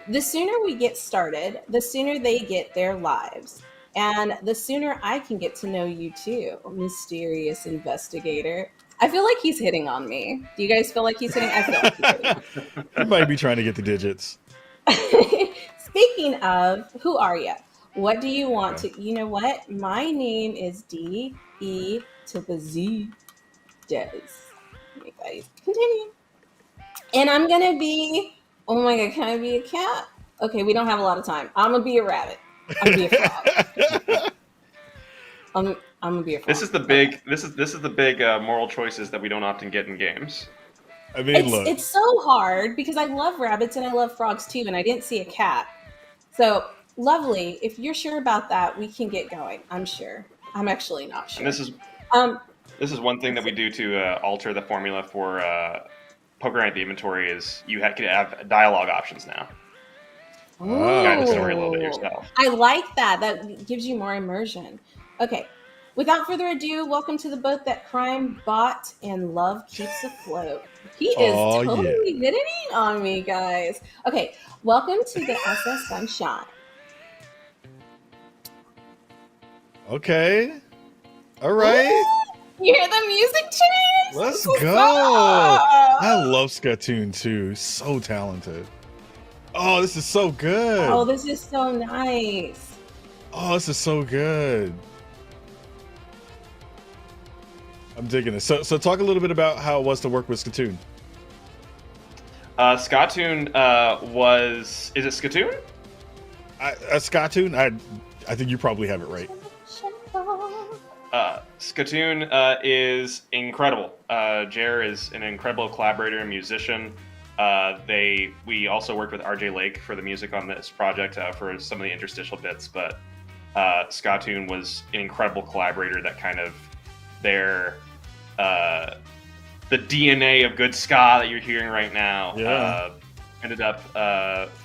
The sooner we get started, the sooner they get their lives. And the sooner I can get to know you too, mysterious investigator. I feel like he's hitting on me. Do you guys feel like he's hitting? I feel like he's hitting on me. You might be trying to get the digits. Speaking of, who are you? What do you want to? You know what? My name is D-E to the Z. Des. You guys continue. And I'm gonna be. Oh my god, can I be a cat? Okay, we don't have a lot of time. I'm gonna be a rabbit. I'm gonna be a frog. I'm gonna be a frog. This is the big. This is the big moral choices that we don't often get in games. I mean, It's so hard because I love rabbits and I love frogs too, and I didn't see a cat. So lovely. If you're sure about that, we can get going. I'm sure. I'm actually not sure. And this is one thing that we do to alter the formula for poker night. The inventory is you could have dialogue options now. Guide the story a little bit yourself. I like that. That gives you more immersion. Okay. Without further ado, welcome to the boat that crime bought and love keeps afloat. He is totally hitting on me, guys. Okay, welcome to the SS Sunshine. Okay. All right. Ooh, you hear the music change? Let's go. I love Skytoon too. So talented. Oh, this is so good. Oh, this is so nice. Oh, this is so good. I'm digging this. So talk a little bit about how it was to work with Skytoon. Skytoon is it Skytoon? Skytoon? I think you probably have it right. Skytoon is incredible. Jer is an incredible collaborator and musician. We also worked with RJ Lake for the music on this project for some of the interstitial bits, but Skytoon was an incredible collaborator that kind of the DNA of good ska that you're hearing right now ended up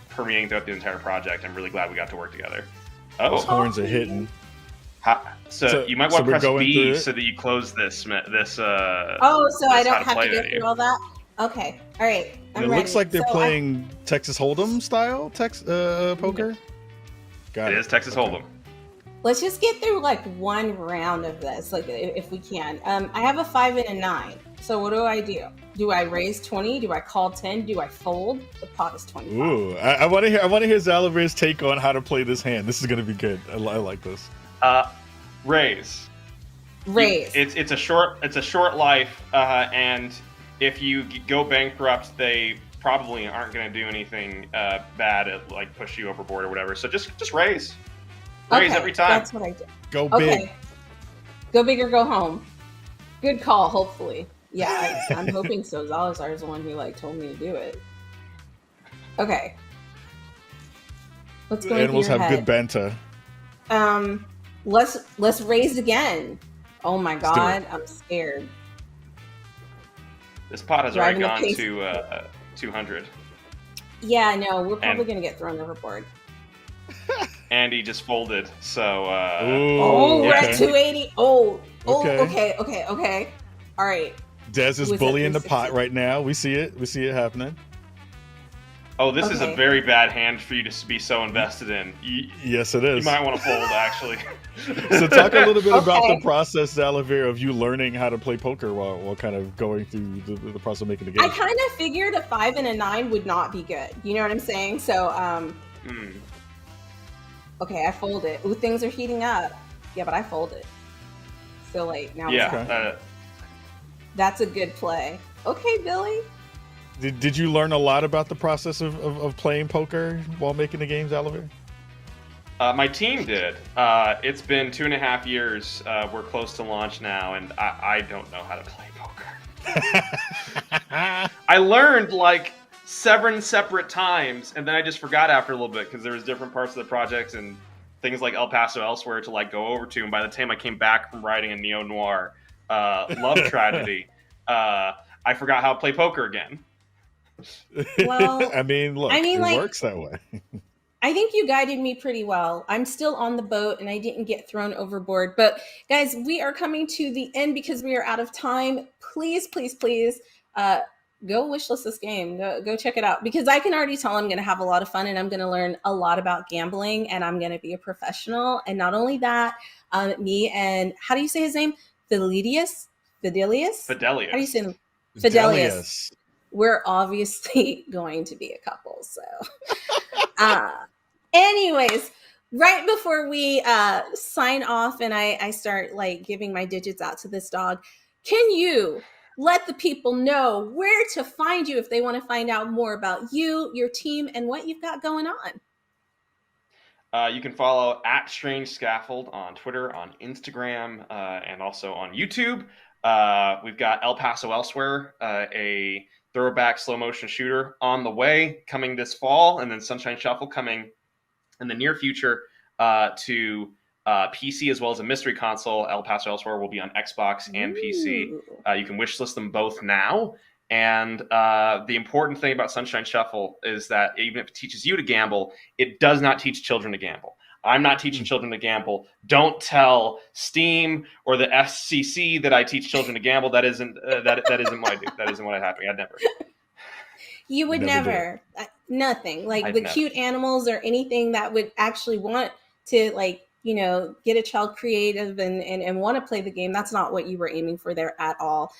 permeating throughout the entire project. I'm really glad we got to work together. Those horns are hitting. So you might want to we're press going through B it. so that you close this. Oh, so I this how don't have play to go menu. through all that? Okay. All right. And I'm it ready. looks like they're So playing Texas Hold'em style poker. Got It is Texas Hold'em. let's just get through like one round of this, like if we can. I have a 5 and a 9. So what do? Do I raise 20? Do I call 10? Do I fold? The pot is 25. Ooh, I want to hear. I want to hear Zalavir's take on how to play this hand. This is going to be good. I like this. Raise. It's a short life, and if you go bankrupt, they probably aren't going to do anything bad at like push you overboard or whatever. So just raise every time. That's what I do. Go big. Go big or go home. Good call. Hopefully, yeah. I'm hoping so. Zalazar is the one who like told me to do it. Okay. Let's go. Animals have good banter. Let's raise again. Oh my god, I'm scared. This pot has Driving already the gone to 200. Yeah, no, we're probably gonna get thrown overboard. Andy just folded, so we're at 280. Okay. All right. Dez is bullying the pot right now. We see it. We see it happening. Oh, this is a very bad hand for you to be so invested in. Yes, it is. You might want to fold, actually. So talk a little bit about the process, Zalavir, of you learning how to play poker while kind of going through the process of making the game. I kind of figured a 5 and a 9 would not be good. You know what I'm saying? So, okay, I fold it. Ooh, things are heating up. Yeah, but I fold it. So, like, now that's a good play. Okay, Billy. Did you learn a lot about the process of playing poker while making the games, Zalavir? My team did. It's been 2.5 years. We're close to launch now, and I don't know how to play poker. I learned like 7 separate times, and then I just forgot after a little bit because there was different parts of the project and things like El Paso elsewhere to like go over to. And by the time I came back from writing a neo-noir love tragedy, I forgot how to play poker again. Well, I mean, look, it like, works that way. I think you guided me pretty well. I'm still on the boat and I didn't get thrown overboard. But guys, we are coming to the end because we are out of time. Please, please, please go wishlist this game. Go check it out because I can already tell I'm going to have a lot of fun and I'm going to learn a lot about gambling and I'm going to be a professional. And not only that, me and how do you say his name? Fidelius? How do you say him? Fidelius. We're obviously going to be a couple. So anyways, right before we sign off and I start like giving my digits out to this dog, can you let the people know where to find you if they want to find out more about you, your team, and what you've got going on? You can follow @StrangeScaffold on Twitter, on Instagram, and also on YouTube. We've got El Paso Elsewhere, a throwback slow motion shooter on the way, coming this fall, and then Sunshine Shuffle coming in the near future to PC as well as a mystery console. El Paso Elsewhere will be on Xbox and PC. You can wishlist them both now. And the important thing about Sunshine Shuffle is that even if it teaches you to gamble, it does not teach children to gamble. I'm not teaching children to gamble. Don't tell Steam or the FCC that I teach children to gamble. That isn't that isn't what I do. That isn't what I happen. I'd never. You would never. Nothing like the cute animals or anything that would actually want to get a child creative and want to play the game. That's not what you were aiming for there at all.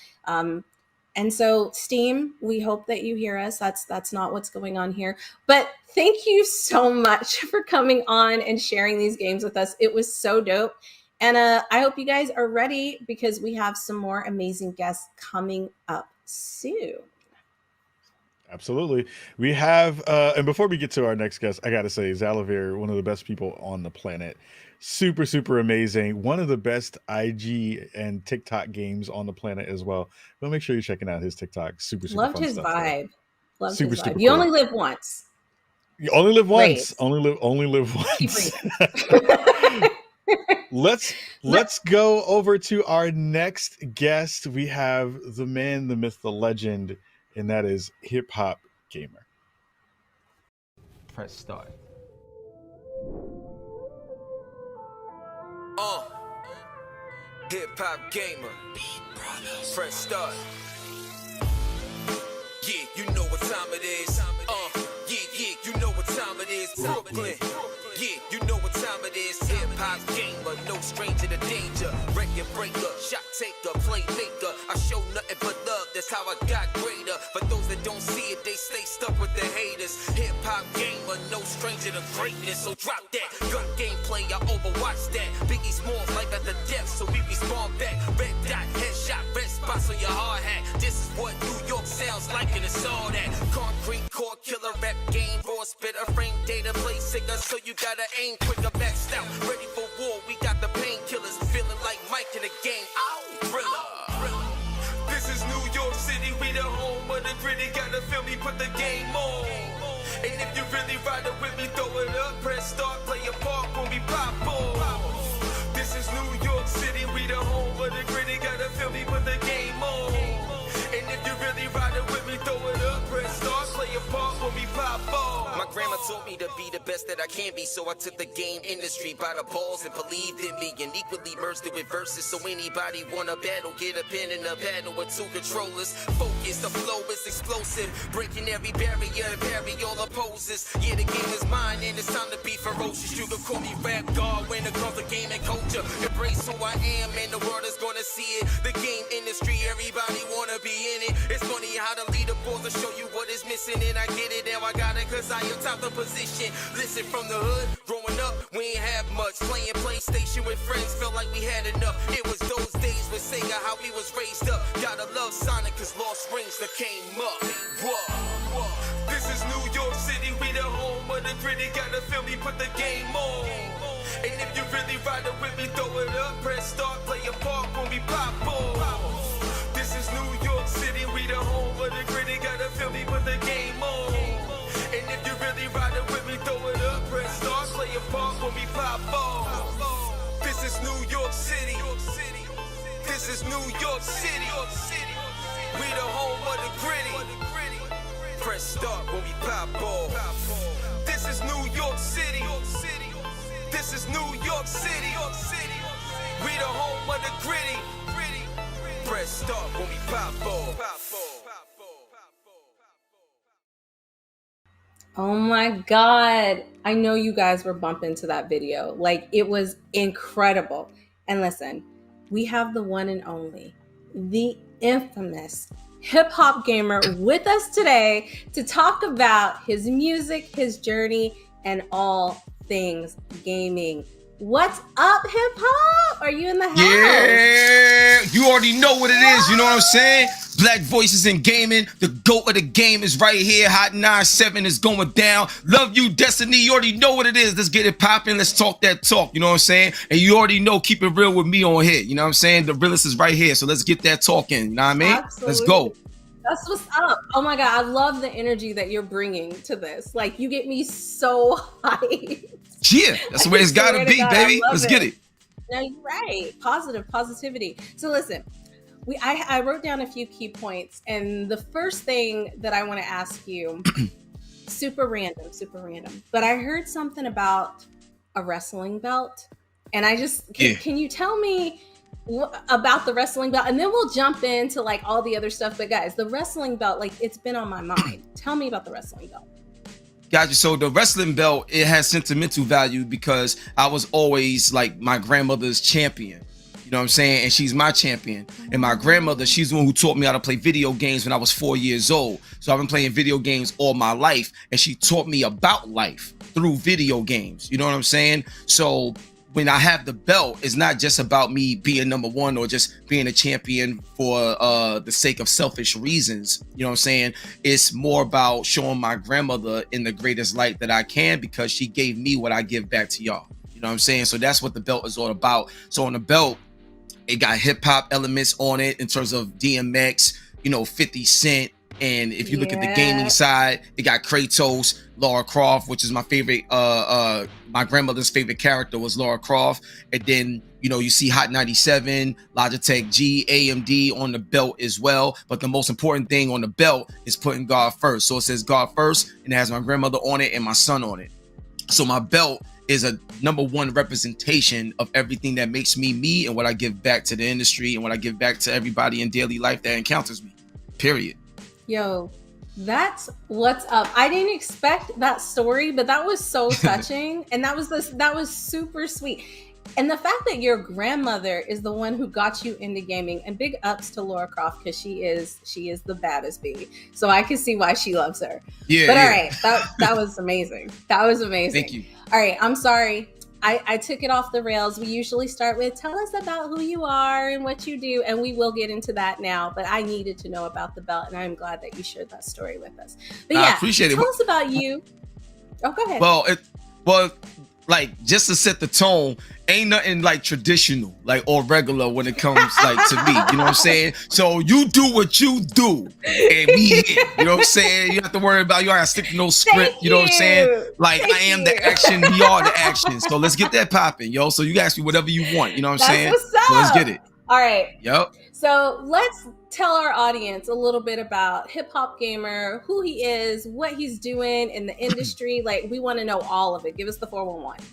And so, Steam, we hope that you hear us. That's not what's going on here. But thank you so much for coming on and sharing these games with us. It was so dope. And I hope you guys are ready because we have some more amazing guests coming up soon. Absolutely. We have, and before we get to our next guest, I got to say, Zalavir, one of the best people on the planet. Super, super amazing. One of the best IG and TikTok games on the planet as well. But make sure you're checking out his TikTok. Super, super Loved fun his stuff vibe. Loved super, his vibe. super You cool. only live once. You only live once. Raise. Only live once. Let's go over to our next guest. We have the man, the myth, the legend, and that is Hip Hop Gamer. Press start. Hip hop gamer. Press start. Yeah, you know what time it is. Yeah, you know what time it is. Brooklyn. Yeah, you know what time it is. Hip hop gamer, no stranger to danger. Record breaker, shot taker, playmaker. I show nothing but love, that's how I got greater. For those that don't see it, they stay stuck with the haters. Hip hop gamer, no stranger to greatness. So drop that gun gameplay, I overwatch that. Biggie Smalls, life at the depth, so we respawn back. Red dot, headshot, red spots on your hard hat. This is what New York sounds like, and it's all that. Concrete core killer, rap game, raw spitter, frame data, play sicker, so you gotta aim quicker, maxed out, ready for war. We got the painkillers, feeling like Mike in the game. Ow, thriller. This is New York City, we the home of the gritty. Gotta feel me, put the game on. And if you really riding with me, throw it up, press start, play your part when we pop on. This is New York City, we the home of the gritty. Gotta feel me, put the game on. And if you really riding with me, throw it up, press start, play your part when we pop on. My grandma told me to be the best that I can be, so I took the game industry by the balls and believed in me, and equally merged it with verses. So anybody wanna battle, get a pen and a paddle with two controllers. Focus, the flow is explosive, breaking every barrier and parry all opposes. Yeah, the game is mine and it's time to be ferocious. You can call me rap god when it comes to game and culture. Embrace who I am and the world is gonna see it. The game industry, everybody wanna be in it. It's funny how the leaderboards will show you what is missing, and I get it, now I got it, cause I am top the position. Listen, from the hood, growing up, we ain't have much. Playing PlayStation with friends, felt like we had enough. It was those days with Sega, how we was raised up. Gotta love Sonic, cause Lost Rings that came up. Whoa. This is New York City, we the home of the gritty. Gotta feel me, put the game on. And if you really riding with me, throw it up, press start, play your part when we pop on. This is New York City, we the home of the gritty. Gotta feel me, put the game on. And if you really riding with me, throw it up, press start, play your part when we pop on. This is New York City. This is New York City. We the home of the gritty. Press start when we pop on. This is New York City. This is New York City. We the home of the gritty. Press start when we pop on. Oh my God. I know you guys were bumping to that video. Like, it was incredible. And listen, we have the one and only, the infamous hip hop gamer with us today to talk about his music, his journey, and all things gaming. What's up, hip hop? Are you in the house? Yeah, you already know what it is. You know what I'm saying? Black voices in gaming. The GOAT of the game is right here. Hot 97 is going down. Love you, Destiny. You already know what it is. Let's get it popping. Let's talk that talk. You know what I'm saying? And you already know, keep it real with me on here. You know what I'm saying? The realest is right here. So let's get that talking. You know what I mean? Absolutely. Let's go. That's what's up. Oh my God, I love the energy that you're bringing to this. Like, you get me so hyped. Yeah, that's the way it's gotta be, baby. Let's get it. No, you're right. Positivity. So listen, I wrote down a few key points, and the first thing that I want to ask you, super random, but I heard something about a wrestling belt, and I just can you tell me about the wrestling belt, and then we'll jump into like all the other stuff. But guys, the wrestling belt, like, it's been on my mind. Tell me about the wrestling belt. Gotcha. So the wrestling belt, it has sentimental value because I was always like my grandmother's champion. You know what I'm saying? And she's my champion. And my grandmother, she's the one who taught me how to play video games when I was 4 years old. So I've been playing video games all my life, and she taught me about life through video games. You know what I'm saying? So when I have the belt, it's not just about me being number one or just being a champion for the sake of selfish reasons. You know what I'm saying? It's more about showing my grandmother in the greatest light that I can, because she gave me what I give back to y'all. You know what I'm saying? So that's what the belt is all about. So on the belt, it got hip hop elements on it in terms of DMX, 50 Cent. And if you look at the gaming side, it got Kratos, Lara Croft, which is my favorite, my grandmother's favorite character was Lara Croft. And then, you see Hot 97, Logitech G, AMD on the belt as well. But the most important thing on the belt is putting God first. So it says God first, and it has my grandmother on it and my son on it. So my belt is a #1 representation of everything that makes me me and what I give back to the industry and what I give back to everybody in daily life that encounters me. Period. Yo, that's what's up. I didn't expect that story, but that was so touching, and that was super sweet. And the fact that your grandmother is the one who got you into gaming, and big ups to Laura Croft, because she is the baddest bee. So I can see why she loves her. Yeah. But all right, that was amazing. That was amazing. Thank you. All right, I'm sorry. I took it off the rails. We usually start with tell us about who you are and what you do, and we will get into that now. But I needed to know about the belt, and I'm glad that you shared that story with us. But yeah, I appreciate it. Tell us about you. Oh, go ahead. Well, like, just to set the tone, ain't nothing like traditional, like, or regular when it comes like to me. You know what I'm saying? So you do what you do, and we here. You know what I'm saying? You don't have to worry about, you gotta stick to no script. You know what I'm saying? Like, I am the action, we are the action. So let's get that popping, yo. So you can ask me whatever you want. You know what I'm saying? What's up. So let's get it. All right. Yep. So let's tell our audience a little bit about Hip Hop Gamer, who he is, what he's doing in the industry. Like, we want to know all of it. Give us the 411.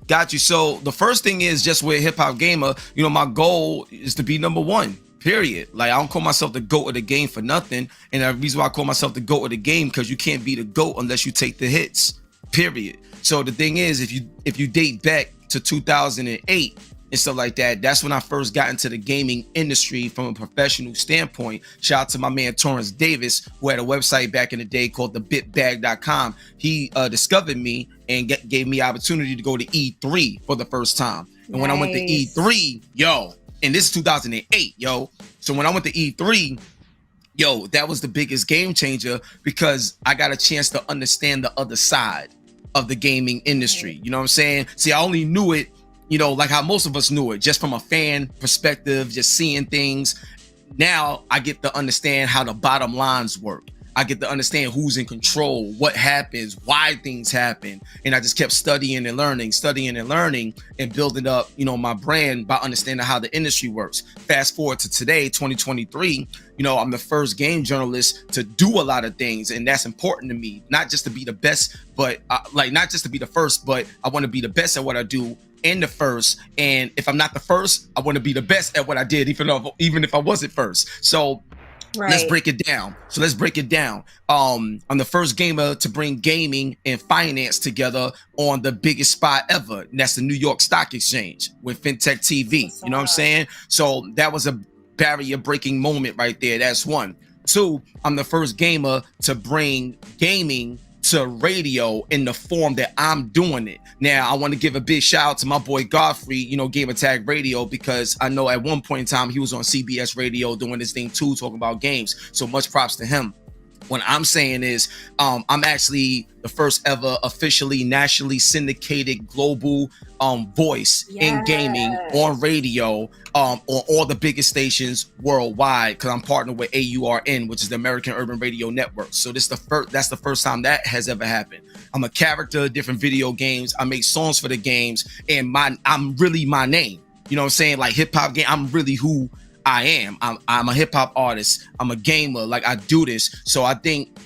Got you. So the first thing is, just with Hip Hop Gamer, you know, my goal is to be #1. Period. Like, I don't call myself the GOAT of the game for nothing. And the reason why I call myself the GOAT of the game, because you can't be the GOAT unless you take the hits. Period. So the thing is, if you date back to 2008 and stuff like that, that's when I first got into the gaming industry from a professional standpoint. Shout out to my man Torrance Davis, who had a website back in the day called thebitbag.com. He discovered me and gave me opportunity to go to E3 for the first time. And when I went to E3, yo, and this is 2008, yo. So when I went to E3, yo, that was the biggest game changer, because I got a chance to understand the other side of the gaming industry. You know what I'm saying? See, I only knew it, you know, like how most of us knew it, just from a fan perspective, just seeing things. Now I get to understand how the bottom lines work. I get to understand who's in control, what happens, why things happen. And I just kept studying and learning and building up, you know, my brand by understanding how the industry works. Fast forward to today, 2023, you know, I'm the first game journalist to do a lot of things. And that's important to me, not just to be the best, but not just to be the first, but I want to be the best at what I do and the first. And if I'm not the first, I want to be the best at what I did, even if I wasn't first. So let's break it down. I'm the first gamer to bring gaming and finance together on the biggest spot ever. And that's the New York Stock Exchange with FinTech TV. You know what I'm saying? So that was a barrier breaking moment right there. That's one. Two, I'm the first gamer to bring gaming to radio in the form that I'm doing it. Now, I want to give a big shout out to my boy Godfrey, you know, Gamer Tag Radio, because I know at one point in time he was on CBS Radio doing this thing too, talking about games. So much props to him. What I'm saying is, I'm actually the first ever officially nationally syndicated global voice in gaming on radio, on all the biggest stations worldwide, because I'm partnered with AURN, which is the American Urban Radio Network. So that's the first time that has ever happened. I'm a character, different video games. I make songs for the games, and I'm really my name. You know what I'm saying? Like hip hop game, I'm really who I am. I'm a hip hop artist. I'm a gamer. Like, I do this. So I think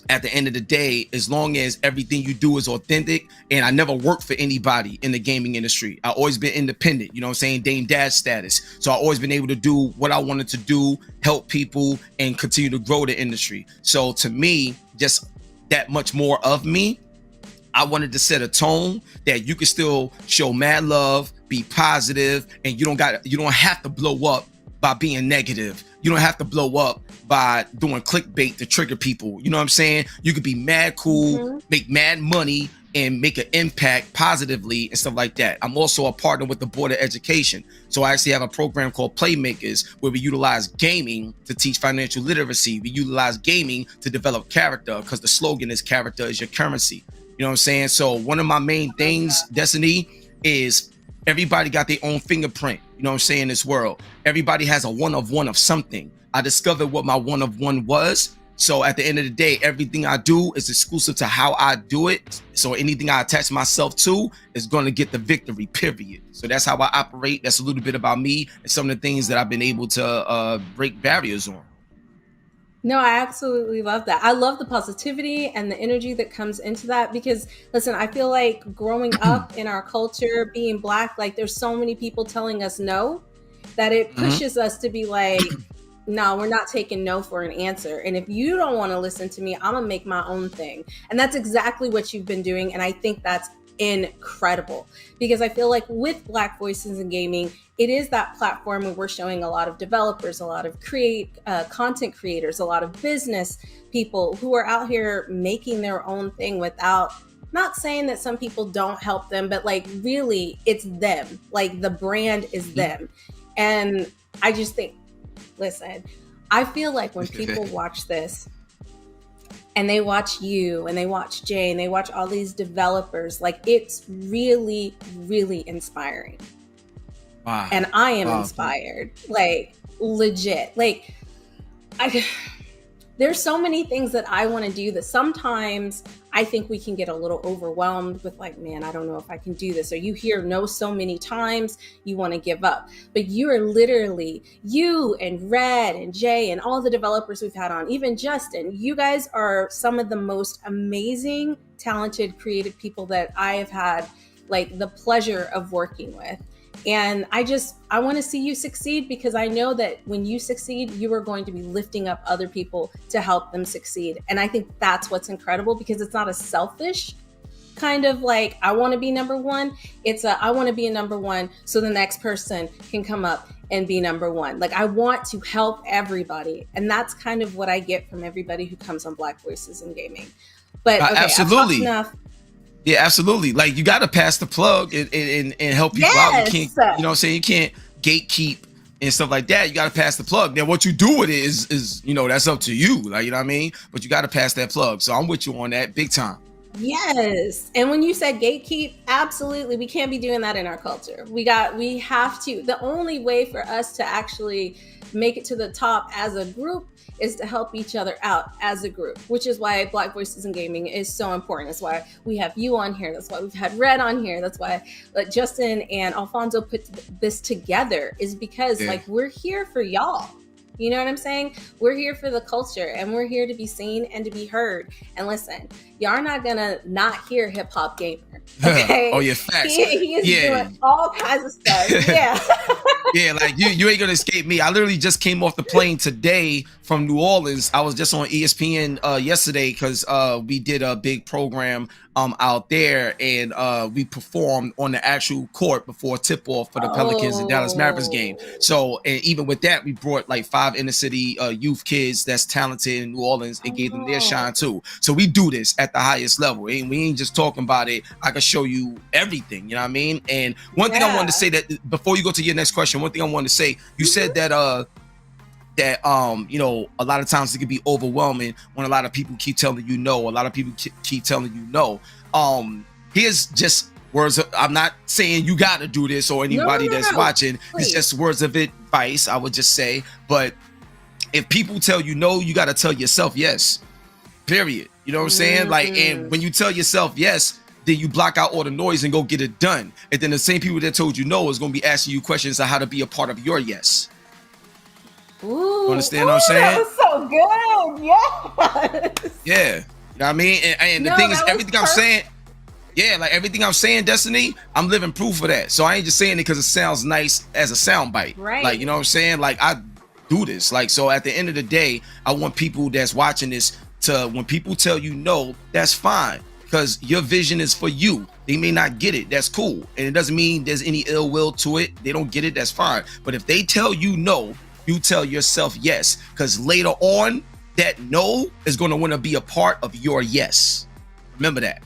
at the end of the day, as long as everything you do is authentic, and I never worked for anybody in the gaming industry. I always been independent, you know what I'm saying? Dame Dad status. So I always been able to do what I wanted to do, help people, and continue to grow the industry. So to me, just that much more of me, I wanted to set a tone that you can still show mad love, be positive, and you don't have to blow up by being negative. You don't have to blow up by doing clickbait to trigger people. You know what I'm saying? You could be mad cool, make mad money, and make an impact positively and stuff like that. I'm also a partner with the Board of Education. So I actually have a program called Playmakers, where we utilize gaming to teach financial literacy. We utilize gaming to develop character, because the slogan is character is your currency. You know what I'm saying? So one of my main things, Destiny, is everybody got their own fingerprint, you know what I'm saying, in this world. Everybody has a one of one of something. I discovered what my one of one was. So at the end of the day, everything I do is exclusive to how I do it. So anything I attach myself to is going to get the victory, period. So that's how I operate. That's a little bit about me and some of the things that I've been able to break barriers on. No, I absolutely love that. I love the positivity and the energy that comes into that because, listen, I feel like growing up in our culture, being Black, like there's so many people telling us no that it pushes us to be like, no, we're not taking no for an answer. And if you don't want to listen to me, I'm going to make my own thing. And that's exactly what you've been doing. And I think that's incredible because I feel like with Black Voices in Gaming, it is that platform where we're showing a lot of developers, a lot of content creators, a lot of business people who are out here making their own thing without, not saying that some people don't help them, but like really it's them. Like the brand is them. And I just think, listen, I feel like when people watch this and they watch you and they watch Jay and they watch all these developers, like it's really, really inspiring. Wow. And I am inspired, like legit. Like there's so many things that I want to do that sometimes I think we can get a little overwhelmed with like, man, I don't know if I can do this. Or you hear no so many times, you want to give up. But you are literally, you and Red and Jay and all the developers we've had on, even Justin, you guys are some of the most amazing, talented, creative people that I have had like the pleasure of working with. And I want to see you succeed because I know that when you succeed, you are going to be lifting up other people to help them succeed. And I think that's what's incredible because it's not a selfish kind of like, I want to be number one. It's I want to be a number one so the next person can come up and be number one. Like I want to help everybody. And that's kind of what I get from everybody who comes on Black Voices in Gaming. But okay, absolutely. enough. Yeah, absolutely. Like you got to pass the plug and help people out. You can't, you know what I'm saying? You can't gatekeep and stuff like that. You got to pass the plug. Now what you do with it is, you know, that's up to you. Like, you know what I mean? But you got to pass that plug. So I'm with you on that big time. Yes. And when you said gatekeep, absolutely. We can't be doing that in our culture. We have to. The only way for us to actually make it to the top as a group is to help each other out as a group, which is why Black Voices in Gaming is so important. That's why we have you on here. That's why we've had Red on here. That's why Justin and Alfonso put this together is because like we're here for y'all. You know what I'm saying? We're here for the culture and we're here to be seen and to be heard. And listen, y'all are not gonna not hear Hip Hop Gamer. Okay? Oh yeah, facts. He is doing all kinds of stuff. Yeah. Yeah, like you ain't gonna escape me. I literally just came off the plane today from New Orleans. I was just on ESPN yesterday because we did a big program out there and we performed on the actual court before tip-off for the Pelicans and Dallas Mavericks game. So and even with that, we brought like 5 inner city youth kids that's talented in New Orleans and gave them their shine too. So we do this at the highest level. And we ain't just talking about it. I can show you everything, you know what I mean? And one thing I wanted to say that before you go to your next question, one thing I wanted to say, you said that you know, a lot of times it can be overwhelming when a lot of people keep telling you no. A lot of people keep telling you no. Here's just words of, I'm not saying you got to do this or anybody that's watching. Please. It's just words of advice, I would just say. But if people tell you no, you got to tell yourself yes. Period. You know what I'm saying? Like, and when you tell yourself yes, then you block out all the noise and go get it done. And then the same people that told you no is going to be asking you questions on how to be a part of your yes. Ooh, you understand what I'm saying? That was so good. Yes. Yeah. You know what I mean? And the thing is, everything I'm saying, like everything I'm saying, Destiny, I'm living proof of that. So I ain't just saying it because it sounds nice as a soundbite. Right. Like, you know what I'm saying? Like I do this. Like, so at the end of the day, I want people that's watching this to, when people tell you no, that's fine. Because your vision is for you. They may not get it. That's cool. And it doesn't mean there's any ill will to it. They don't get it. That's fine. But if they tell you no, you tell yourself yes. Because later on, that no is going to want to be a part of your yes. Remember that.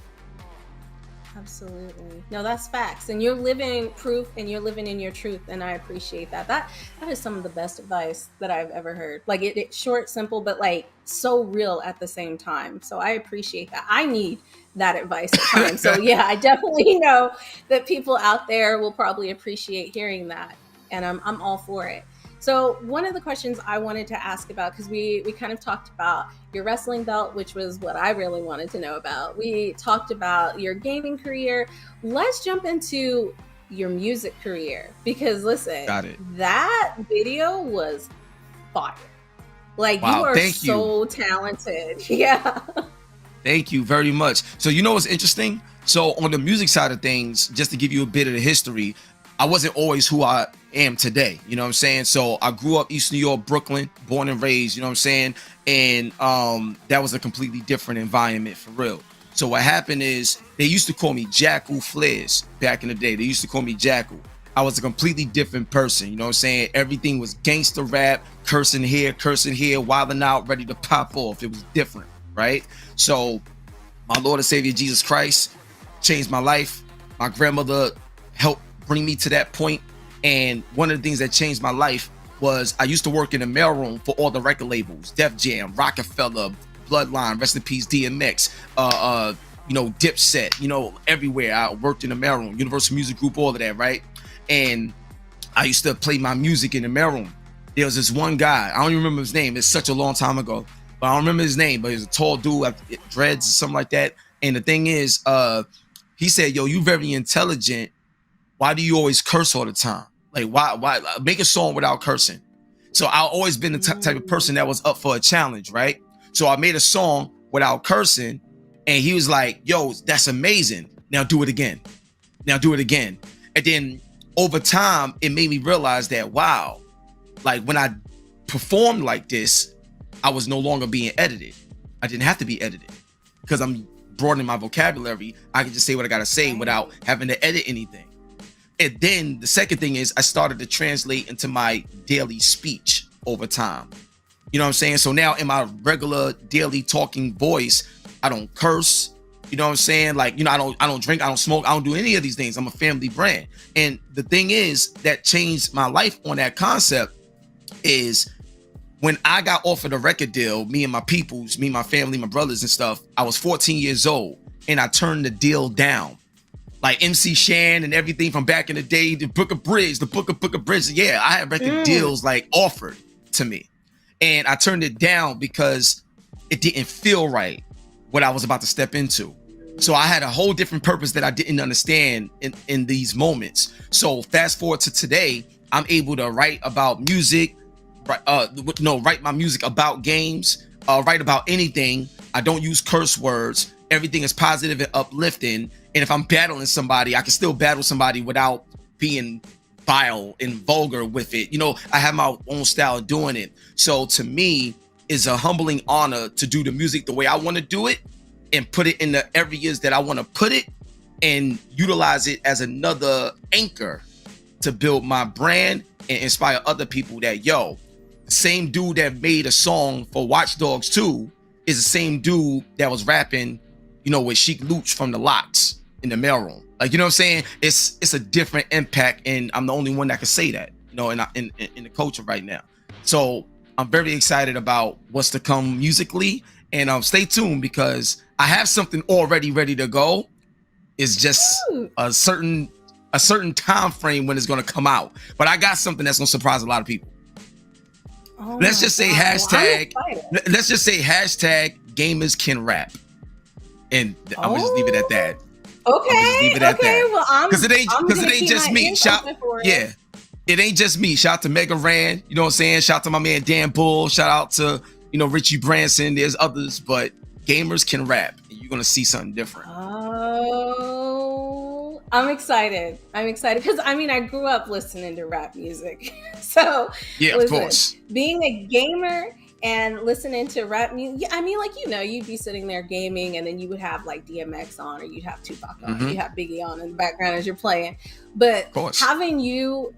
Absolutely. No, that's facts. And you're living proof and you're living in your truth. And I appreciate that. That is some of the best advice that I've ever heard. Like it's short, simple, but like so real at the same time. So I appreciate that. I need that advice at times. So yeah, I definitely know that people out there will probably appreciate hearing that. And I'm all for it. So one of the questions I wanted to ask about, because we kind of talked about your wrestling belt, which was what I really wanted to know about. We talked about your gaming career. Let's jump into your music career, because listen, that video was fire. Like, Wow, you are thank so talented. Yeah. Thank you very much. So you know what's interesting? So on the music side of things, just to give you a bit of the history, I wasn't always who I am today. You know what I'm saying? So I grew up East New York, Brooklyn, born and raised, you know what I'm saying? And that was a completely different environment for real. So what happened is they used to call me Jackal Flares back in the day. They used to call me Jackal. I was a completely different person, you know what I'm saying? Everything was gangster rap, cursing here, wilding out, ready to pop off. It was different, right? So my Lord and Savior Jesus Christ changed my life. My grandmother helped bring me to that point. And one of the things that changed my life was I used to work in the mailroom for all the record labels, Def Jam, Rockefeller, Bloodline, rest in peace, DMX, you know, Dipset, you know, everywhere. I worked in the mailroom, Universal Music Group, all of that, right? And I used to play my music in the mailroom. There was this one guy, I don't even remember his name. It's such a long time ago, but I don't remember his name, but he was a tall dude, dreads or something like that. And the thing is, he said, yo, you very intelligent. Why do you always curse all the time? Like, why make a song without cursing? So I've always been the type of person that was up for a challenge, right? So I made a song without cursing, and he was like, yo, that's amazing. Now do it again. Now do it again. And then over time, it made me realize that, wow, like when I performed like this, I was no longer being edited. I didn't have to be edited because I'm broadening my vocabulary. I can just say what I got to say without having to edit anything. And then the second thing is I started to translate into my daily speech over time. You know what I'm saying? So now in my regular daily talking voice, I don't curse. You know what I'm saying? Like, you know, I don't drink, I don't smoke, I don't do any of these things. I'm a family brand. And the thing is that changed my life on that concept is when I got offered a record deal, me and my peoples, me, my family, my brothers and stuff, I was 14 years old and I turned the deal down. Like MC Shan and everything from back in the day, the Book of Bridge. Yeah, I had record deals like offered to me. And I turned it down because it didn't feel right what I was about to step into. So I had a whole different purpose that I didn't understand in these moments. So fast forward to today, I'm able to write about music, write my music about games, write about anything. I don't use curse words. Everything is positive and uplifting. And if I'm battling somebody, I can still battle somebody without being vile and vulgar with it. You know, I have my own style of doing it. So to me, it's a humbling honor to do the music the way I want to do it and put it in the areas that I want to put it and utilize it as another anchor to build my brand and inspire other people that, yo, the same dude that made a song for Watch Dogs 2 is the same dude that was rapping, you know, with Sheik Luch from the Locks in the mailroom. Like, you know what I'm saying? It's a different impact, and I'm the only one that can say that, you know, in the culture right now. So I'm very excited about what's to come musically, and stay tuned because I have something already ready to go. It's just a certain time frame when it's going to come out, but I got something that's going to surprise a lot of people. Let's just say hashtag gamers can rap, and I'm gonna just leave it at that. Okay. Well, because it ain't just me. It ain't just me. Shout out to Mega Ran. You know what I'm saying? Shout out to my man Dan Bull. Shout out to, you know, Richie Branson. There's others, but gamers can rap, and you're gonna see something different. Oh, I'm excited. Because I mean, I grew up listening to rap music, so yeah, listen, of course. Being a gamer and listening to rap music, I mean, like, you know, you'd be sitting there gaming and then you would have like DMX on, or you'd have Tupac on, you'd have Biggie on in the background as you're playing. But having you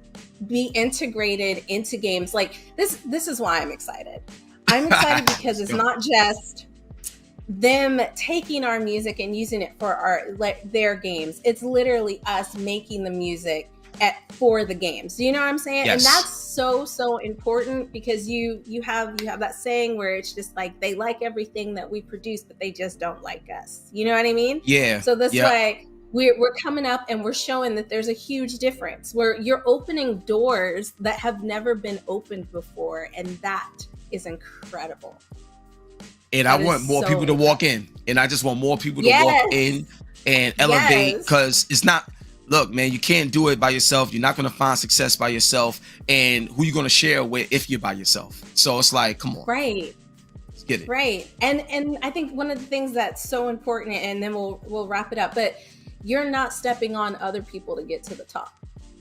be integrated into games like this is why I'm excited. I'm excited because it's not just them taking our music and using it for their games. It's literally us making the music for the games. Do you know what I'm saying? Yes. And that's so important because you have that saying where it's just like they like everything that we produce, but they just don't like us. You know what I mean? Yeah. So this way we're coming up and we're showing that there's a huge difference where you're opening doors that have never been opened before, and that is incredible. And I want more people to walk in, and I just want more people to walk in and elevate, because it's not look, man, you can't do it by yourself. You're not going to find success by yourself. And who you going to share with if you're by yourself? So it's like, come on. Right. Let's get it. Right. And I think one of the things that's so important, and then we'll wrap it up, but you're not stepping on other people to get to the top.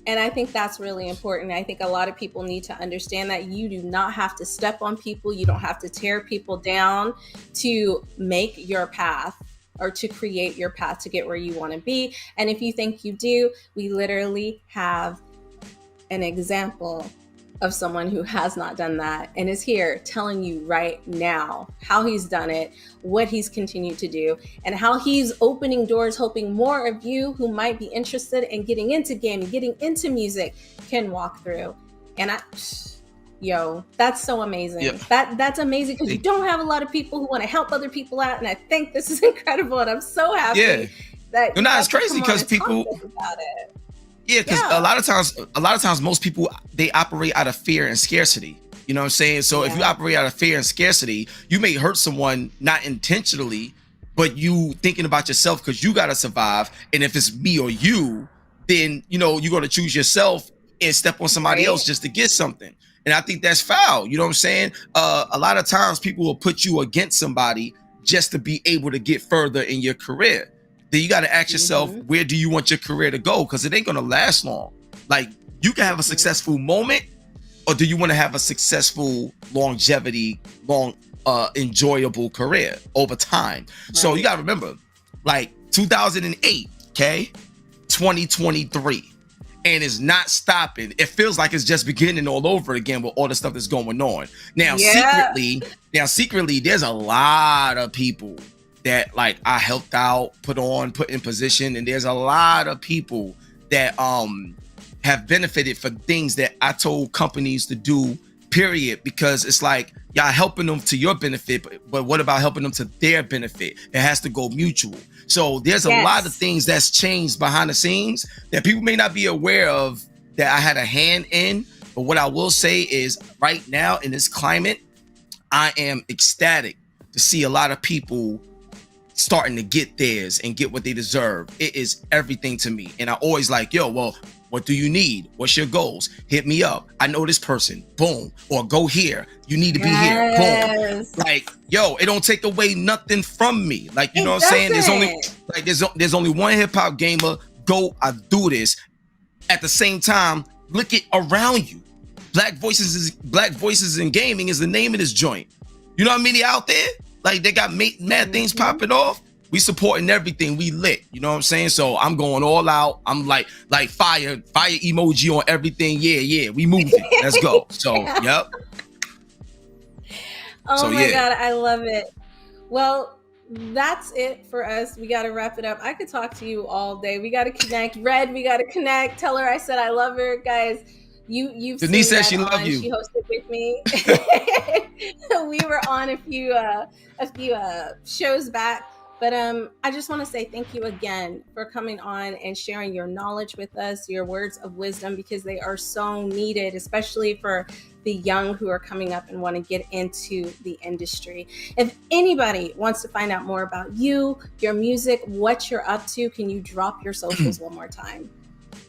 And I think that's really important. I think a lot of people need to understand that you do not have to step on people. You don't have to tear people down to make your path or to create your path to get where you want to be. And if you think you do, we literally have an example of someone who has not done that and is here telling you right now how he's done it, what he's continued to do, and how he's opening doors, hoping more of you who might be interested in getting into gaming, getting into music, can walk through. And that's so amazing. Yeah. That's amazing, because you don't have a lot of people who want to help other people out, and I think this is incredible, and I'm so happy that it's crazy because people about it. Yeah, because a lot of times most people, they operate out of fear and scarcity. You know what I'm saying? So if you operate out of fear and scarcity, you may hurt someone not intentionally, but you thinking about yourself because you got to survive. And if it's me or you, then, you're going to choose yourself and step on somebody else just to get something. And I think that's foul. You know what I'm saying? A lot of times people will put you against somebody just to be able to get further in your career. Then you got to ask yourself, where do you want your career to go? Because it ain't going to last long. Like, you can have a successful moment, or do you want to have a successful longevity, enjoyable career over time? Right. So you got to remember, like 2008, 2023, and it's not stopping. It feels like it's just beginning all over again with all the stuff that's going on. Now, secretly, there's a lot of people that like I helped out, put in position, and there's a lot of people that have benefited for things that I told companies to do, period, because it's like y'all helping them to your benefit, but what about helping them to their benefit? It has to go mutual. So there's a lot of things that's changed behind the scenes that people may not be aware of that I had a hand in. But what I will say is right now in this climate, I am ecstatic to see a lot of people starting to get theirs and get what they deserve. It is everything to me. And I always like, what do you need? What's your goals? Hit me up. I know this person. Boom. Or go here. You need to be here. Boom. Like, it don't take away nothing from me. Like, you know what I'm saying? There's only one hip hop gamer. Go, I do this. At the same time, look it around you. Black Voices in Gaming is the name of this joint. You know how many out there? Like, they got mad things popping off. We supporting everything. We lit. You know what I'm saying? So I'm going all out. I'm like fire emoji on everything. Yeah. We moving. Let's go. So, yep. Oh my God. I love it. Well, that's it for us. We got to wrap it up. I could talk to you all day. We got to connect. Red, we got to connect. Tell her I said I love her. Guys, you've Denise seen said she loved you. She hosted with me. We were on a few shows back. But I just want to say thank you again for coming on and sharing your knowledge with us, your words of wisdom, because they are so needed, especially for the young who are coming up and want to get into the industry. If anybody wants to find out more about you, your music, what you're up to, can you drop your socials one more time?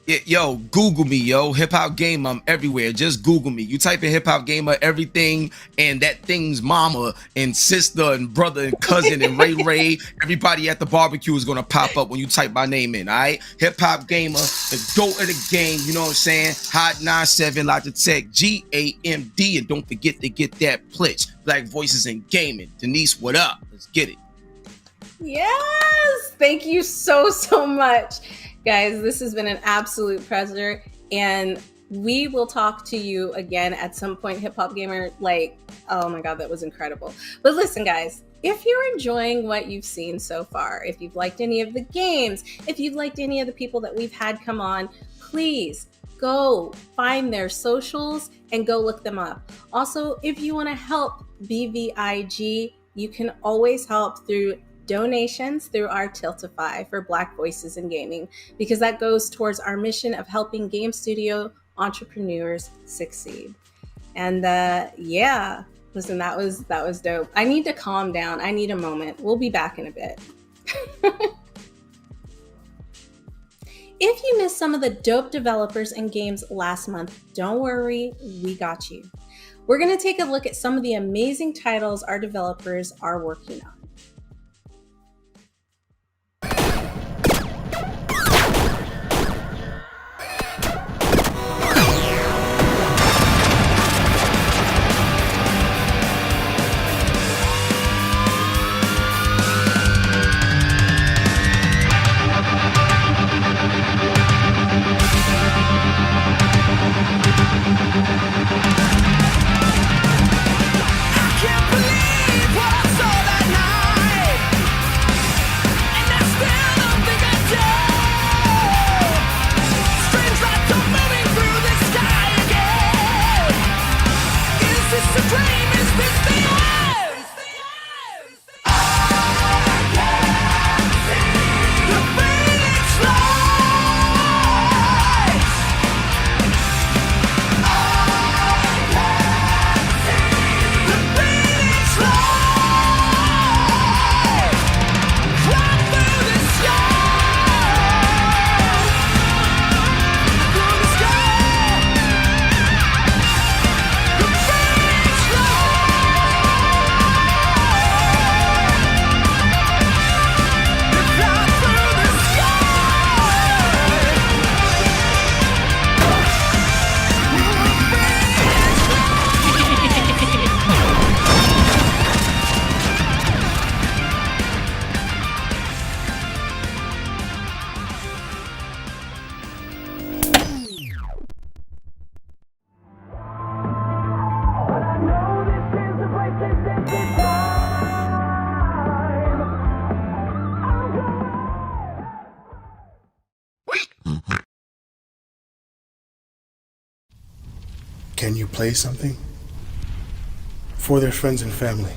Yo, Google me, Hip Hop Gamer. I'm everywhere. Just Google me. You type in Hip Hop Gamer, everything, and that thing's mama and sister and brother and cousin and Ray. Everybody at the barbecue is gonna pop up when you type my name in. All right, Hip Hop Gamer, the GOAT of the game. You know what I'm saying? Hot 97 Logitech GAMD, and don't forget to get that Plitch. Black Voices in Gaming. Denise, what up? Let's get it. Yes, thank you so much. Guys, this has been an absolute pleasure, and we will talk to you again at some point, Hip Hop Gamer. Like, oh my God, that was incredible. But listen, guys, if you're enjoying what you've seen so far, if you've liked any of the games, if you've liked any of the people that we've had come on, please go find their socials and go look them up. Also, if you want to help BVIG, you can always help through donations through our Tiltify for Black Voices in Gaming, because that goes towards our mission of helping game studio entrepreneurs succeed. And listen, that was dope. I need to calm down. I need a moment. We'll be back in a bit. If you missed some of the dope developers and games last month, don't worry, we got you. We're going to take a look at some of the amazing titles our developers are working on. Can you play something? For their friends and family.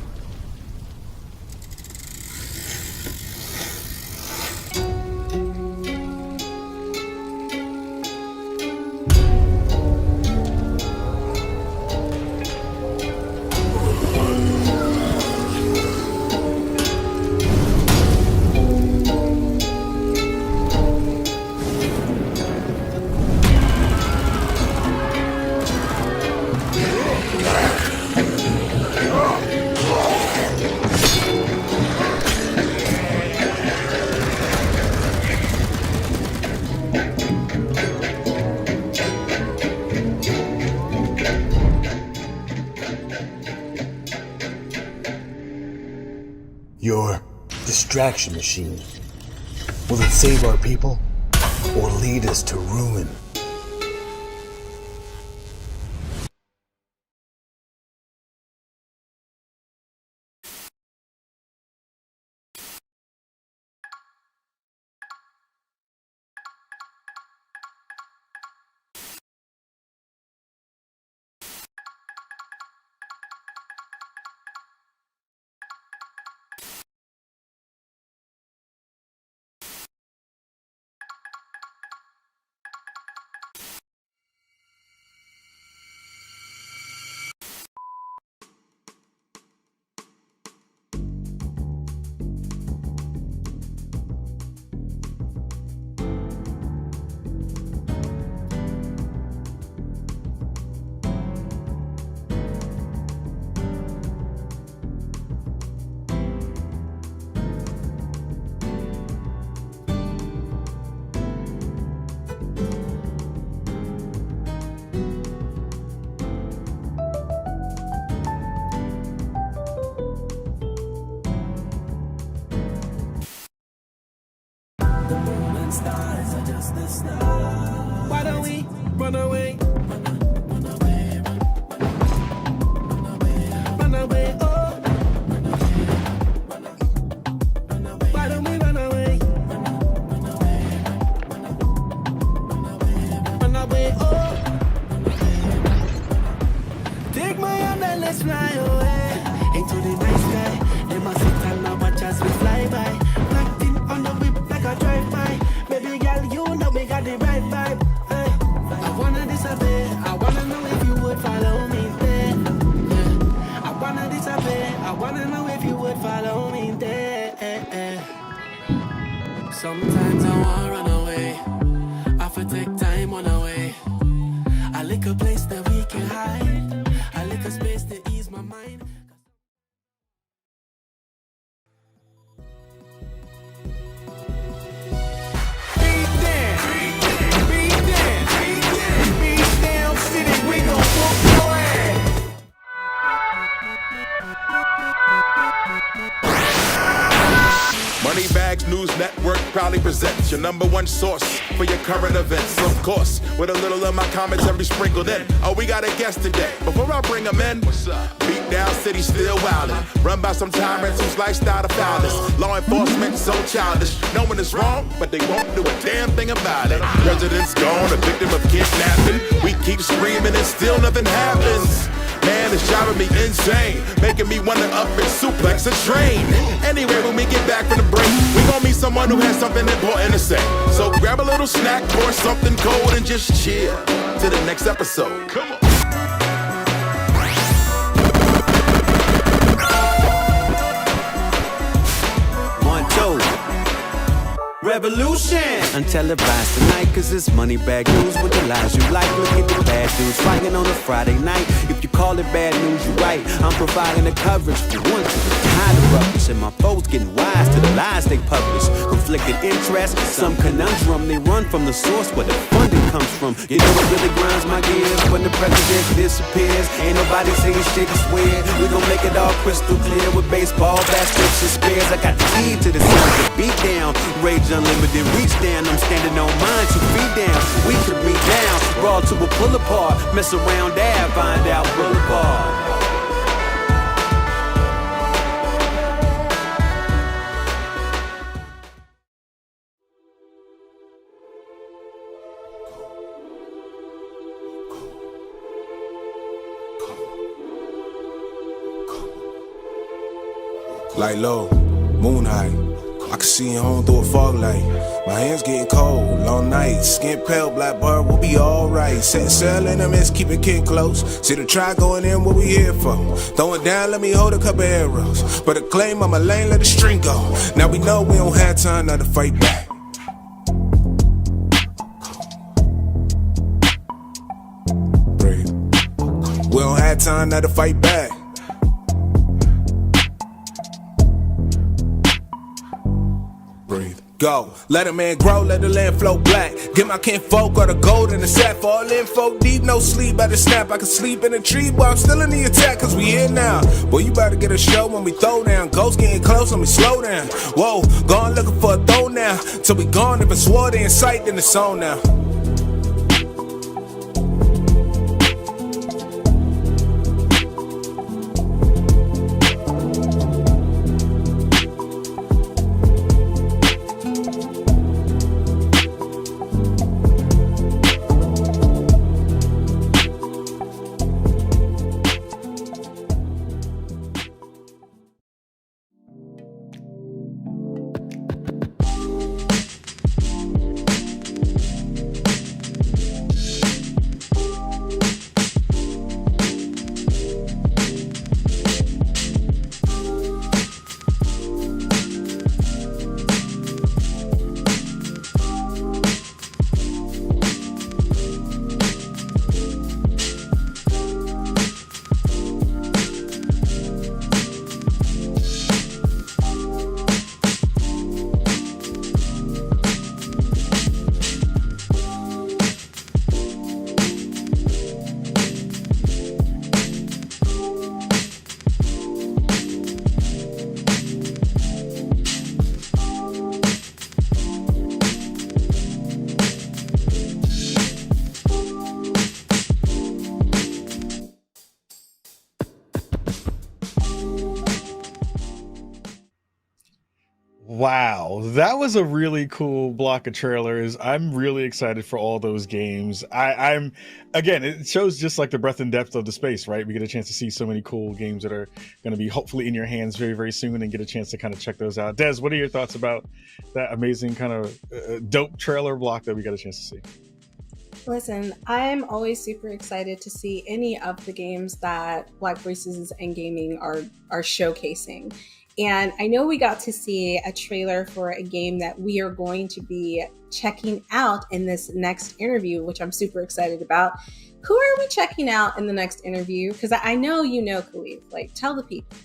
Your distraction machine. Will it save our people or lead us to ruin? Stars are just the stars. Why don't we run away? Run away, run away, oh. Why don't we run away? Run away, oh. Take my hand and let's fly away into the night sky. They must sit and now watch as we fly by. Blacked in on the whip like a drive-by. Baby girl, you know we got the right vibe. Hey, I wanna disappear. I wanna know if you would follow me there. Yeah. I wanna disappear. I wanna know if you would follow me there. Sometimes I wanna run away. proudly presents your #1 source for your current events. Of course, with a little of my commentary sprinkled in. Oh, we got a guest today. Before I bring him in, what's up? Beat down city still wildin'. Run by some tyrants whose lifestyle the foulest. Law enforcement so childish. Knowing it's wrong, but they won't do a damn thing about it. President's gone, a victim of kidnapping. We keep screaming and still nothing happens. Man, it's driving me insane, making me wanna up and suplex a train. Anyway, when we get back from the break, we gon' meet someone who has something important to say. So grab a little snack, pour something cold, and just chill to the next episode. Come on. Revolution untelevised tonight, cause it's money bag news with the lies you like. Look at the bad dudes fighting on a Friday night. If you call it bad news, you're right. I'm providing the coverage for once. Tired of rubbish, and my foes getting wise to the lies they publish. Conflicted interests, some conundrum. They run from the source where the funding comes from. You know what really grinds my gears? When the president disappears, ain't nobody saying shit is weird. We gon' make it all crystal clear with baseball, baskets, and spears. I got the key to the sound, the beat down. Rage unlimited, reach down. I'm standing on mine, 2 feet down. We can reach down, brawl to a pull apart. Mess around there, find out Boulevard. Like low, moon high, I can see you home through a fog light. My hands getting cold, long nights, skin pale, black bird, we'll be alright. Setting sail in the mist, keeping kin close. See the try going in, what we here for? Throw it down, let me hold a couple arrows. But a claim on my lane, let the string go. Now we know we don't have time now to fight back. Breathe. We don't have time now to fight back. Go, let a man grow, let the land flow black. Get my kinfolk or the gold in the sack. Fall in folk deep, no sleep at the snap. I can sleep in a tree, but I'm still in the attack, cause we here now. Boy, you better get a show when we throw down. Ghosts getting close when we slow down. Whoa, gone looking for a throw now. Till we gone, if it's water in sight, then it's on now. Wow, that was a really cool block of trailers. I'm really excited for all those games. I'm again, it shows just like the breadth and depth of the space, right? We get a chance to see so many cool games that are going to be hopefully in your hands very, very soon, and get a chance to kind of check those out. Des, what are your thoughts about that amazing kind of dope trailer block that we got a chance to see? Listen, I'm always super excited to see any of the games that Black Voices and Gaming are showcasing. And I know we got to see a trailer for a game that we are going to be checking out in this next interview, which I'm super excited about. Who are we checking out in the next interview? Because I know you know, Khalif. Like, tell the people.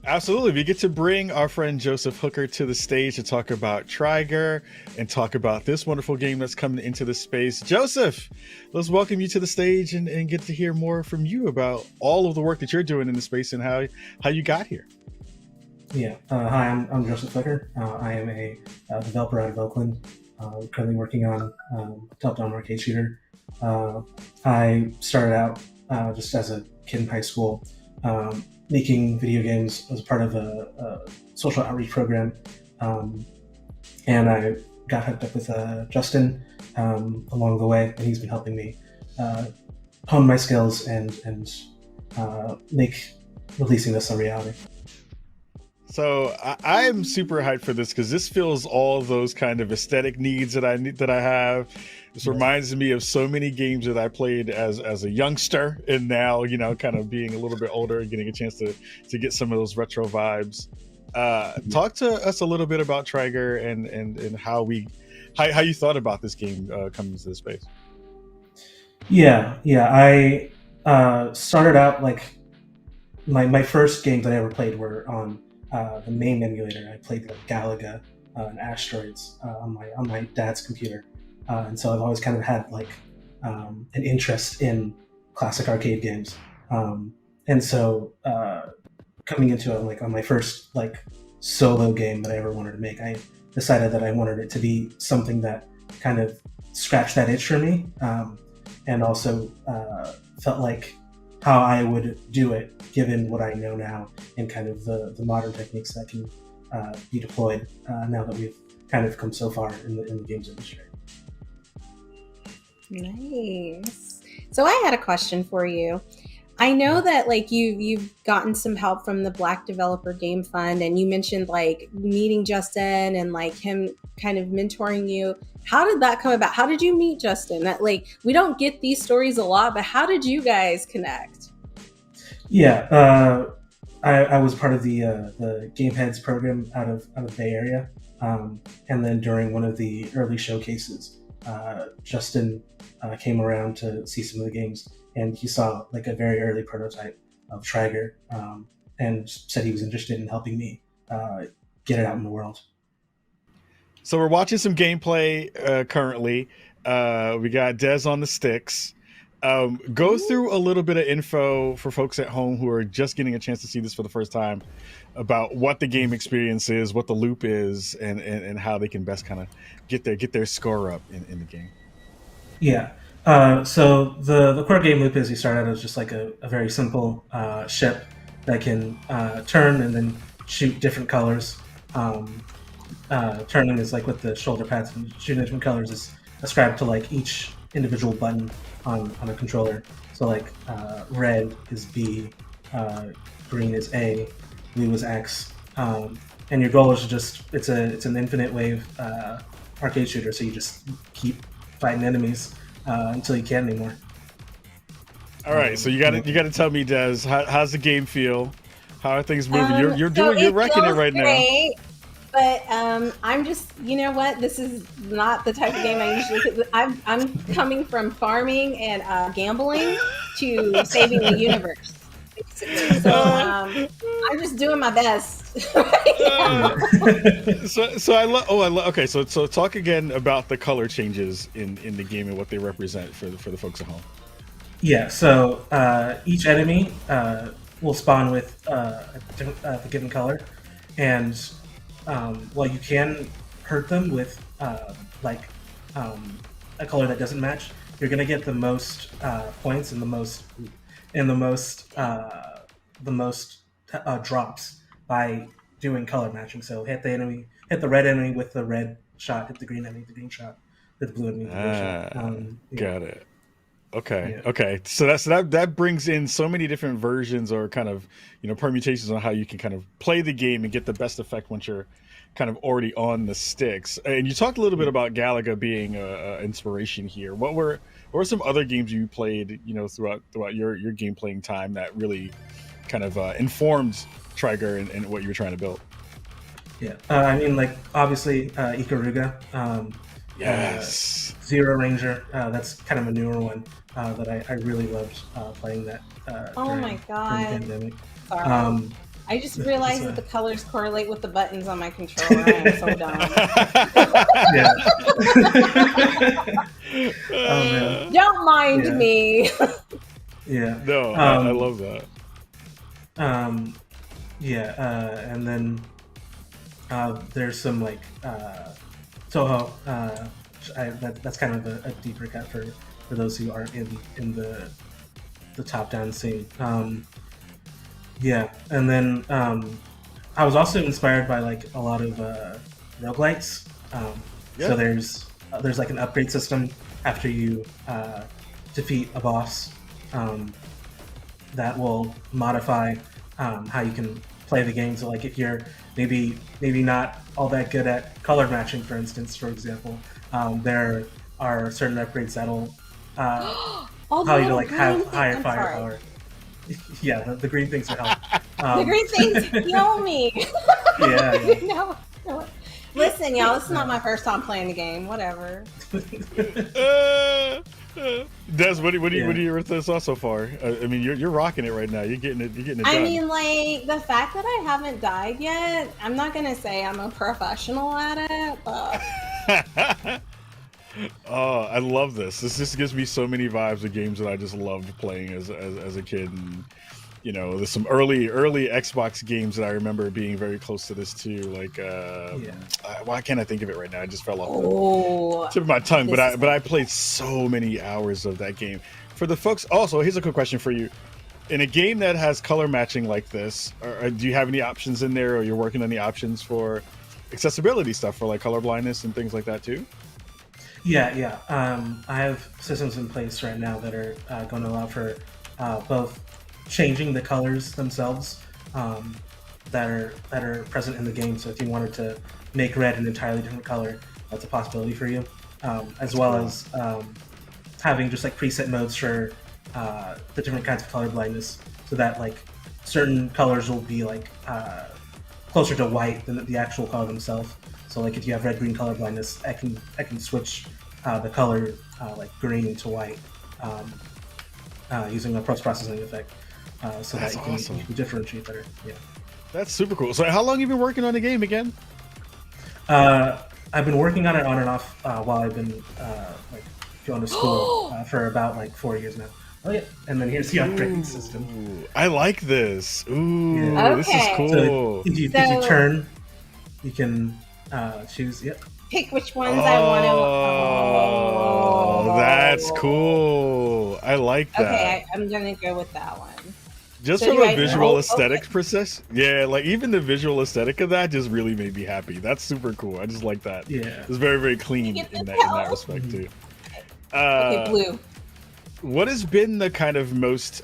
Absolutely. We get to bring our friend Joseph Hooker to the stage to talk about Trigger and talk about this wonderful game that's coming into the space. Joseph, let's welcome you to the stage and get to hear more from you about all of the work that you're doing in the space and how you got here. Hi, I'm Joseph Flicker. I am a developer out of Oakland, currently working on top-down arcade shooter. I started out just as a kid in high school, making video games as part of a social outreach program, and I got hooked up with Justin along the way, and he's been helping me hone my skills and make releasing this a reality. So I'm super hyped for this because this fills all those kind of aesthetic needs that I have. This reminds me of so many games that I played as a youngster, and now, you know, kind of being a little bit older and getting a chance to get some of those retro vibes. Talk to us a little bit about Trigger and how you thought about this game coming into the space. I started out like my first games that I ever played were on the main emulator. I played like Galaga and Asteroids on my dad's computer, and so I've always kind of had like an interest in classic arcade games. And so coming into it, like on my first like solo game that I ever wanted to make, I decided that I wanted it to be something that kind of scratched that itch for me, and also felt like how I would do it given what I know now and kind of the modern techniques that can be deployed now that we've kind of come so far in the games industry. Nice. So I had a question for you. I know that like you've gotten some help from the Black Developer Game Fund, and you mentioned like meeting Justin and like him kind of mentoring you. How did that come about? How did you meet Justin? That like we don't get these stories a lot, but how did you guys connect? I was part of the Game Heads program out of Bay Area, and then during one of the early showcases, Justin came around to see some of the games, and he saw like a very early prototype of Trigger, and said he was interested in helping me get it out in the world. So we're watching some gameplay currently. We got Dez on the sticks. Go through a little bit of info for folks at home who are just getting a chance to see this for the first time about what the game experience is, what the loop is, and how they can best kind of get their score up in the game. So the core game loop is you start out as just like a very simple ship that can turn and then shoot different colors. Turning is like with the shoulder pads, and shooting different colors is ascribed to like each individual button on a controller. So like red is B, green is A, blue is X, and your goal is to just it's an infinite wave arcade shooter. So you just keep fighting enemies until you can't anymore. All right, so you got to tell me, Des, how's the game feel? How are things moving? You're wrecking it right great. Now. But I'm just, you know what? This is not the type of game I usually. I'm coming from farming and gambling to saving the universe, basically. So I'm just doing my best right now. So I love. Okay. So talk again about the color changes in the game and what they represent for the folks at home. So each enemy will spawn with the given color, and while you can hurt them with a color that doesn't match, you're gonna get the most points and the most drops by doing color matching. So hit the red enemy with the red shot, hit the green enemy with the green shot, hit the blue enemy with the blue shot. Got it. Okay. So that brings in so many different versions or kind of, permutations on how you can kind of play the game and get the best effect once you're kind of already on the sticks. And you talked a little bit about Galaga being an inspiration here. What were some other games you played, throughout your game playing time that really kind of informed Trigger and what you were trying to build? Obviously Ikaruga. Yes. Zero Ranger. That's kind of a newer one that I really loved playing that. Oh my god! During the pandemic. Sorry. I just realized that the colors correlate with the buttons on my controller. I am so dumb. Oh man! Don't mind me. Yeah. No, I love that. And then there's some like Toho. That's kind of a deeper cut for those who aren't in the top-down scene. And then I was also inspired by like a lot of roguelikes. So there's like an upgrade system after you defeat a boss that will modify how you can play the game. So like if you're maybe not all that good at color matching, for instance, for example, there are certain upgrades that'll allow you to like have higher firepower. Yeah, the green things are help. The green things heal me. Yeah. No. Listen, y'all, this is not my first time playing the game. Whatever. Des, what are your thoughts so far? I mean, you're rocking it right now. You're getting it done. I mean, like, the fact that I haven't died yet, I'm not gonna say I'm a professional at it, but oh, I love this. This just gives me so many vibes of games that I just loved playing as a kid. And you know, there's some early Xbox games that I remember being very close to this too. Like, why can't I think of it right now? I just fell off the tip of my tongue. But I played so many hours of that game. For the folks, also, here's a quick question for you: in a game that has color matching like this, do you have any options in there, or you're working on the options for accessibility stuff for like color blindness and things like that too? Yeah. I have systems in place right now that are going to allow for both changing the colors themselves that are present in the game. So if you wanted to make red an entirely different color, that's a possibility for you. As well as having just like preset modes for the different kinds of color blindness, so that like certain colors will be like closer to white than the actual color themselves. So like if you have red-green color blindness, I can switch the color like green to white using a post-processing effect, so That's that you awesome. can differentiate better. Yeah. That's super cool. So how long have you been working on the game again? I've been working on it on and off while I've been like going to school for about like 4 years now. Oh yeah, and then here's the upgrading system. I like this. Ooh, Yeah. this is cool. So if you turn, you can choose. Yep. pick which ones I want to. Oh, that's cool. I like that. Okay, I'm gonna go with that one. Just So from do a I- visual oh, aesthetic okay. process, yeah, like even the visual aesthetic of that just really made me happy. That's super cool. I just like that. Yeah, it's very, very clean in that respect too. Okay, blue. What has been the kind of most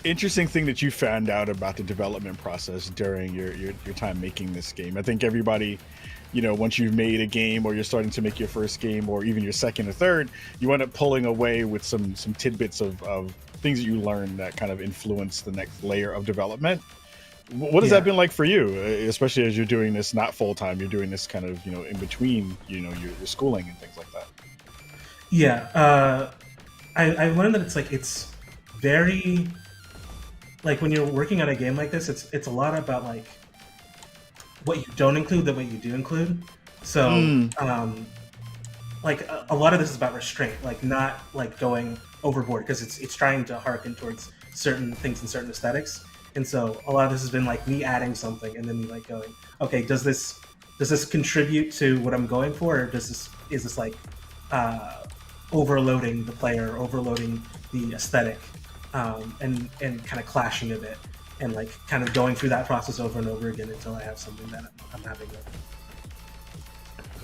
interesting thing that you found out about the development process during your time making this game? I think everybody, you know, once you've made a game or you're starting to make your first game or even your second or third, you end up pulling away with some tidbits of things that you learn that kind of influence the next layer of development. What has that been like for you, especially as you're doing this not full time, you're doing this kind of, you know, in between, you know, your schooling and things like that? Yeah, I learned that it's very, like when you're working on a game like this, it's a lot about like what you don't include than what you do include. So like a lot of this is about restraint, like not like going overboard, because it's trying to harken towards certain things and certain aesthetics. And so a lot of this has been like me adding something and then like going, okay, does this contribute to what I'm going for, or is this like overloading the player, overloading the aesthetic, and kind of clashing a bit, and like kind of going through that process over and over again until I have something that I'm happy with.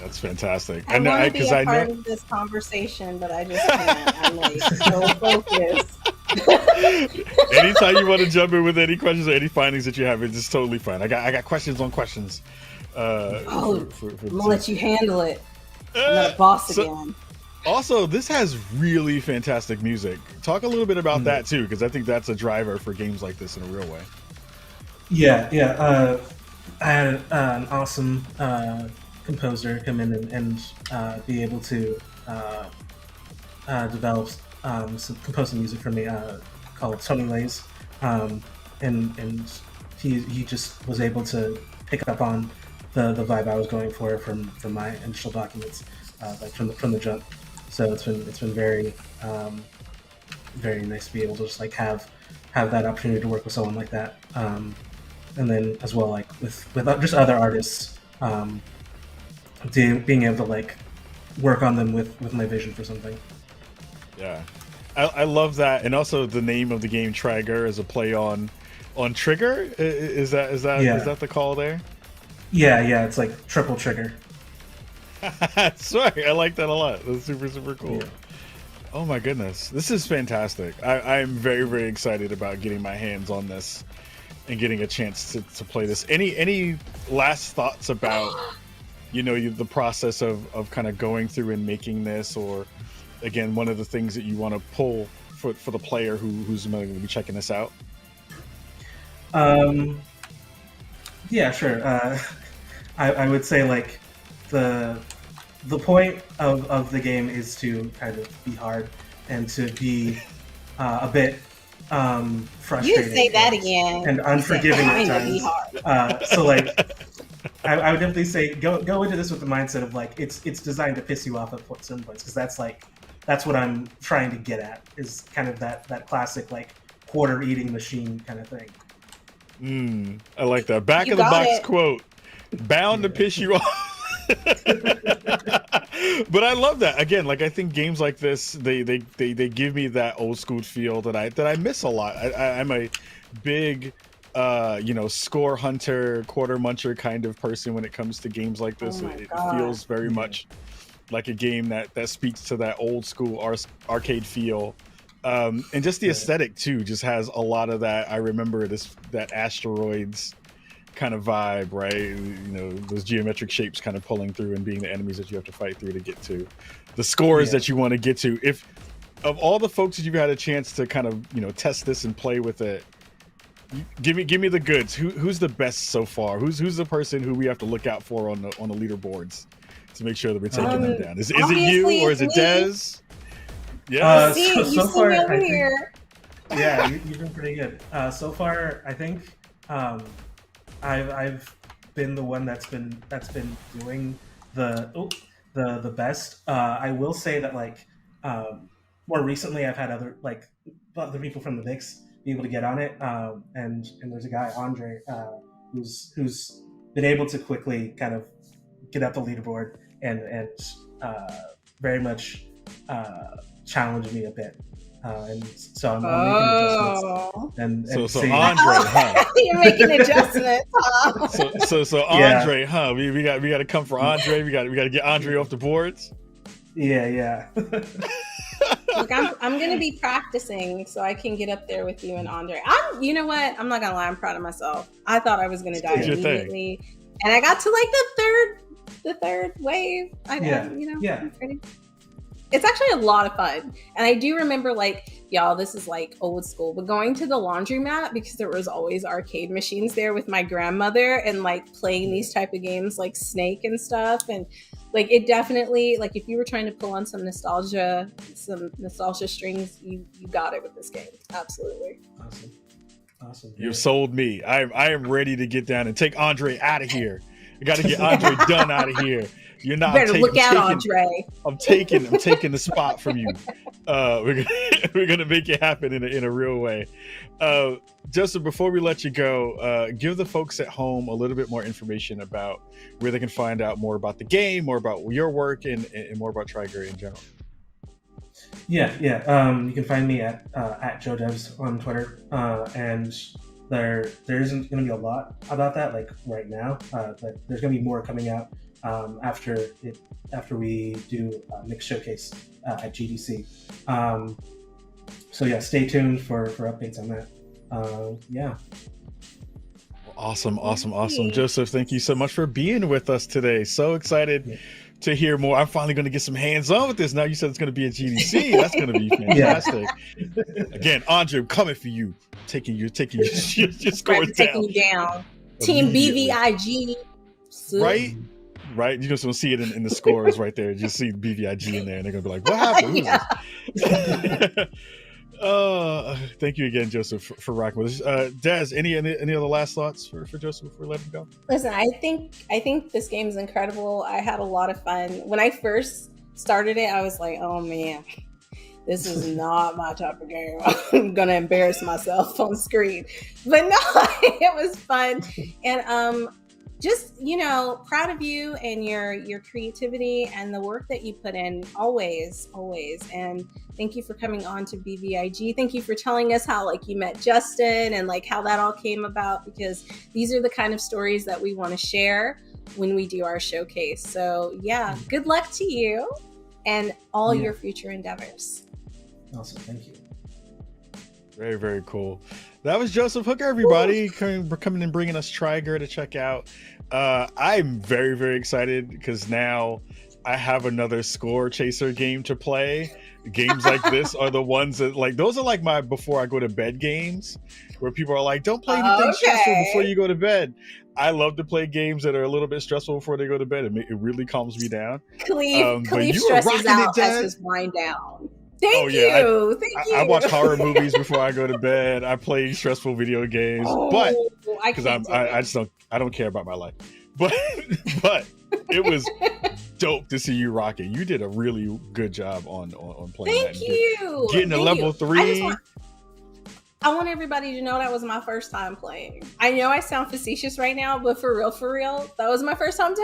That's fantastic. I want to be a part of this conversation, but I just can't. I'm like so focused. Anytime you want to jump in with any questions or any findings that you have, it's just totally fine. I got questions on questions. I'm gonna let you handle it. I'm not a boss again. Also, this has really fantastic music. Talk a little bit about that too, because I think that's a driver for games like this in a real way. Yeah. I had an awesome composer come in and be able to develop compose some music for me called Tony Lays, and he just was able to pick up on the vibe I was going for from my initial documents, like from the jump. So it's been very very nice to be able to just like have that opportunity to work with someone like that. and then as well like with just other artists, being able to like work on them with my vision for something. Yeah, I love that, and also the name of the game Trigger is a play on trigger. Is that the call there? Yeah, it's like triple trigger. Sorry, I like that a lot. That's super cool. Yeah. Oh my goodness, this is fantastic. I'm very, very excited about getting my hands on this and getting a chance to play this. Any last thoughts about the process of kind of going through and making this, or again, one of the things that you want to pull for the player who's going to be checking this out? Yeah, sure. I would say like the point of the game is to kind of be hard and to be a bit frustrating. You say that again. And unforgiving at times. So like, I would definitely say go into this with the mindset of like it's designed to piss you off at certain points, because that's what I'm trying to get at, is kind of that classic like quarter eating machine kind of thing. I like that back of the box quote. Bound to piss you off. But I love that. Again, like I think games like this, they give me that old school feel that I miss a lot. I'm a big score hunter, quarter muncher kind of person when it comes to games like this. It feels very much like a game that speaks to that old school arcade feel. And just the aesthetic too just has a lot of that. I remember that asteroids kind of vibe, right? Those geometric shapes kind of pulling through and being the enemies that you have to fight through to get to the scores that you want to get to. If of all the folks that you've had a chance to kind of test this and play with it, give me the goods. Who's the best so far? Who's the person who we have to look out for on the leaderboards to make sure that we're taking them down? Is it you or is it Dez? Yeah. So far, me over here. Yeah, you've been pretty good. So far, I think I've been the one that's been doing the best. I will say that like more recently, I've had other people from the mix be able to get on it, and there's a guy, Andre, who's been able to quickly kind of get up the leaderboard and very much challenge me a bit. And so I'm making adjustments. So Andre, huh? You're making adjustments, huh? So Andre, huh? We got to come for Andre. We got to get Andre off the boards. Yeah. Look, I'm gonna be practicing so I can get up there with you and Andre. You know what? I'm not gonna lie. I'm proud of myself. I thought I was gonna die immediately, and I got to like the third wave. I'm pretty. It's actually a lot of fun. And I do remember y'all, this is like old school, but going to the laundromat because there was always arcade machines there with my grandmother and playing these type of games like Snake and stuff. And it definitely, if you were trying to pull on some nostalgia strings, you got it with this game. Absolutely. Awesome. You've sold me. I am ready to get down and take Andre out of here. I got to get Andre done out of here. You're not. You better look out, Andre. I'm taking the spot from you. We're gonna make it happen in a real way. Joseph, before we let you go, give the folks at home a little bit more information about where they can find out more about the game, more about your work, and more about Trigger in general. Yeah. You can find me at JoeDevs on Twitter, and there isn't going to be a lot about that right now, but there's going to be more coming out after we do a mix showcase at GDC. So yeah, stay tuned for updates on that. Yeah. Awesome. Joseph, thank you so much for being with us today. So excited to hear more. I'm finally going to get some hands-on with this. Now you said it's going to be at GDC. That's going to be fantastic. Again, Andre, I'm coming for you. Taking your scores down. Taking you down. Team BVIG. Right? You're just going to see it in the scores right there. Just see BVIG in there, and they're going to be like, what happened? Thank you again, Joseph, for rocking with us. Dez, any other last thoughts for Joseph before we let him go? Listen, I think this game is incredible. I had a lot of fun. When I first started it, I was like, oh man, this is not my type of game. I'm gonna embarrass myself on screen. But no, it was fun. And just, proud of you and your creativity and the work that you put in always. And thank you for coming on to BVIG. Thank you for telling us how you met Justin and how that all came about, because these are the kind of stories that we want to share when we do our showcase. So yeah, good luck to you and all your future endeavors. Awesome, thank you. Very, very cool. That was Joseph Hooker, everybody, coming and bringing us Trigger to check out. I'm very, very excited because now I have another score chaser game to play. Games like this are the ones that those are my before I go to bed games, where people are like, don't play anything stressful before you go to bed. I love to play games that are a little bit stressful before they go to bed. It really calms me down. Khalif stresses out as his wind down. Thank you. I watch horror movies before I go to bed. I play stressful video games, but because I don't care about my life. But it was dope to see you rocking. You did a really good job on playing that. Thank you. Getting to level 3. I want everybody to know that was my first time playing. I know I sound facetious right now, but for real, that was my first time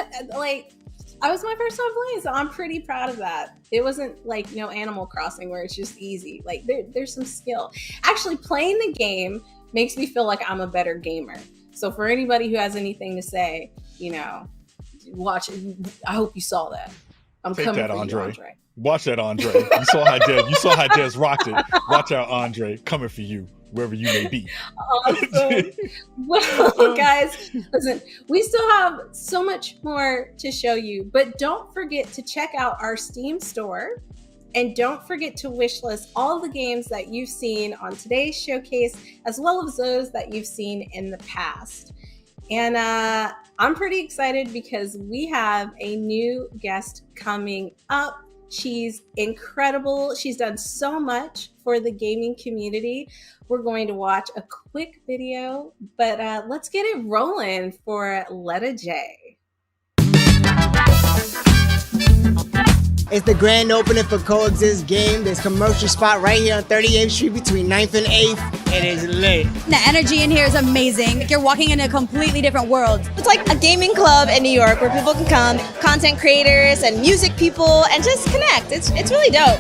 I was my first time playing, so I'm pretty proud of that. It wasn't Animal Crossing where it's just easy. There's some skill. Actually, playing the game makes me feel like I'm a better gamer. So for anybody who has anything to say, watch it. I hope you saw that. I'm Take coming that, for Andre. you, Andre. Watch that, Andre. You saw how Des rocked it. Watch out, Andre. Coming for you, wherever you may be. Awesome. Well, guys, listen, we still have so much more to show you, but don't forget to check out our Steam store. And don't forget to wishlist all the games that you've seen on today's showcase, as well as those that you've seen in the past. And I'm pretty excited because we have a new guest coming up. She's incredible. She's done so much for the gaming community. We're going to watch a quick video, but let's get it rolling for Letta J. It's the grand opening for Coexist game. There's commercial spot right here on 38th Street between 9th and 8th. It is lit. The energy in here is amazing. You're walking in a completely different world. It's like a gaming club in New York where people can come, content creators and music people, and just connect. It's really dope.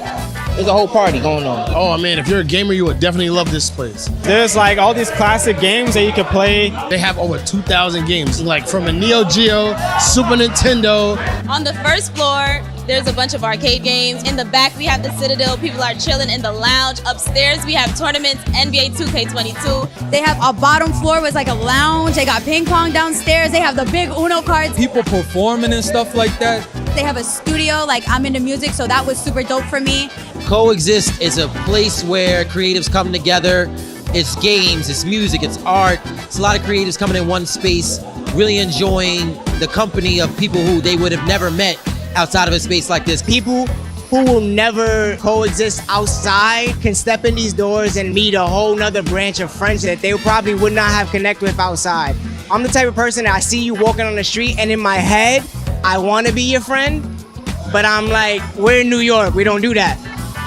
There's a whole party going on. Oh man, if you're a gamer, you would definitely love this place. There's all these classic games that you can play. They have over 2,000 games, from a Neo Geo, Super Nintendo. On the first floor, there's a bunch of arcade games. In the back, we have the Citadel. People are chilling in the lounge. Upstairs, we have tournaments, NBA 2K22. They have a bottom floor with a lounge. They got ping pong downstairs. They have the big Uno cards. People performing and stuff like that. They have a studio. I'm into music, so that was super dope for me. Coexist is a place where creatives come together. It's games, it's music, it's art. It's a lot of creatives coming in one space, really enjoying the company of people who they would have never met outside of a space like this. People who will never coexist outside can step in these doors and meet a whole nother branch of friends that they probably would not have connected with outside. I'm the type of person that I see you walking on the street and in my head, I want to be your friend, but I'm like, we're in New York, we don't do that.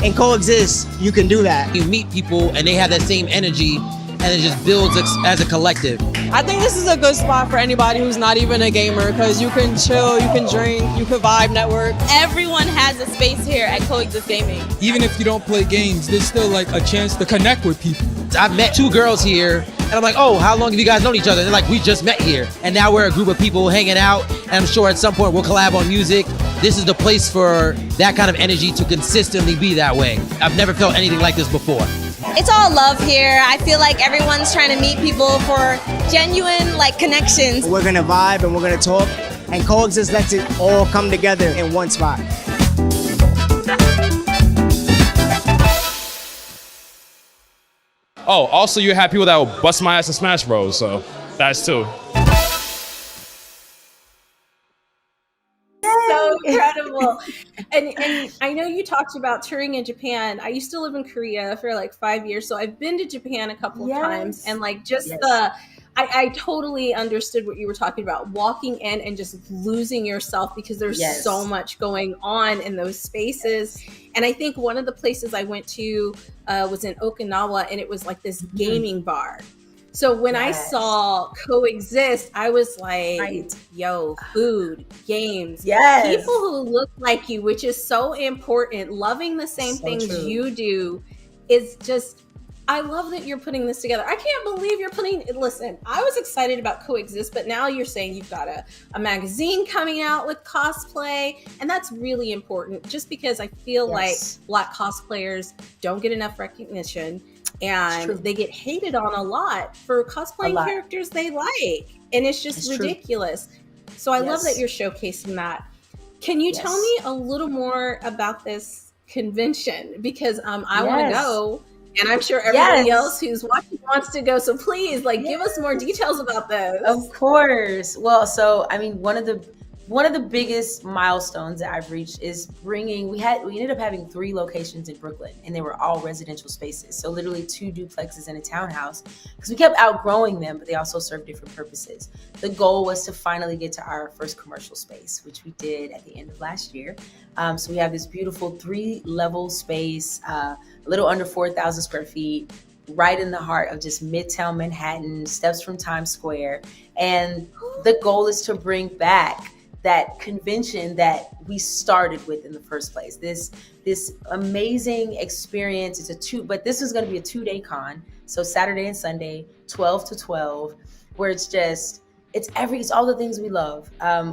In Coexist, you can do that. You meet people and they have that same energy and it just builds as a collective. I think this is a good spot for anybody who's not even a gamer because you can chill, you can drink, you can vibe, network. Everyone has a space here at Coexist Gaming. Even if you don't play games, there's still a chance to connect with people. I've met 2 girls here and I'm like, oh, how long have you guys known each other? They're like, we just met here. And now we're a group of people hanging out and I'm sure at some point we'll collab on music. This is the place for that kind of energy to consistently be that way. I've never felt anything like this before. It's all love here. I feel like everyone's trying to meet people for genuine connections. We're gonna vibe and we're gonna talk, and Coexist lets it all come together in one spot. Oh, also you have people that will bust my ass in Smash Bros, so that's too. So incredible. And I know you talked about touring in Japan. I used to live in Korea for 5 years, so I've been to Japan a couple of times, and I totally understood what you were talking about, walking in and just losing yourself because there's Yes. so much going on in those spaces. And I think one of the places I went to was in Okinawa, and it was like this gaming bar. So when I Yes. saw Coexist, I was like, Right. yo, food, games, Yes. people who look like you, which is so important. Loving the same So things true. you do is just, I love that you're putting this together. I can't believe you're putting, listen, I was excited about Coexist, but now you're saying you've got a magazine coming out with cosplay, and that's really important just because I feel like Black cosplayers don't get enough recognition, and they get hated on a lot for cosplaying characters they like, and it's just ridiculous. So I love that you're showcasing that. Can you tell me a little more about this convention? Because I want to go. And I'm sure everybody else who's watching wants to go. So please, like, give us more details about this. Of course. Well, so I mean, one of the biggest milestones that I've reached is bringing. We ended up having 3 locations in Brooklyn, and they were all residential spaces. So literally 2 duplexes and a townhouse, because we kept outgrowing them, but they also serve different purposes. The goal was to finally get to our first commercial space, which we did at the end of last year. So we have this beautiful 3-level space, a little under 4,000 square feet, right in the heart of just Midtown Manhattan, steps from Times Square. And the goal is to bring back that convention that we started with in the first place. This amazing experience. But this is going to be a 2-day con. So Saturday and Sunday, 12 to 12, where it's all the things we love.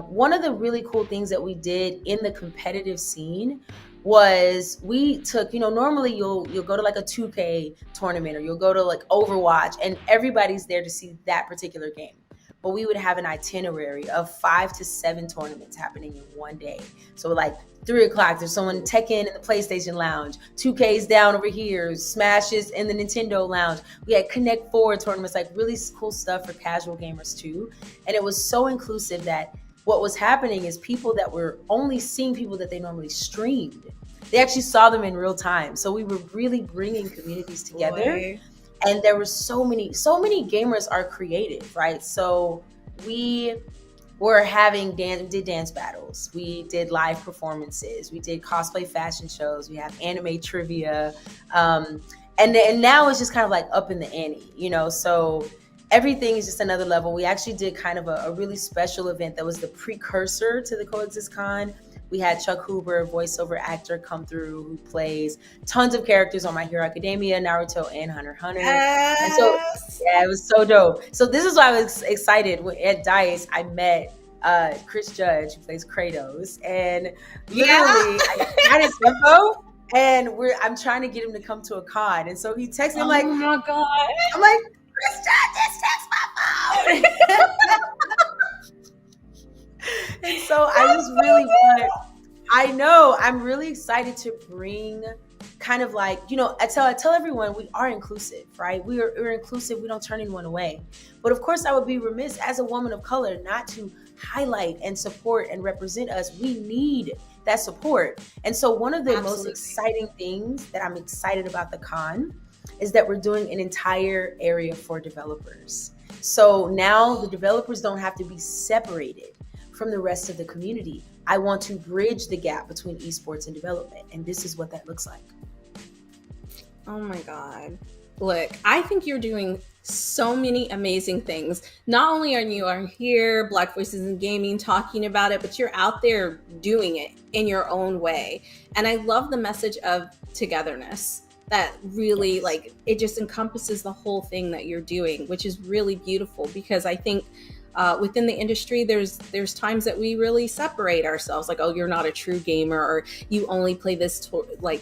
One of the really cool things that we did in the competitive scene was we took, normally you'll go to like a 2K tournament, or you'll go to like Overwatch, and everybody's there to see that particular game. But we would have an itinerary of 5 to 7 tournaments happening in one day. So like 3 o'clock, there's someone Tekken in the PlayStation Lounge, 2K's down over here, Smashes in the Nintendo Lounge. We had Connect 4 tournaments, like really cool stuff for casual gamers too. And it was so inclusive that what was happening is people that were only seeing people that they normally streamed, they actually saw them in real time. So we were really bringing communities together. Boy. And there were so many gamers are creative, right? So we were having we did dance battles, we did live performances, we did cosplay fashion shows, we have anime trivia, and now it's just kind of like up in the ante, so everything is just another level. We actually did kind of a really special event that was the precursor to the Coexist Con. We had Chuck Huber, a voiceover actor, come through who plays tons of characters on My Hero Academia, Naruto, and Hunter x Hunter. Yes. And so, yeah, it was so dope. So this is why I was excited. At DICE, I met Chris Judge, who plays Kratos, and literally I got his info, and I'm trying to get him to come to a con. And so he texted me, oh my God. I'm like, Chris Judge, just text my phone. And so I just really I'm really excited to bring kind of like, I tell everyone we are inclusive, right? We're inclusive. We don't turn anyone away. But of course I would be remiss as a woman of color not to highlight and support and represent us. We need that support. And so one of the most exciting things that I'm excited about the con is that we're doing an entire area for developers. So now the developers don't have to be separated from the rest of the community. I want to bridge the gap between esports and development, and this is what that looks like. Oh my God. Look, I think you're doing so many amazing things. Not only are you here, Black Voices in Gaming, talking about it, but you're out there doing it in your own way. And I love the message of togetherness that really it just encompasses the whole thing that you're doing, which is really beautiful, because I think within the industry, there's times that we really separate ourselves, like, oh, you're not a true gamer, or you only play this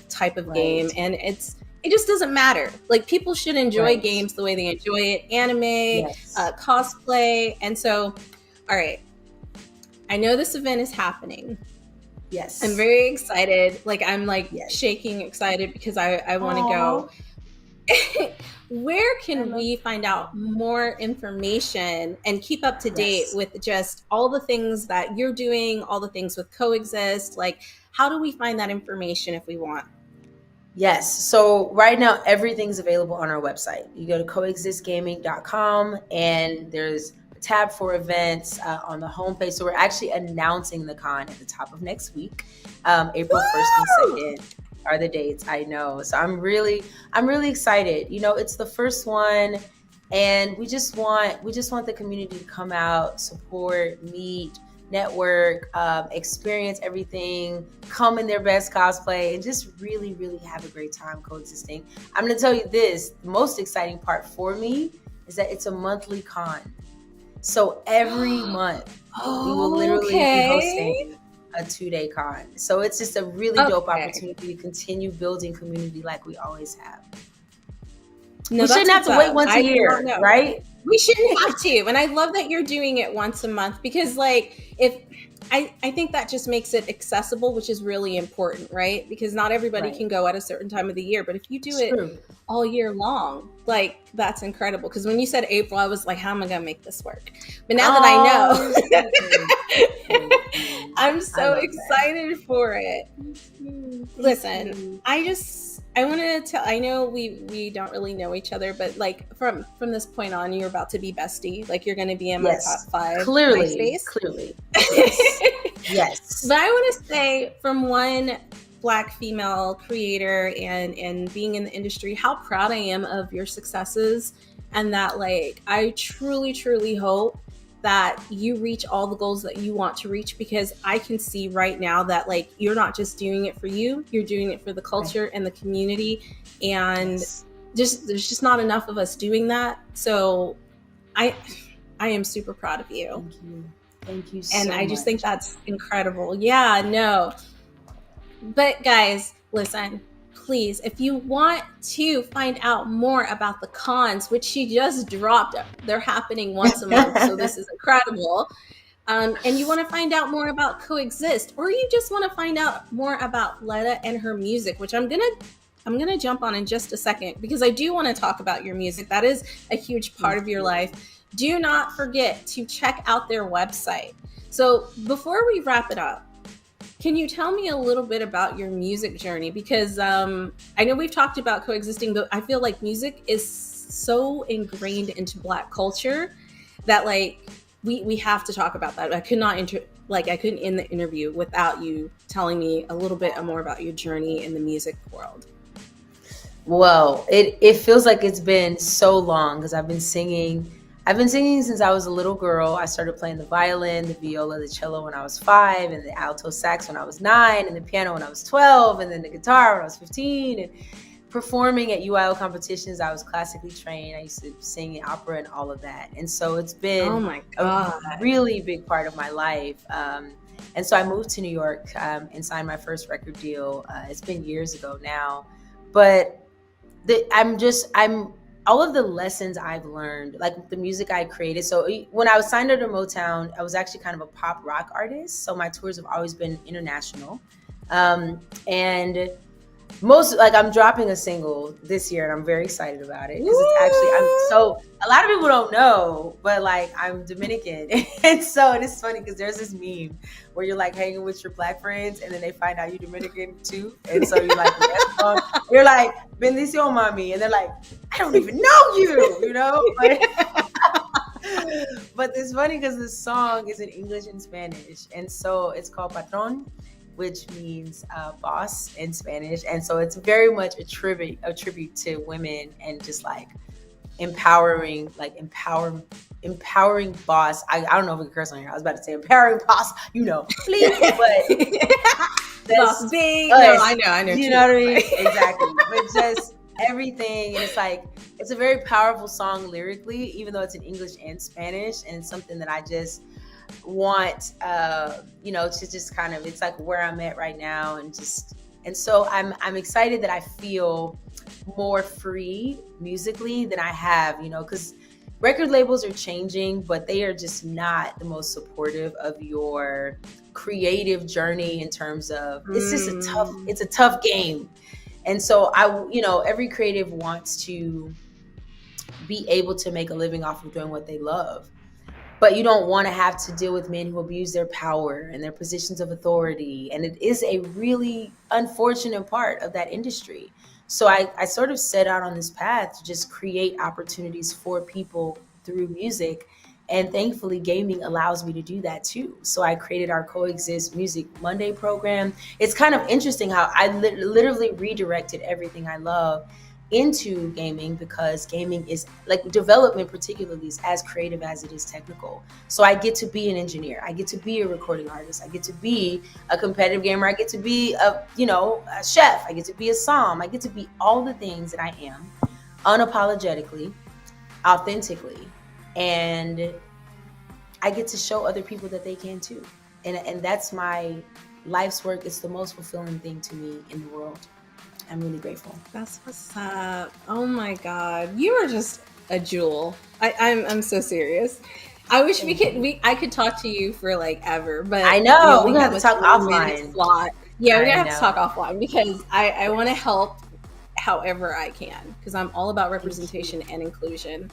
type of game, and it just doesn't matter. Like, people should enjoy games the way they enjoy it, anime, cosplay, and so, all right, I know this event is happening. Yes, I'm very excited. I'm shaking excited because I want to go. Where can we find out more information and keep up to date with just all the things that you're doing, all the things with Coexist? Like, how do we find that information if we want? Yes. So right now, everything's available on our website. You go to coexistgaming.com and there's a tab for events on the homepage. So we're actually announcing the con at the top of next week. April 1st and 2nd are the dates. I know. So I'm really excited. You know, it's the first one, and we just want the community to come out, support, meet, network, experience everything, come in their best cosplay, and just really, really have a great time coexisting. I'm going to tell you this, the most exciting part for me is that it's a monthly con. So every month we will literally be hosting a 2-day con. So it's just a really dope opportunity to continue building community like we always have. No, we shouldn't have to wait once a year, right? We shouldn't have to. And I love that you're doing it once a month, because like I think that just makes it accessible, which is really important, right? Because not everybody can go at a certain time of the year, but if you do it all year long, like that's incredible. Because when you said April, I was like, how am I gonna make this work? But now that I know, I'm so excited for it. Listen, I want to tell, I know we don't really know each other, but like from this point on, you're about to be bestie. Like you're going to be in my top 5. Clearly. Yes. Yes. But I want to say, from one Black female creator and being in the industry, how proud I am of your successes, and that like I truly, truly hope that you reach all the goals that you want to reach, because I can see right now that like you're not just doing it for you, you're doing it for the culture and the community, and there's just not enough of us doing that. So I am super proud of you. Thank you so much. And I just think much. that's incredible. Yeah, no. But guys, listen, please, if you want to find out more about the cons, which she just dropped, they're happening once a month, so this is incredible. And you want to find out more about Coexist, or you just want to find out more about Letta and her music, which I'm gonna jump on in just a second, because I do want to talk about your music. That is a huge part of your life. Do not forget to check out their website. So before we wrap it up, can you tell me a little bit about your music journey? Because I know we've talked about coexisting, but I feel like music is so ingrained into Black culture that like we have to talk about that. I couldn't end the interview without you telling me a little bit more about your journey in the music world. Well, it feels like it's been so long, because I've been singing since I was a little girl. I started playing the violin, the viola, the cello when I was 5, and the alto sax when I was 9, and the piano when I was 12, and then the guitar when I was 15, and performing at UIO competitions. I was classically trained. I used to sing in opera and all of that. And so it's been a really big part of my life. And so I moved to New York and signed my first record deal. It's been years ago now, but all of the lessons I've learned, like the music I created. So when I was signed under Motown, I was actually kind of a pop rock artist. So my tours have always been international. And I'm dropping a single this year, and I'm very excited about it, because it's actually, a lot of people don't know, but like I'm Dominican. And it's funny because there's this meme where you're like hanging with your Black friends, and then they find out you're Dominican too. And so you're like, bendición, mami. And they're like, I don't even know you know? But it's funny because the song is in English and Spanish. And so it's called Patron, which means boss in Spanish. And so it's very much a tribute to women, and just like empowering boss. I don't know if we can curse on here. I was about to say empowering boss, please, but boss big. No, I know. You know what I mean? Exactly. But just everything, and it's like, it's a very powerful song lyrically, even though it's in English and Spanish, and it's something that I just want to just kind of, it's like where I'm at right now, and so I'm excited that I feel more free musically than I have, because record labels are changing, but they are just not the most supportive of your creative journey in terms of, it's just a tough game. And so every creative wants to be able to make a living off of doing what they love. but you don't want to have to deal with men who abuse their power and their positions of authority. And it is a really unfortunate part of that industry. So I sort of set out on this path to just create opportunities for people through music. And thankfully, gaming allows me to do that too. So I created our Coexist Music Monday program. It's kind of interesting how I literally redirected everything I love into gaming, because gaming is, like, development particularly, is as creative as it is technical. So I get to be an engineer, I get to be a recording artist, I get to be a competitive gamer, I get to be a chef, I get to be a som, I get to be all the things that I am, unapologetically, authentically, and I get to show other people that they can too. And that's my life's work. It's the most fulfilling thing to me in the world. I'm really grateful. That's what's up. Oh my God. You are just a jewel. I'm so serious. I wish I could talk to you for like ever, but I know we we're gonna have to talk offline. Yeah, we're gonna have to talk offline, because I want to help however I can, because I'm all about representation and inclusion.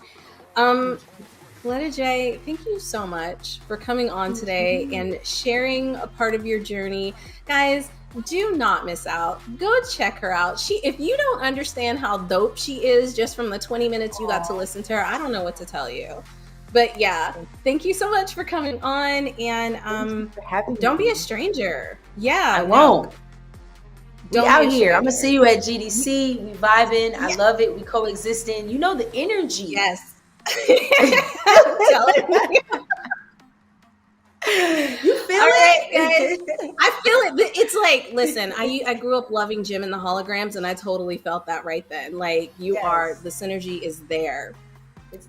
Letta J, thank you so much for coming on today and sharing a part of your journey. Guys, do not miss out. Go check her out. If you don't understand how dope she is just from the 20 minutes you got to listen to her, I don't know what to tell you. But yeah, thank you so much for coming on, and don't be a stranger. Yeah, I won't. We Don't out be a here. I'm gonna stranger. see you at GDC. We vibing. I love it. We coexisting. You know the energy. Yes. You feel All right, it? guys. I feel it. It's like, listen, I grew up loving Jim and the Holograms, and I totally felt that right then. Like, the synergy is there.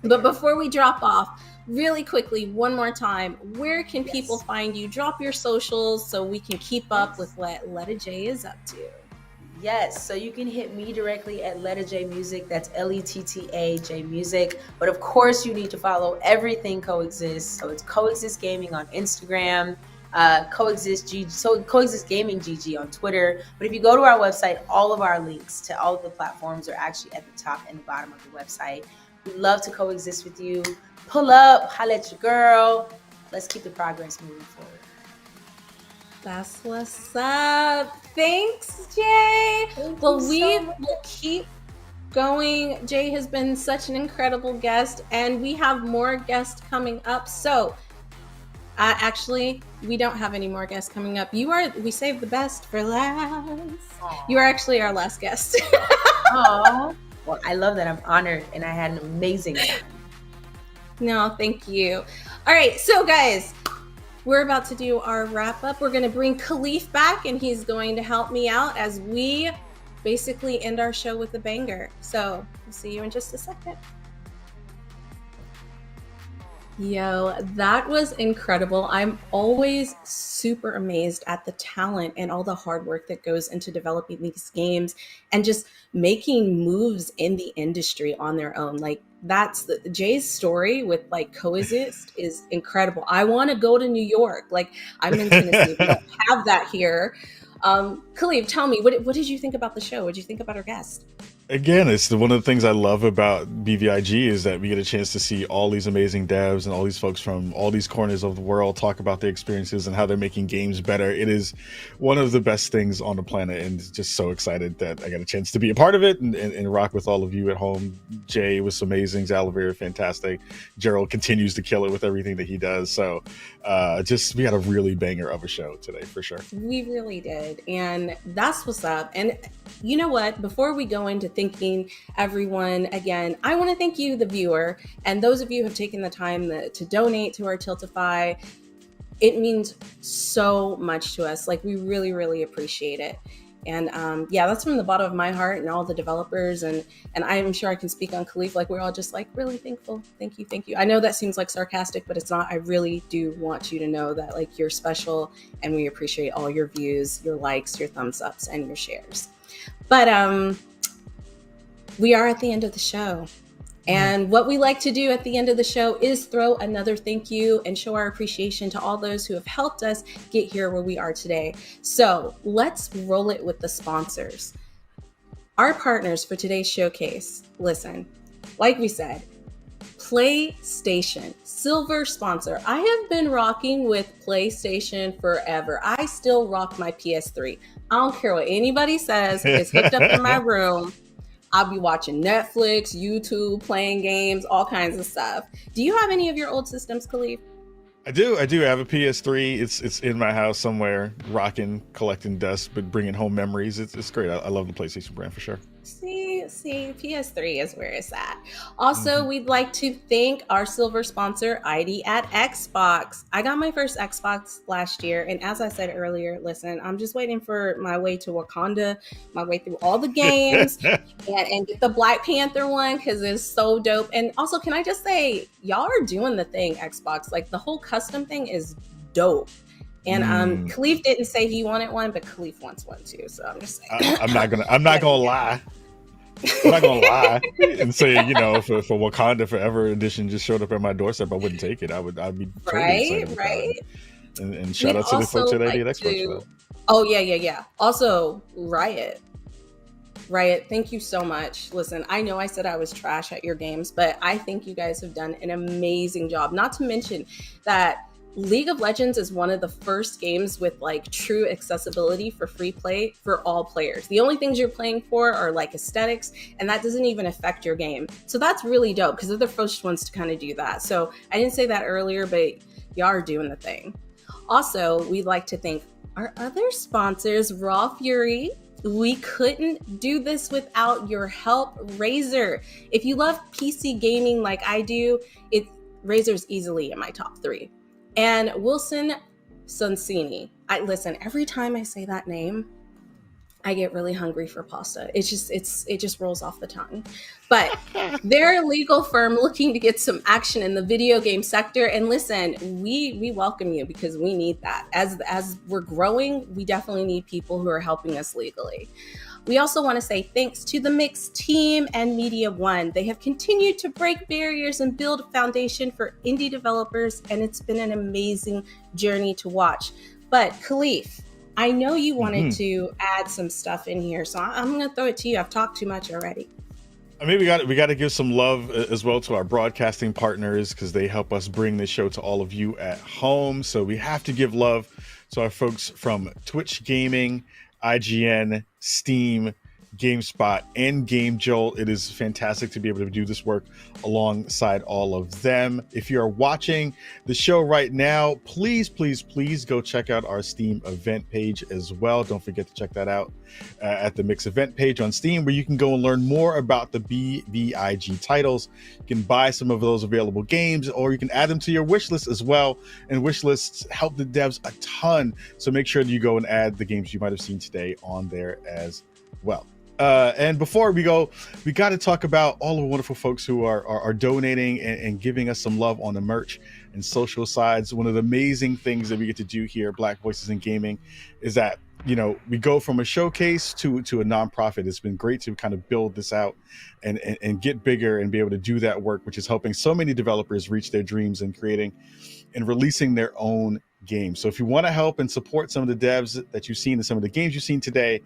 But before we drop off, really quickly, one more time, where can people find you? Drop your socials so we can keep up with what Letta J is up to. Yes, so you can hit me directly at Letta J Music. That's LETTA J Music. But of course, you need to follow everything Coexist. So it's Coexist Gaming on Instagram, Coexist Gaming GG on Twitter. But if you go to our website, all of our links to all of the platforms are actually at the top and the bottom of the website. We'd love to coexist with you. Pull up, holla at your girl. Let's keep the progress moving forward. That's what's up. Thanks, Jay. We will keep going. Jay has been such an incredible guest, and we have more guests coming up. So, actually, we don't have any more guests coming up. We saved the best for last. Aww. You are actually our last guest. Aww. Well, I love that. I'm honored, and I had an amazing time. No, thank you. All right, so guys, we're about to do our wrap up. We're going to bring Khalif back, and he's going to help me out as we basically end our show with a banger. So we'll see you in just a second. Yo, that was incredible. I'm always super amazed at the talent and all the hard work that goes into developing these games and just making moves in the industry on their own. Like, that's Jay's story with like Coexist is incredible. I want to go to New York. Like, I'm in Tennessee. We don't have that here. Khalif, tell me, what did you think about the show? What did you think about our guest? Again, it's one of the things I love about BVIG is that we get a chance to see all these amazing devs and all these folks from all these corners of the world talk about their experiences and how they're making games better. It is one of the best things on the planet, and just so excited that I got a chance to be a part of it and rock with all of you at home. Jay was amazing. Zalavir, fantastic. Gerald continues to kill it with everything that he does. So we had a really banger of a show today, for sure. We really did. And that's what's up. And you know what? Before we go into thanking everyone again, I want to thank you, the viewer, and those of you who have taken the time to donate to our Tiltify. It means so much to us. Like, we really, really appreciate it. And that's from the bottom of my heart and all the developers. And I'm sure I can speak on Khalif. Like, we're all just like really thankful. Thank you. Thank you. I know that seems like sarcastic, but it's not. I really do want you to know that, like, you're special, and we appreciate all your views, your likes, your thumbs ups, and your shares. But we are at the end of the show. And what we like to do at the end of the show is throw another thank you and show our appreciation to all those who have helped us get here where we are today. So let's roll it with the sponsors. Our partners for today's showcase. Listen, like we said, PlayStation, silver sponsor. I have been rocking with PlayStation forever. I still rock my PS3. I don't care what anybody says. It's hooked up in my room. I'll be watching Netflix, YouTube, playing games, all kinds of stuff. Do you have any of your old systems, Khalif? I do. I have a PS3. It's in my house somewhere, rocking, collecting dust, but bringing home memories. It's great. I love the PlayStation brand for sure. See, PS3 is where it's at. Also, we'd like to thank our silver sponsor, ID at Xbox. I got my first Xbox last year, and as I said earlier, listen, I'm just waiting for my way to Wakanda, my way through all the games, and get the Black Panther one because it's so dope. And also, can I just say, y'all are doing the thing, Xbox. Like, the whole custom thing is dope. And Khalif didn't say he wanted one, but Khalif wants one too. So I'm just saying. I'm not gonna lie. I'm not gonna lie and say, for Wakanda Forever Edition just showed up at my doorstep, I wouldn't take it. I'd be totally right. And shout out to the folks at ID at Xbox. Oh yeah. Also, Riot, thank you so much. Listen, I know I said I was trash at your games, but I think you guys have done an amazing job. Not to mention that League of Legends is one of the first games with like true accessibility for free play for all players. The only things you're playing for are like aesthetics, and that doesn't even affect your game. So that's really dope because they're the first ones to kind of do that. So I didn't say that earlier, but y'all are doing the thing. Also, we'd like to thank our other sponsors, Raw Fury. We couldn't do this without your help, Razer. If you love PC gaming like I do, Razer's easily in my top 3. And Wilson Sonsini. Listen, every time I say that name, I get really hungry for pasta. It just rolls off the tongue. But they're a legal firm looking to get some action in the video game sector. And listen, we welcome you because we need that. As we're growing, we definitely need people who are helping us legally. We also want to say thanks to the Mix team and Media One. They have continued to break barriers and build a foundation for indie developers, and it's been an amazing journey to watch. But Khalif, I know you wanted to add some stuff in here, so I'm going to throw it to you. I've talked too much already. I mean, we got to give some love as well to our broadcasting partners because they help us bring this show to all of you at home. So we have to give love to our folks from Twitch Gaming, IGN, Steam, GameSpot, and Game Jolt. It is fantastic to be able to do this work alongside all of them. If you are watching the show right now, please go check out our Steam event page as well. Don't forget to check that out at the Mix event page on Steam, where you can go and learn more about the BVIG titles. You can buy some of those available games, or you can add them to your wish list as well. And wish lists help the devs a ton. So make sure that you go and add the games you might have seen today on there as well. And before we go, we got to talk about all the wonderful folks who are donating and giving us some love on the merch and social sides. One of the amazing things that we get to do here at Black Voices in Gaming is that, we go from a showcase to a nonprofit. It's been great to kind of build this out and get bigger and be able to do that work, which is helping so many developers reach their dreams and creating and releasing their own games. So if you want to help and support some of the devs that you've seen and some of the games you've seen today,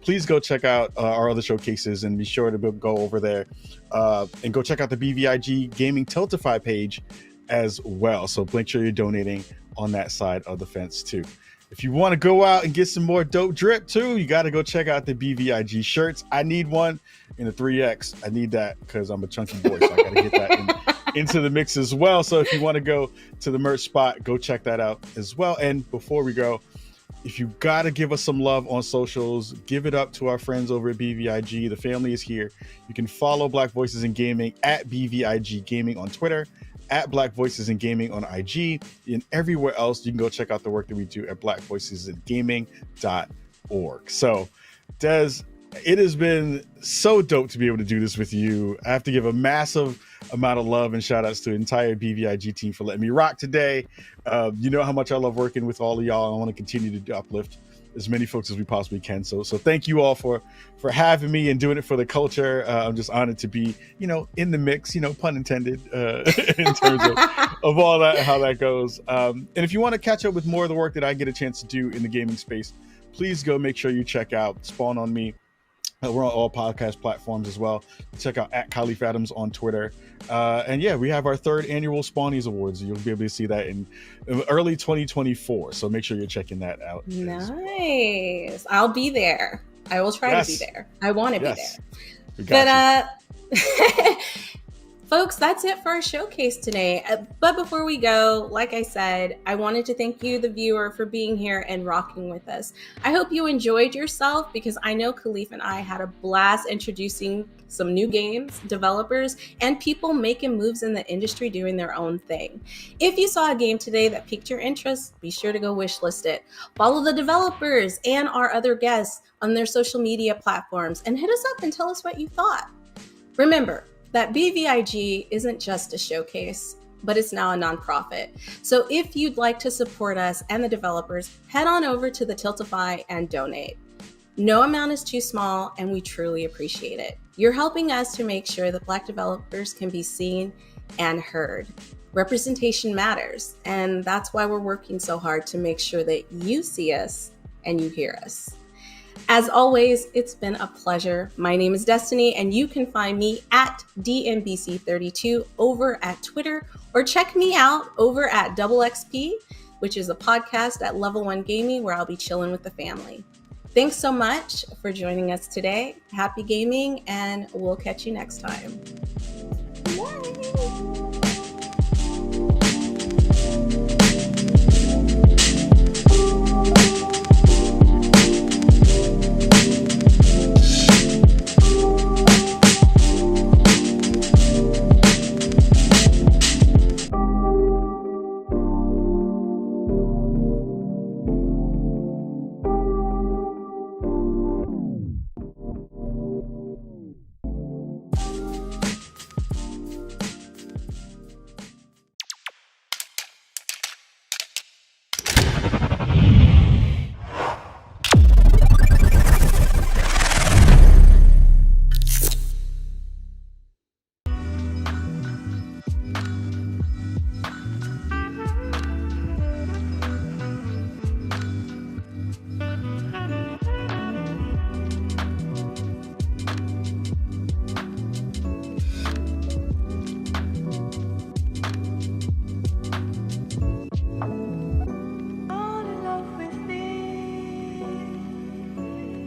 please go check out our other showcases and be sure to go over there and go check out the BVIG Gaming Tiltify page as well. So make sure you're donating on that side of the fence too. If you want to go out and get some more dope drip too, you got to go check out the BVIG shirts. I need one in a 3X. I need that because I'm a chunky boy, so I got to get that into the mix as well. So if you want to go to the merch spot, go check that out as well. And before we go, if you got to give us some love on socials, give it up to our friends over at BVIG. The family is here. You can follow Black Voices in Gaming at BVIG Gaming on Twitter, at Black Voices in Gaming on IG, and everywhere else. You can go check out the work that we do at blackvoicesingaming.org. So, Des, it has been so dope to be able to do this with you. I have to give a massive amount of love and shout outs to the entire BVIG team for letting me rock today. You know how much I love working with all of y'all. I want to continue to uplift as many folks as we possibly can. So thank you all for having me and doing it for the culture. I'm just honored to be, in the mix, pun intended, in terms of all that, how that goes. And if you want to catch up with more of the work that I get a chance to do in the gaming space, please go make sure you check out Spawn on Me We're on all podcast platforms as well. Check out @Khalif Adams on Twitter. And yeah, we have our 3rd annual Spawnies Awards. You'll be able to see that in early 2024. So make sure you're checking that out. Nice. I'll be there. I will try to be there. I want to be there. But folks, that's it for our showcase today. But before we go, like I said, I wanted to thank you, the viewer, for being here and rocking with us. I hope you enjoyed yourself, because I know Khalif and I had a blast introducing some new games, developers, and people making moves in the industry doing their own thing. If you saw a game today that piqued your interest, be sure to go wishlist it. Follow the developers and our other guests on their social media platforms and hit us up and tell us what you thought. Remember that BVIG isn't just a showcase, but it's now a nonprofit. So if you'd like to support us and the developers, head on over to the Tiltify and donate. No amount is too small, and we truly appreciate it. You're helping us to make sure that Black developers can be seen and heard. Representation matters, and that's why we're working so hard to make sure that you see us and you hear us. As always, it's been a pleasure. My name is Destiny, and you can find me at DMBC32 over at Twitter, or check me out over at Double XP, which is a podcast at Level 1 Gaming, where I'll be chilling with the family. Thanks so much for joining us today. Happy gaming, and we'll catch you next time. Bye.